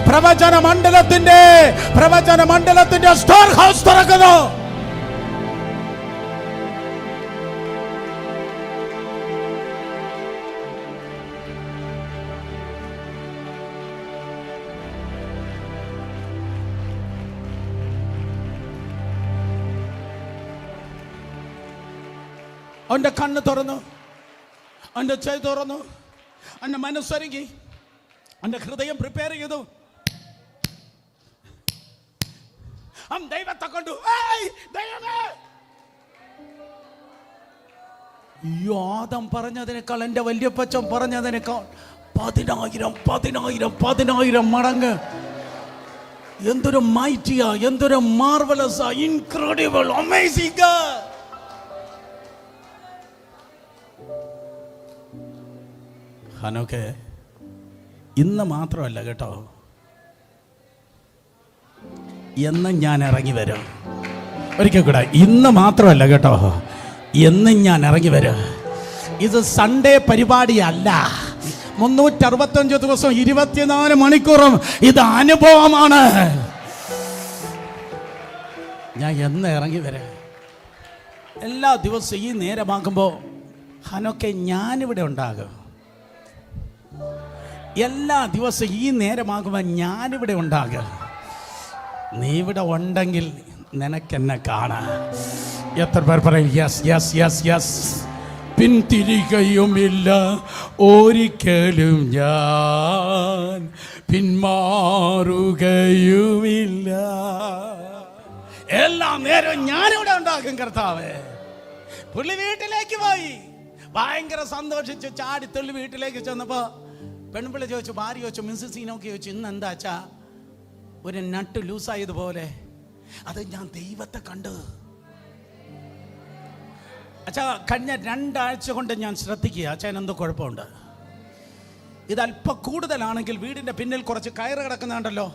പ്രവചന മണ്ഡലത്തിന്റെ സ്റ്റോർ ഹൗസ് തുറക്കുന്നു. അവൻ്റെ കണ്ണ് തുറന്നു, അവൻ്റെ ചെവി തുറന്നു, അവൻ്റെ മനസ്സൊരുങ്ങി, അവൻ്റെ ഹൃദയം പ്രിപ്പയർ ചെയ്തു. അവൻ ദൈവത്തെ കണ്ടു. ദൈവമേ, ആദം പറഞ്ഞതിനേക്കാൾ, എൻ്റെ വല്യപ്പച്ചൻ പറഞ്ഞതിനേക്കാൾ 10,000 മടങ്ങ് എന്തൊരു മൈറ്റിയാ, എന്തൊരു മാർവലസാ, ഇൻക്രെഡിബിൾ, അമേസിംഗ്. ഹനോക്കെ ഇന്ന് മാത്രമല്ല കേട്ടോ, എന്നും ഞാൻ ഇറങ്ങി വരും. ഒരിക്കൽ കൂടെ, ഇന്ന് മാത്രമല്ല കേട്ടോ, എന്നും ഞാൻ ഇറങ്ങി വരും. ഇത് സൺഡേ പരിപാടിയല്ല. 365 ദിവസം 24 മണിക്കൂറും ഇത് അനുഭവമാണ്. ഞാൻ എന്ന് ഇറങ്ങി വരാം. എല്ലാ ദിവസവും ഈ നേരമാകുമ്പോൾ ഹനൊക്കെ ഞാനിവിടെ ഉണ്ടാകും. എല്ലാ ദിവസവും ഈ നേരമാകുമ്പോൾ ഞാനിവിടെ ഉണ്ടാകും. നീ ഇവിടെ ഉണ്ടെങ്കിൽ നിനക്കെന്നെ കാണാം. എത്ര പേർ പറയും യെസ് യെസ് യെസ് യെസ്? പിന്തിരികയുമില്ല ഒരിക്കലും, ഞാൻ പിന്മാറുകയുമില്ല. എല്ലാ നേരവും ഞാനിവിടെ ഉണ്ടാകും കർത്താവേ. പുള്ളി വീട്ടിലേക്ക് പോയി, ഭയങ്കര സന്തോഷിച്ചു, ചാടിത്തുള്ളി വീട്ടിലേക്ക് ചെന്നപ്പോ പെൺപിള്ളി ചോദിച്ചു, ഭാര്യ ചോദിച്ചു, മിസ്സീനൊക്കെ ചോദിച്ചു, ഇന്ന് എന്താച്ചാ ഒരു നട്ട് ലൂസായതുപോലെ? അത് ഞാൻ ദൈവത്തെ കണ്ടു. അച്ഛാ, കഴിഞ്ഞ 2 ആഴ്ച കൊണ്ട് ഞാൻ ശ്രദ്ധിക്കുക, അച്ഛൻ എന്തോ കുഴപ്പമുണ്ട്. ഇത് അല്പം കൂടുതലാണെങ്കിൽ വീടിൻ്റെ പിന്നിൽ കുറച്ച് കയറ് കിടക്കുന്നുണ്ടല്ലോ,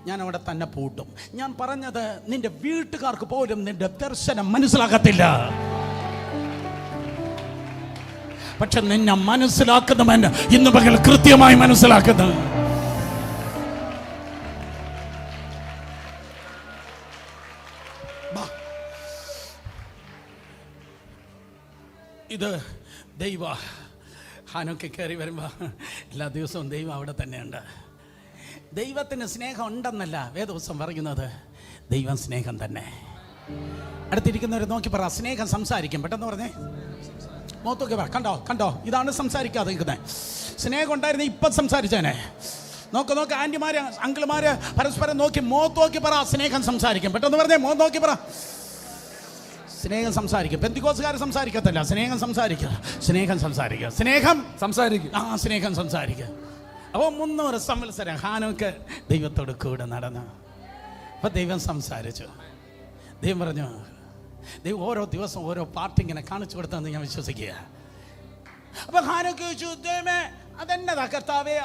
ഞാൻ അവിടെ തന്നെ പൂട്ടും. ഞാൻ പറഞ്ഞത് നിന്റെ വീട്ടുകാർക്ക് പോലും നിന്റെ ദർശനം മനസ്സിലാക്കത്തില്ല. പക്ഷെ നിന്നെ മനസ്സിലാക്കുന്നവൻ ഇന്ന് പകൽ കൃത്യമായി മനസ്സിലാക്കുന്നു. ഇത് ദൈവ ഹാനൊക്കെ കയറി വരുമ്പോൾ എല്ലാ ദിവസവും ദൈവം അവിടെ തന്നെയുണ്ട്. ദൈവത്തിന് സ്നേഹം ഉണ്ടെന്നല്ല വേദപുസ്തകം പറയുന്നത്, ദൈവം സ്നേഹം തന്നെ. അടുത്തിരിക്കുന്നവർ നോക്കി പറ, സ്നേഹം സംസാരിക്കും. പെട്ടെന്ന് പറഞ്ഞേ, മോത്തൊക്കെ പറ. കണ്ടോ കണ്ടോ, ഇതാണ് സംസാരിക്കാതെ നിൽക്കുന്നത്. സ്നേഹം ഉണ്ടായിരുന്നെ ഇപ്പം സംസാരിച്ചേനെ. നോക്ക് ആൻറ്റിമാര് അങ്കിൾമാര് പരസ്പരം നോക്കി മോത്ത് നോക്കി പറ, സ്നേഹം സംസാരിക്കും. പെട്ടെന്ന് പറഞ്ഞേ, മോത്ത് നോക്കി പറ, സ്നേഹം സംസാരിക്കും. പെന്തിക്കോസുകാർ സംസാരിക്കത്തില്ല, സ്നേഹം സംസാരിക്കുക. സ്നേഹം സംസാരിക്കുക, സ്നേഹം സംസാരിക്കുക, സ്നേഹം സംസാരിക്കുക. അപ്പോൾ 300 സംവത്സരം ഹാനോക്ക് ദൈവത്തോട് കൂടെ നടന്നു. അപ്പോൾ ദൈവം സംസാരിച്ചു. ദൈവം പറഞ്ഞു, ദൈവം ഓരോ ദിവസം ഓരോ പാർട്ടി ഇങ്ങനെ കാണിച്ചു കൊടുത്തെന്ന് ഞാൻ വിശ്വസിക്കുക. അപ്പോൾ ഹാനോക്ക് ചോദിച്ചു, ദൈവമേ അതെന്നതാ കർത്താവേ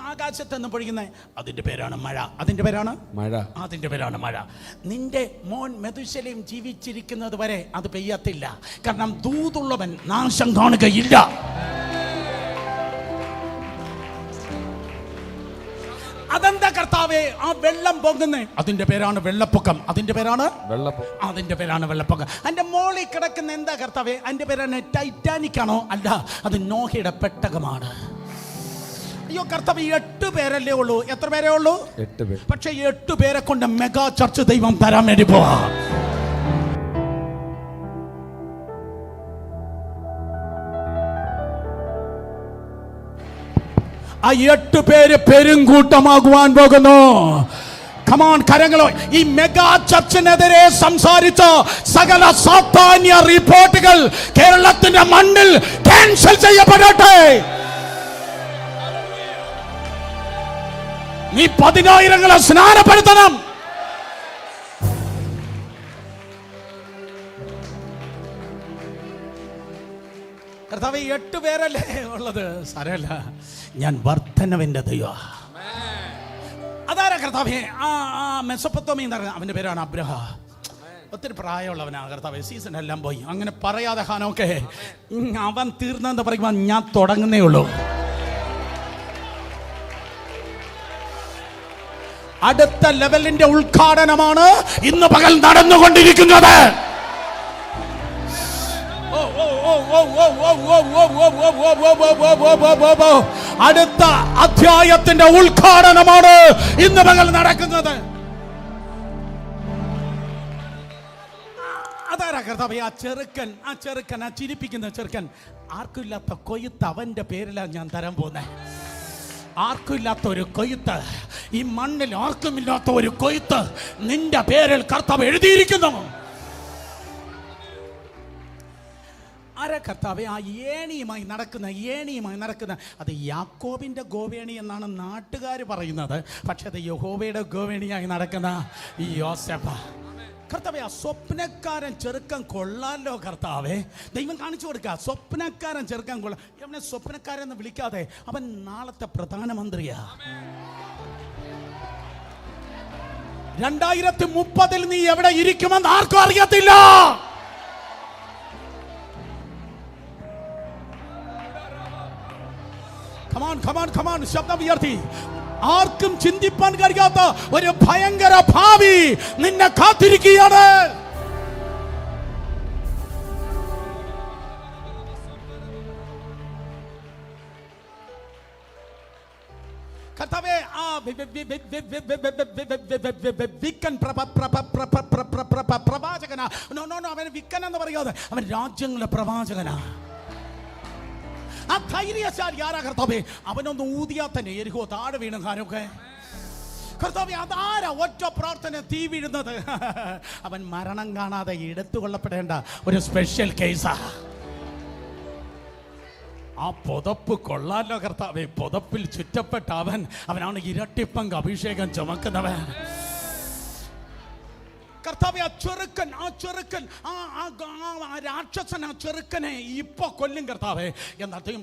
ആകാശത്തെന്ന് പൊഴിക്കുന്നത്? അതിൻ്റെ പേരാണ് മഴ. അതിൻ്റെ പേരാണ് മഴ. അതിൻ്റെ പേരാണ് മഴ. നിന്റെ മോൻ മെതുശലേം ജീവിച്ചിരിക്കുന്നത് വരെ അത് പെയ്യത്തില്ല. കാരണം ദൂതുള്ളവൻ നാശം കാണുകയില്ല. അതെന്താ കർത്താവേ ആ വെള്ളം പൊങ്ങുന്നേ? അതിന്റെ പേരാണ് വെള്ളപ്പൊക്കം. അതിന്റെ പേരാണ് വെള്ളപ്പൊക്കം. അതിന്റെ പേരാണ് വെള്ളപ്പൊക്കം. അതിന്റെ മോളിൽ കിടക്കുന്ന എന്താ കർത്താവേ? അതിന്റെ പേരാണ് ടൈറ്റാനിക് ആണോ? അല്ല, അത് നോഹയുടെ പെട്ടകമാണ്. അയ്യോ കർത്താവ്, 8 പേരല്ലേ ഉള്ളൂ. എത്ര പേരേ ഉള്ളൂ? 8 പേര്. പക്ഷെ 8 പേരെ കൊണ്ട് മെഗാ ചർച്ച് ദൈവം തരാൻ വേണ്ടി പോവാ. ആ 8 പേര് പെരുങ്കൂട്ടമാകുവാൻ പോകുന്നു. കമോൺ, കരങ്ങളോ. ഈ മെഗാ ചർച്ചിനെതിരെ സംസാരിച്ച സകല സാത്താന്യ റിപ്പോർട്ടുകൾ കേരളത്തിന്റെ മണ്ണിൽ ക്യാൻസൽ ചെയ്യപ്പെടട്ടെ. നീ 10,000 സ്നാനപ്പെടുത്തണം. കർത്താവ് 8 പേരല്ലേ ഉള്ളത്? സാരമില്ല, ഞാൻ വർദ്ധനവിന്റെ ദൈവം. അതാരാ കർത്താവേ? മെസൊപ്പൊത്താമിയ അവന്റെ പേരാണ് അബ്രഹാം. ഒത്തിരി പ്രായമുള്ളവനാണ് കർത്താവേ. സീസൺ എല്ലാം പോയി. അങ്ങനെ പറയാതെ ഹാനോക്കെ, അവൻ തീർന്നെന്ന് പറയുമ്പോൾ ഞാൻ തുടങ്ങുന്നേ ഉള്ളൂ. അടുത്ത ലെവലിന്റെ ഉദ്ഘാടനമാണ് ഇന്ന് പകൽ നടന്നുകൊണ്ടിരിക്കുന്നത്. അടുത്ത അധ്യായത്തിന്റെ ഉദ്ഘാടനമാണ് ഇന്ന് പകൽ നടക്കുന്നത്. അതാരാ കർത്താവേ, ആ ചെറുക്കൻ ആ ചിരിപ്പിക്കുന്ന ചെറുക്കൻ, ആർക്കും ഇല്ലാത്ത കൊയ്ത്ത് അവന്റെ പേരിലാണ് ഞാൻ തരാൻ പോകുന്നത്. ആർക്കും ഇല്ലാത്ത ഒരു കൊയ്ത്ത്, ഈ മണ്ണിൽ ആർക്കുമില്ലാത്ത ഒരു കൊയ്ത്ത് നിന്റെ പേരിൽ കർത്താവ് എഴുതിയിരിക്കുന്നു. ആരാ കർത്താവേ ആ ഏണിയുമായി നടക്കുന്ന അത് യാക്കോബിന്റെ ഗോവേണി എന്നാണ് നാട്ടുകാർ പറയുന്നത്. പക്ഷെ അത് യഹോവയുടെ ഗോവേണിയായി നടക്കുന്ന ഈ യോസേഫ്. കർത്താവേ, ആ സ്വപ്നക്കാരൻ ചെറുക്കൻ കൊള്ളാലോ കർത്താവേ. ദൈവം കാണിച്ചു കൊടുക്കുക, സ്വപ്നക്കാരൻ ചെറുക്കൻ കൊള്ളാം. അവനെ സ്വപ്നക്കാരൻ എന്ന് വിളിക്കാതെ അവൻ നാളത്തെ പ്രധാനമന്ത്രിയാ. 2030 നീ എവിടെ ഇരിക്കുമെന്ന് ആർക്കും അറിയത്തില്ല. Come on, ശബ്ദം ഉയർത്തി. ആർക്കും ചിന്തിപ്പാൻ കഴിയാത്ത ഒരു ഭയങ്കര ഭാവി നിന്നെ കാത്തിരിക്കുകയാണ്. കർത്താവേ, ആ പ്രവാചകനാ. അവൻ വിക്കൻ എന്ന് പറയാതെ അവൻ രാജ്യങ്ങളുടെ പ്രവാചകനാ. ആ ധൈര്യശാലി ആരാ കർത്താവേ? അവനൊന്ന് ഊതിയാ തന്നെ എരിഹോ താഴെ വീണ കാരൊക്കെ. കർത്താവേ, അതാരാ ഒറ്റ പ്രാർത്ഥന തീ വീഴുന്നത്? അവൻ മരണം കാണാതെ എടുത്തുകൊള്ളപ്പെടേണ്ട ഒരു സ്പെഷ്യൽ കേസാ. ആ പുതപ്പ് കൊള്ളാലോ കർത്താവേ. പുതപ്പിൽ ചുറ്റപ്പെട്ട അവനാണ് ഇരട്ടിപ്പങ്ക് അഭിഷേകം ചുമക്കുന്നവൻ. കർത്താവേ, ആ ചെറുക്കൻ ആ രാക്ഷസൻ ആ ചെറുക്കനെ ഇപ്പൊ കൊല്ലും കർത്താവേ. എന്നാൽ ദൈവം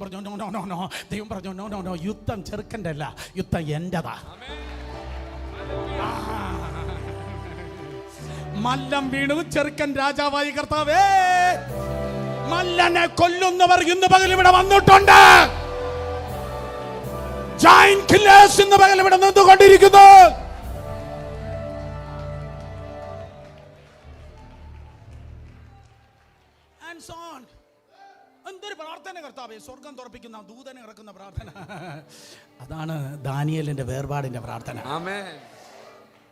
പറഞ്ഞു നോ, യുദ്ധം ചെറുക്കൻ്റെ അല്ല, യുദ്ധം എന്റെതാ. മല്ലം വീണു, ചെറുക്കൻ രാജാവായി. കർത്താവേ, മല്ലനെ കൊല്ലുന്നവർ ഇന്ന് പകൽ ഇവിടെ വന്നിട്ടുണ്ട്. ജയന്റ് കില്ലേഴ്സ് ഇന്ന് പകൽ ഇവിടെ നിന്നുകൊണ്ടിരിക്കുന്നു. എന്തൊരു പ്രാർത്ഥന കർത്താവേ, സ്വർഗം തുറപ്പിക്കുന്ന ദൂതനെ ഇറക്കുന്ന പ്രാർത്ഥന. അതാണ് ദാനിയേലിന്റെ വേർപാടിന്റെ പ്രാർത്ഥന.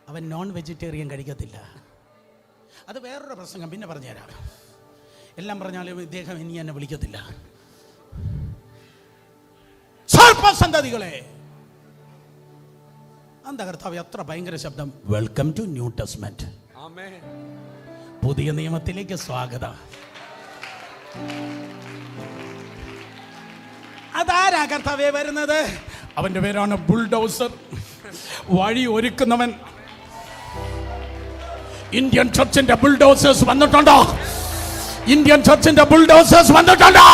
അവൻ നോൺ വെജിറ്റേറിയൻ കഴിക്കത്തില്ല. അത് വേറൊരു പ്രസംഗം, പിന്നെ പറഞ്ഞുതരാം. എല്ലാം പറഞ്ഞാലും ഇദ്ദേഹം ഇനി എന്നെ വിളിക്കത്തില്ല. സർപ്പസന്തതികളെ, എന്താ കർത്താവേ എത്ര ഭയങ്കര ശബ്ദം. Welcome to new testament. പുതിയ നിയമത്തിലേക്ക് സ്വാഗതം. അതാരാ കർത്താവേ വരുന്നത്? അവന്റെ പേരാണ് ബുൾഡോസർ, വഴി ഒരുക്കുന്നവൻ. ഇന്ത്യൻ ചർച്ചിന്റെ ബുൾഡോസേഴ്സ് വന്നിട്ടുണ്ടോ? ഇന്ത്യൻ ചർച്ചിന്റെ ബുൾഡോസേഴ്സ് വന്നിട്ടുണ്ടോ?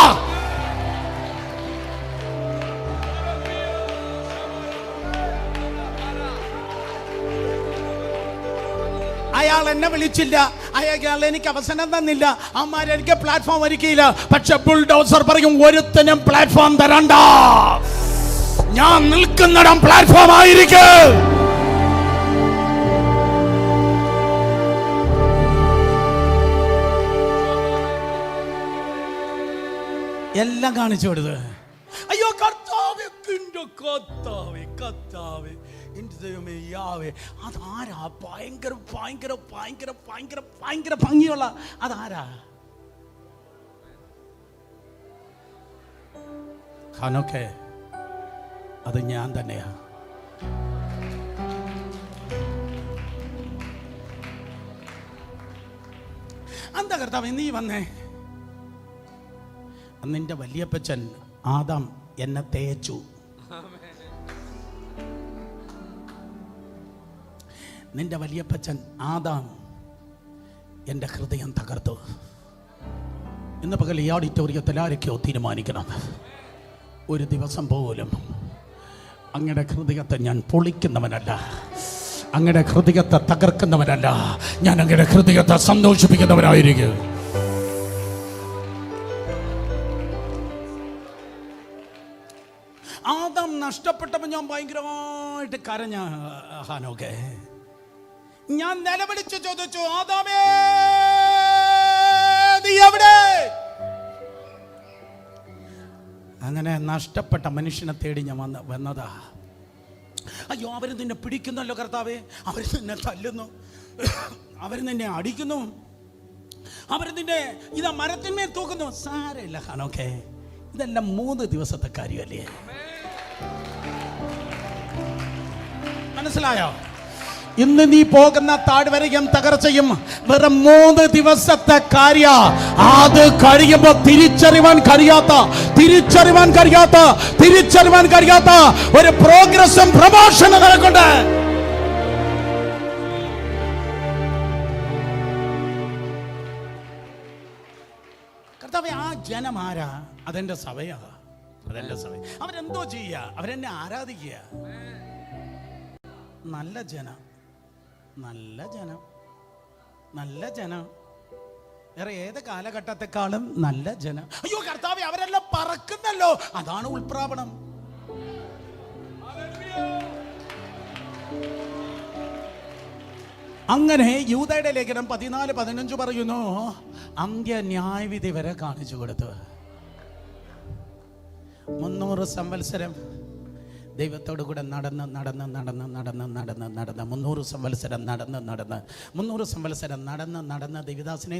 അയാൾ എന്നെ വിളിച്ചില്ല, അയാൾ എനിക്ക് അവസരം തന്നില്ല, അമ്മാരെനിക്ക് പ്ലാറ്റ്ഫോം ഒരുക്കിയില്ല. പക്ഷെ ബുൾഡോസർ പറയും, ഒരുത്തനും പ്ലാറ്റ്ഫോം തരണ്ട, ഞാൻ നിൽക്കുന്നിടം പ്ലാറ്റ്ഫോം ആയിരിക്കും. എല്ലാം കാണിച്ചു കൊടുത്ത്. അയ്യോ കർത്താവേ, കർത്താവേ, എന്റെ ദൈവമേ, യാവേ, അതാരാ? ഭയങ്കര ഭയങ്കര ഭയങ്കര ഭയങ്കര ഭയങ്കര ഭംഗിയുള്ള അതാരാ? ഖാനോക്കെ, അത് ഞാൻ തന്നെയാ. എന്താ കർത്താവേ നീ വന്നേ? നിന്റെ വലിയപ്പച്ചൻ ആദാം എന്നെ തേച്ചു. നിന്റെ വലിയപ്പച്ചൻ ആദാം എൻ്റെ ഹൃദയം തകർത്തു. ഇന്ന് പകൽ ഈ ഓഡിറ്റോറിയത്തിൽ ആരൊക്കെയോ തീരുമാനിക്കണം, ഒരു ദിവസം പോലും അങ്ങയുടെ ഹൃദയത്തെ ഞാൻ പൊളിക്കുന്നവനല്ല, അങ്ങയുടെ ഹൃദയത്തെ തകർക്കുന്നവനല്ല, ഞാൻ അങ്ങയുടെ ഹൃദയത്തെ സന്തോഷിപ്പിക്കുന്നവനായിരിക്കും. ആദാം നഷ്ടപ്പെട്ടപ്പോൾ ഞാൻ ഭയങ്കരമായിട്ട് കരഞ്ഞ ഹാനോക്കെ. ഞാൻ നിലവിളിച്ച് ചോദിച്ചു, ആദാമേ നീ എവിടെ? അങ്ങനെ നഷ്ടപ്പെട്ട മനുഷ്യനെ തേടി ഞാൻ വന്നതാ. അയ്യോ, അവർ നിന്നെ പിടിക്കുന്നല്ലോ കർത്താവേ, അവർ നിന്നെ തല്ലുന്നു, അവർ നിന്നെ അടിക്കുന്നു, അവർ നിന്റെ ഇതാ മരത്തിന്മേൽ തൂക്കുന്നു. സാരമില്ല ഹാനോക്കെ, ഇതെല്ലാം 3 ദിവസത്തെ കാര്യമല്ലേ. മനസ്സിലായോ? ഇന്ന് നീ പോകുന്ന താഴ്വരയും തകർച്ചയും വെറും 3 ദിവസത്തെ കാര്യ. അത് കഴിയുമ്പോൾ തിരിച്ചറിവാൻ കഴിയാത്ത ഒരു പ്രോഗ്രസും പ്രമോഷനും നിനക്കുണ്ട്. കർത്താവേ, ആ ജനമാരാ? അതെന്റെ സഭയാ. അവരെന്തോ ചെയ്യുക? അവരെന്നെ ആരാധിക്കുക. നല്ല ജനം വേറെ ഏത് കാലഘട്ടത്തെക്കാളും നല്ല ജനം. അയ്യോ കർത്താവേ, അവരെല്ലാം പറക്കുന്നല്ലോ. അതാണ് ഉൾപ്രാവണം. അങ്ങനെ യൂദയുടെ ലേഖനം 14:15 പറയുന്നു, അന്ത്യ ന്യായവിധി വരെ കാണിച്ചു കൊടുത്തു. 300 സംവത്സരം ദൈവത്തോടു കൂടെ നടന്ന് 300 സംവത്സരം നടന്ന് ദൈവദാസനെ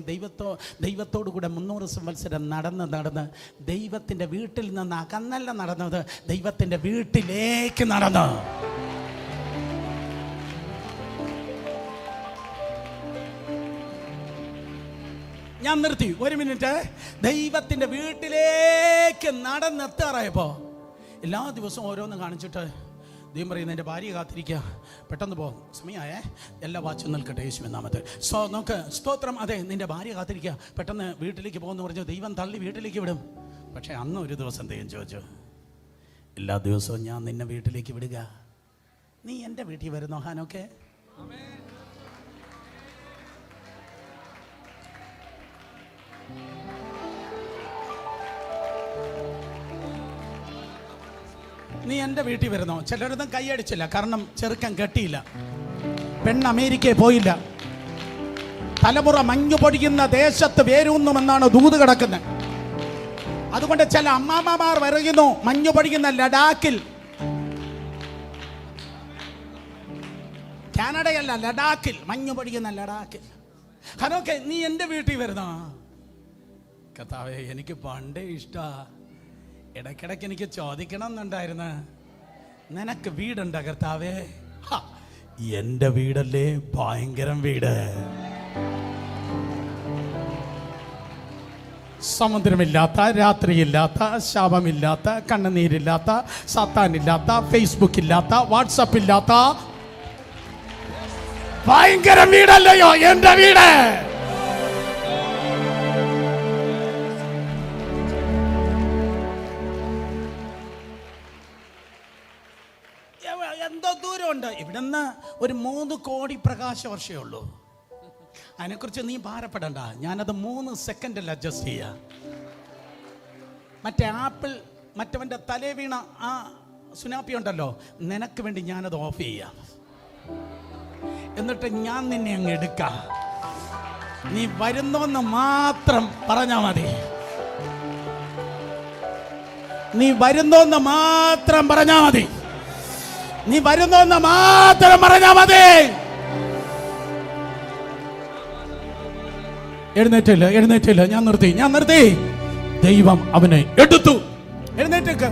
ദൈവത്തോടു കൂടെ 300 സംവത്സരം നടന്ന് ദൈവത്തിൻ്റെ വീട്ടിൽ നിന്ന് അകന്നല്ല നടന്നത്, ദൈവത്തിൻ്റെ വീട്ടിലേക്ക് നടന്നു. ഞാൻ നിർത്തി, 1 മിനിറ്റ്. ദൈവത്തിൻ്റെ വീട്ടിലേക്ക് നടന്നെത്താറായപ്പോ എല്ലാ ദിവസവും ഓരോന്ന് കാണിച്ചിട്ട് ദൈവം പറയുന്നത്, എൻ്റെ ഭാര്യ കാത്തിരിക്കുക, പെട്ടെന്ന് പോകും, സമയമായേ, എല്ലാ വാച്ചും നിൽക്കട്ടെ യേശുവിൻ നാമത്തിൽ. നമുക്ക് സ്തോത്രം. അതെ, നിൻ്റെ ഭാര്യ കാത്തിരിക്കുക, പെട്ടെന്ന് വീട്ടിലേക്ക് പോകുമെന്ന് പറഞ്ഞു ദൈവം തള്ളി വീട്ടിലേക്ക് വിടും. പക്ഷേ അന്ന് ഒരു ദിവസം ദൈവം ചോദിച്ചു, എല്ലാ ദിവസവും ഞാൻ നിന്നെ വീട്ടിലേക്ക് വിടുക, നീ എൻ്റെ വീട്ടിൽ വരുന്നോ ഹാനോക്കെ? നീ എൻ്റെ വീട്ടിൽ വരുന്നോ? ചിലരൊന്നും കൈയടിച്ചില്ല, കാരണം ചെറുക്കൻ കെട്ടിയില്ല, പെണ്ണ് അമേരിക്കയിൽ പോയില്ല, തലമുറ മഞ്ഞു പൊടിക്കുന്ന ദേശത്ത് വേരൂന്നുമെന്നാണ് ദൂത് കിടക്കുന്നത്. അതുകൊണ്ട് ചില അമ്മാമ്മമാർ പറയുന്നു, മഞ്ഞു പൊടിക്കുന്ന ലഡാക്കിൽ, കാനഡയല്ല ലഡാക്കിൽ, മഞ്ഞു പൊടിക്കുന്ന ലഡാക്കിൽ. ഹനോക്കെ, നീ എൻ്റെ വീട്ടിൽ വരുന്നോ? കർത്താവേ, എനിക്ക് പണ്ടേ ഇഷ്ടാ, ഇടയ്ക്കിടയ്ക്ക് എനിക്ക് ചോദിക്കണം എന്നുണ്ടായിരുന്നു, നിനക്ക് വീടുണ്ടോ കർത്താവേ? എൻ്റെ വീടല്ലേ ഭയങ്കരം വീട്. സമുദ്രമില്ലാത്ത, രാത്രിയില്ലാത്ത, ശാപമില്ലാത്ത, കണ്ണുനീരില്ലാത്ത, സാത്താനില്ലാത്ത, ഫേസ്ബുക്ക് ഇല്ലാത്ത, വാട്സപ്പ് ഇല്ലാത്ത ഭയങ്കര വീടല്ലയോ എൻ്റെ വീട്? എന്തോ ദൂരമുണ്ട് ഇവിടുന്ന്, ഒരു 3 കോടി പ്രകാശ വർഷമേ ഉള്ളൂ. അതിനെക്കുറിച്ച് നീ ഭാരപ്പെടണ്ട, ഞാനത് 3 സെക്കൻഡിൽ അഡ്ജസ്റ്റ് ചെയ്യാം. മറ്റേ ആപ്പിൾ മറ്റവൻ്റെ തലേ വീണ ആ സുനാപ്പി ഉണ്ടല്ലോ, നിനക്ക് വേണ്ടി ഞാനത് ഓഫ് ചെയ്യാം. എന്നിട്ട് ഞാൻ നിന്നെ അങ്ങ് എടുക്കാം. നീ വരുന്നോന്ന് മാത്രം പറഞ്ഞാൽ മതി. നീ വരുന്നോന്ന് മാത്രം പറഞ്ഞാൽ മതി. നീ വരുന്നോന്ന് മാത്രം പറഞ്ഞാൽ മതി. എഴുന്നേറ്റില്ല, ഞാൻ നിർത്തി. ദൈവം അവനെ എടുത്തു. എഴുന്നേറ്റേക്ക്.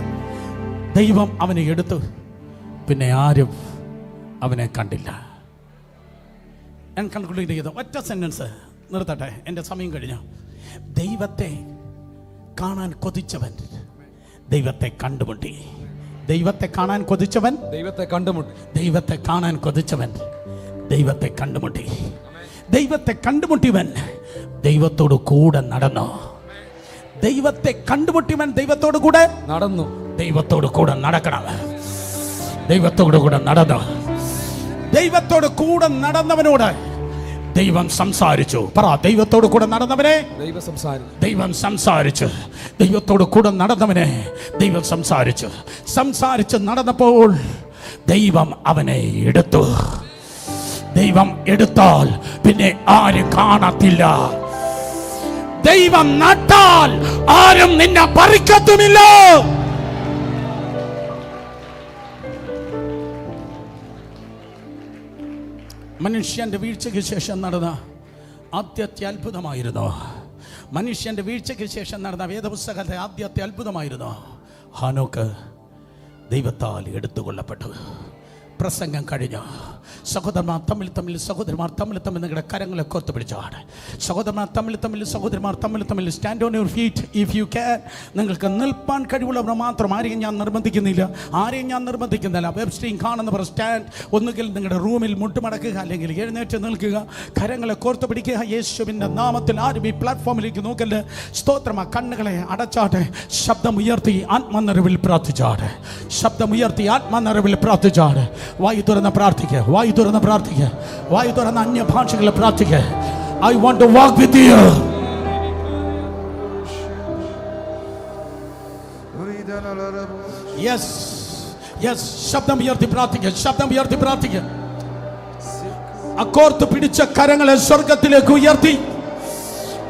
ദൈവം അവനെ എടുത്തു, പിന്നെ ആരും അവനെ കണ്ടില്ല. ഞാൻ കൺക്ലൂഡ് ചെയ്തു ഒറ്റ സെന്റൻസ് നിർത്തട്ടെ, എൻ്റെ സമയം കഴിഞ്ഞു. ദൈവത്തെ കാണാൻ കൊതിച്ചവൻ ദൈവത്തെ കണ്ടുമുട്ടി. ദൈവത്തെ കാണാൻ കൊതിച്ചവൻ ദൈവത്തെ കണ്ടുമുട്ടി. ദൈവത്തെ കാണാൻ കൊതിച്ചവൻ ദൈവത്തെ കണ്ടുമുട്ടി. ദൈവത്തെ കണ്ടുമുട്ടിയവൻ ദൈവത്തോട് കൂടെ നടന്നു. ദൈവത്തെ കണ്ടുമുട്ടിയവൻ ദൈവത്തോട് കൂടെ നടന്നു. ദൈവത്തോട് കൂടെ നടക്കണം. ദൈവത്തോട് കൂടെ നടന്നു. ദൈവത്തോട് കൂടെ നടന്നവനോട് ദൈവം സംസാരിച്ചു. പറ, ദൈവത്തോട് കൂടെ നടന്നവനെ ദൈവം സംസാരിച്ചു. ദൈവത്തോട് കൂടെ നടന്നവനെ ദൈവം സംസാരിച്ച് നടന്നപ്പോൾ ദൈവം അവനെ എടുത്തു. ദൈവം എടുത്താൽ പിന്നെ ആരും കാണത്തില്ല. ദൈവം നട്ടാൽ ആരും നിന്നെ പറിക്കത്തുമില്ല. മനുഷ്യന്റെ വീഴ്ചയ്ക്ക് ശേഷം നടന്ന ആദ്യത്തെ അത്ഭുതമായിരുന്നു. മനുഷ്യന്റെ വീഴ്ചയ്ക്ക് ശേഷം നടന്ന വേദപുസ്തകത്തെ ആദ്യത്തെ അത്ഭുതമായിരുന്നു. ഹാനോക്ക് ദൈവത്താൽ എടുത്തുകൊള്ളപ്പെട്ടു. പ്രസംഗം കഴിഞ്ഞു. സഹോദരന്മാർ തമ്മിൽ നിങ്ങളുടെ കരങ്ങളെ കോർത്ത് പിടിച്ചാണ്. സഹോദരന്മാർ തമ്മിൽ stand on your feet if you can. നിങ്ങൾക്ക് നിൽപ്പാൻ കഴിവുള്ളവർ മാത്രം. ആരെയും ഞാൻ നിർബന്ധിക്കുന്നില്ല. വെബ് സ്ട്രീം കാണുന്നവർ സ്റ്റാൻഡ്. ഒന്നുകിൽ നിങ്ങളുടെ റൂമിൽ മുട്ടുമടക്കുക, അല്ലെങ്കിൽ എഴുന്നേറ്റ് നിൽക്കുക, കരങ്ങളെ കോർത്ത് പിടിക്കുക. യേശുവിൻ്റെ നാമത്തിൽ ആരും ഈ പ്ലാറ്റ്ഫോമിലേക്ക് നോക്കല്ലേ. സ്തോത്രം. കണ്ണുകളെ അടച്ചാട്ടെ. ശബ്ദമുയർത്തി ആത്മനിറവിൽ പ്രാർത്ഥിച്ചാട്ടെ. വായു തുറന്ന് പ്രാർത്ഥിക്കുക. വായു തുറന്ന് അന്യഭാഷകളിൽ പ്രാർത്ഥിക്കുക. I want to walk with you. Yes. ശബ്ദമുയർത്തി പ്രാർത്ഥിക്കുക. അക്കോർത്ത് പിടിച്ച കരങ്ങളെ സ്വർഗത്തിലേക്ക് ഉയർത്തി.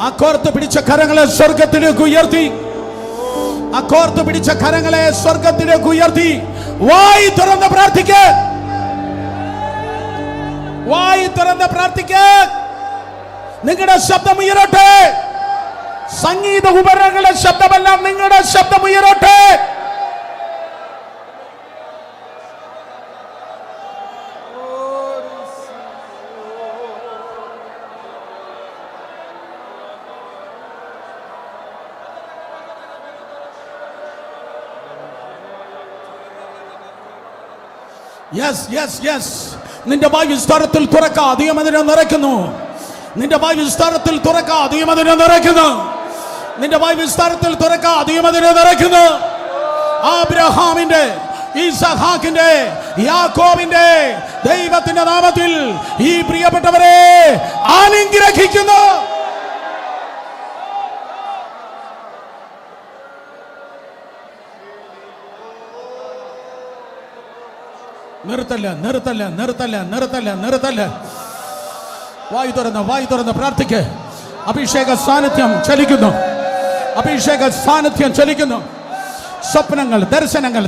അക്കോർത്ത് പിടിച്ച കരങ്ങളെ സ്വർഗത്തിലേക്ക് ഉയർത്തി. വായു തുറന്ന് പ്രാർത്ഥിക്കുക. നിങ്ങളുടെ ശബ്ദം ഉയരട്ടെ. സംഗീത ഉപകരണങ്ങളുടെ ശബ്ദമല്ല, നിങ്ങളുടെ ശബ്ദം ഉയരട്ടെ. യെസ്. നിന്റെ വായു വിസ്താരത്തിൽ തുറക്ക. ദൈവം അതിനെ നിറയ്ക്കുന്നു. നിന്റെ വായു വിസ്താരത്തിൽ തുറക്ക. ദൈവം അതിനെ നിറയ്ക്കുന്നു. ആബ്രഹാമിന്റെ, ഈസഹാക്കിന്റെ, യാക്കോബിന്റെ ദൈവത്തിന്റെ നാമത്തിൽ ഈ പ്രിയപ്പെട്ടവരെ അനുഗ്രഹിക്കുന്നു. നിർത്തല്ല. വായു തുറന്ന് പ്രാർത്ഥിക്ക്. അഭിഷേക സാന്നിധ്യം ചലിക്കുന്നു. സ്വപ്നങ്ങൾ,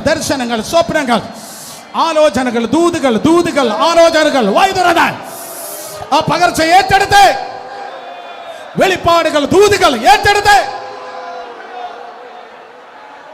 ദർശനങ്ങൾ, സ്വപ്നങ്ങൾ, ആലോചനകൾ, ദൂതുകൾ, ആലോചനകൾ. വായു തുറന്ന് ആ പകർച്ച ഏറ്റെടുത്ത്, വെളിപ്പാടുകൾ, ദൂതുകൾ ഏറ്റെടുത്ത്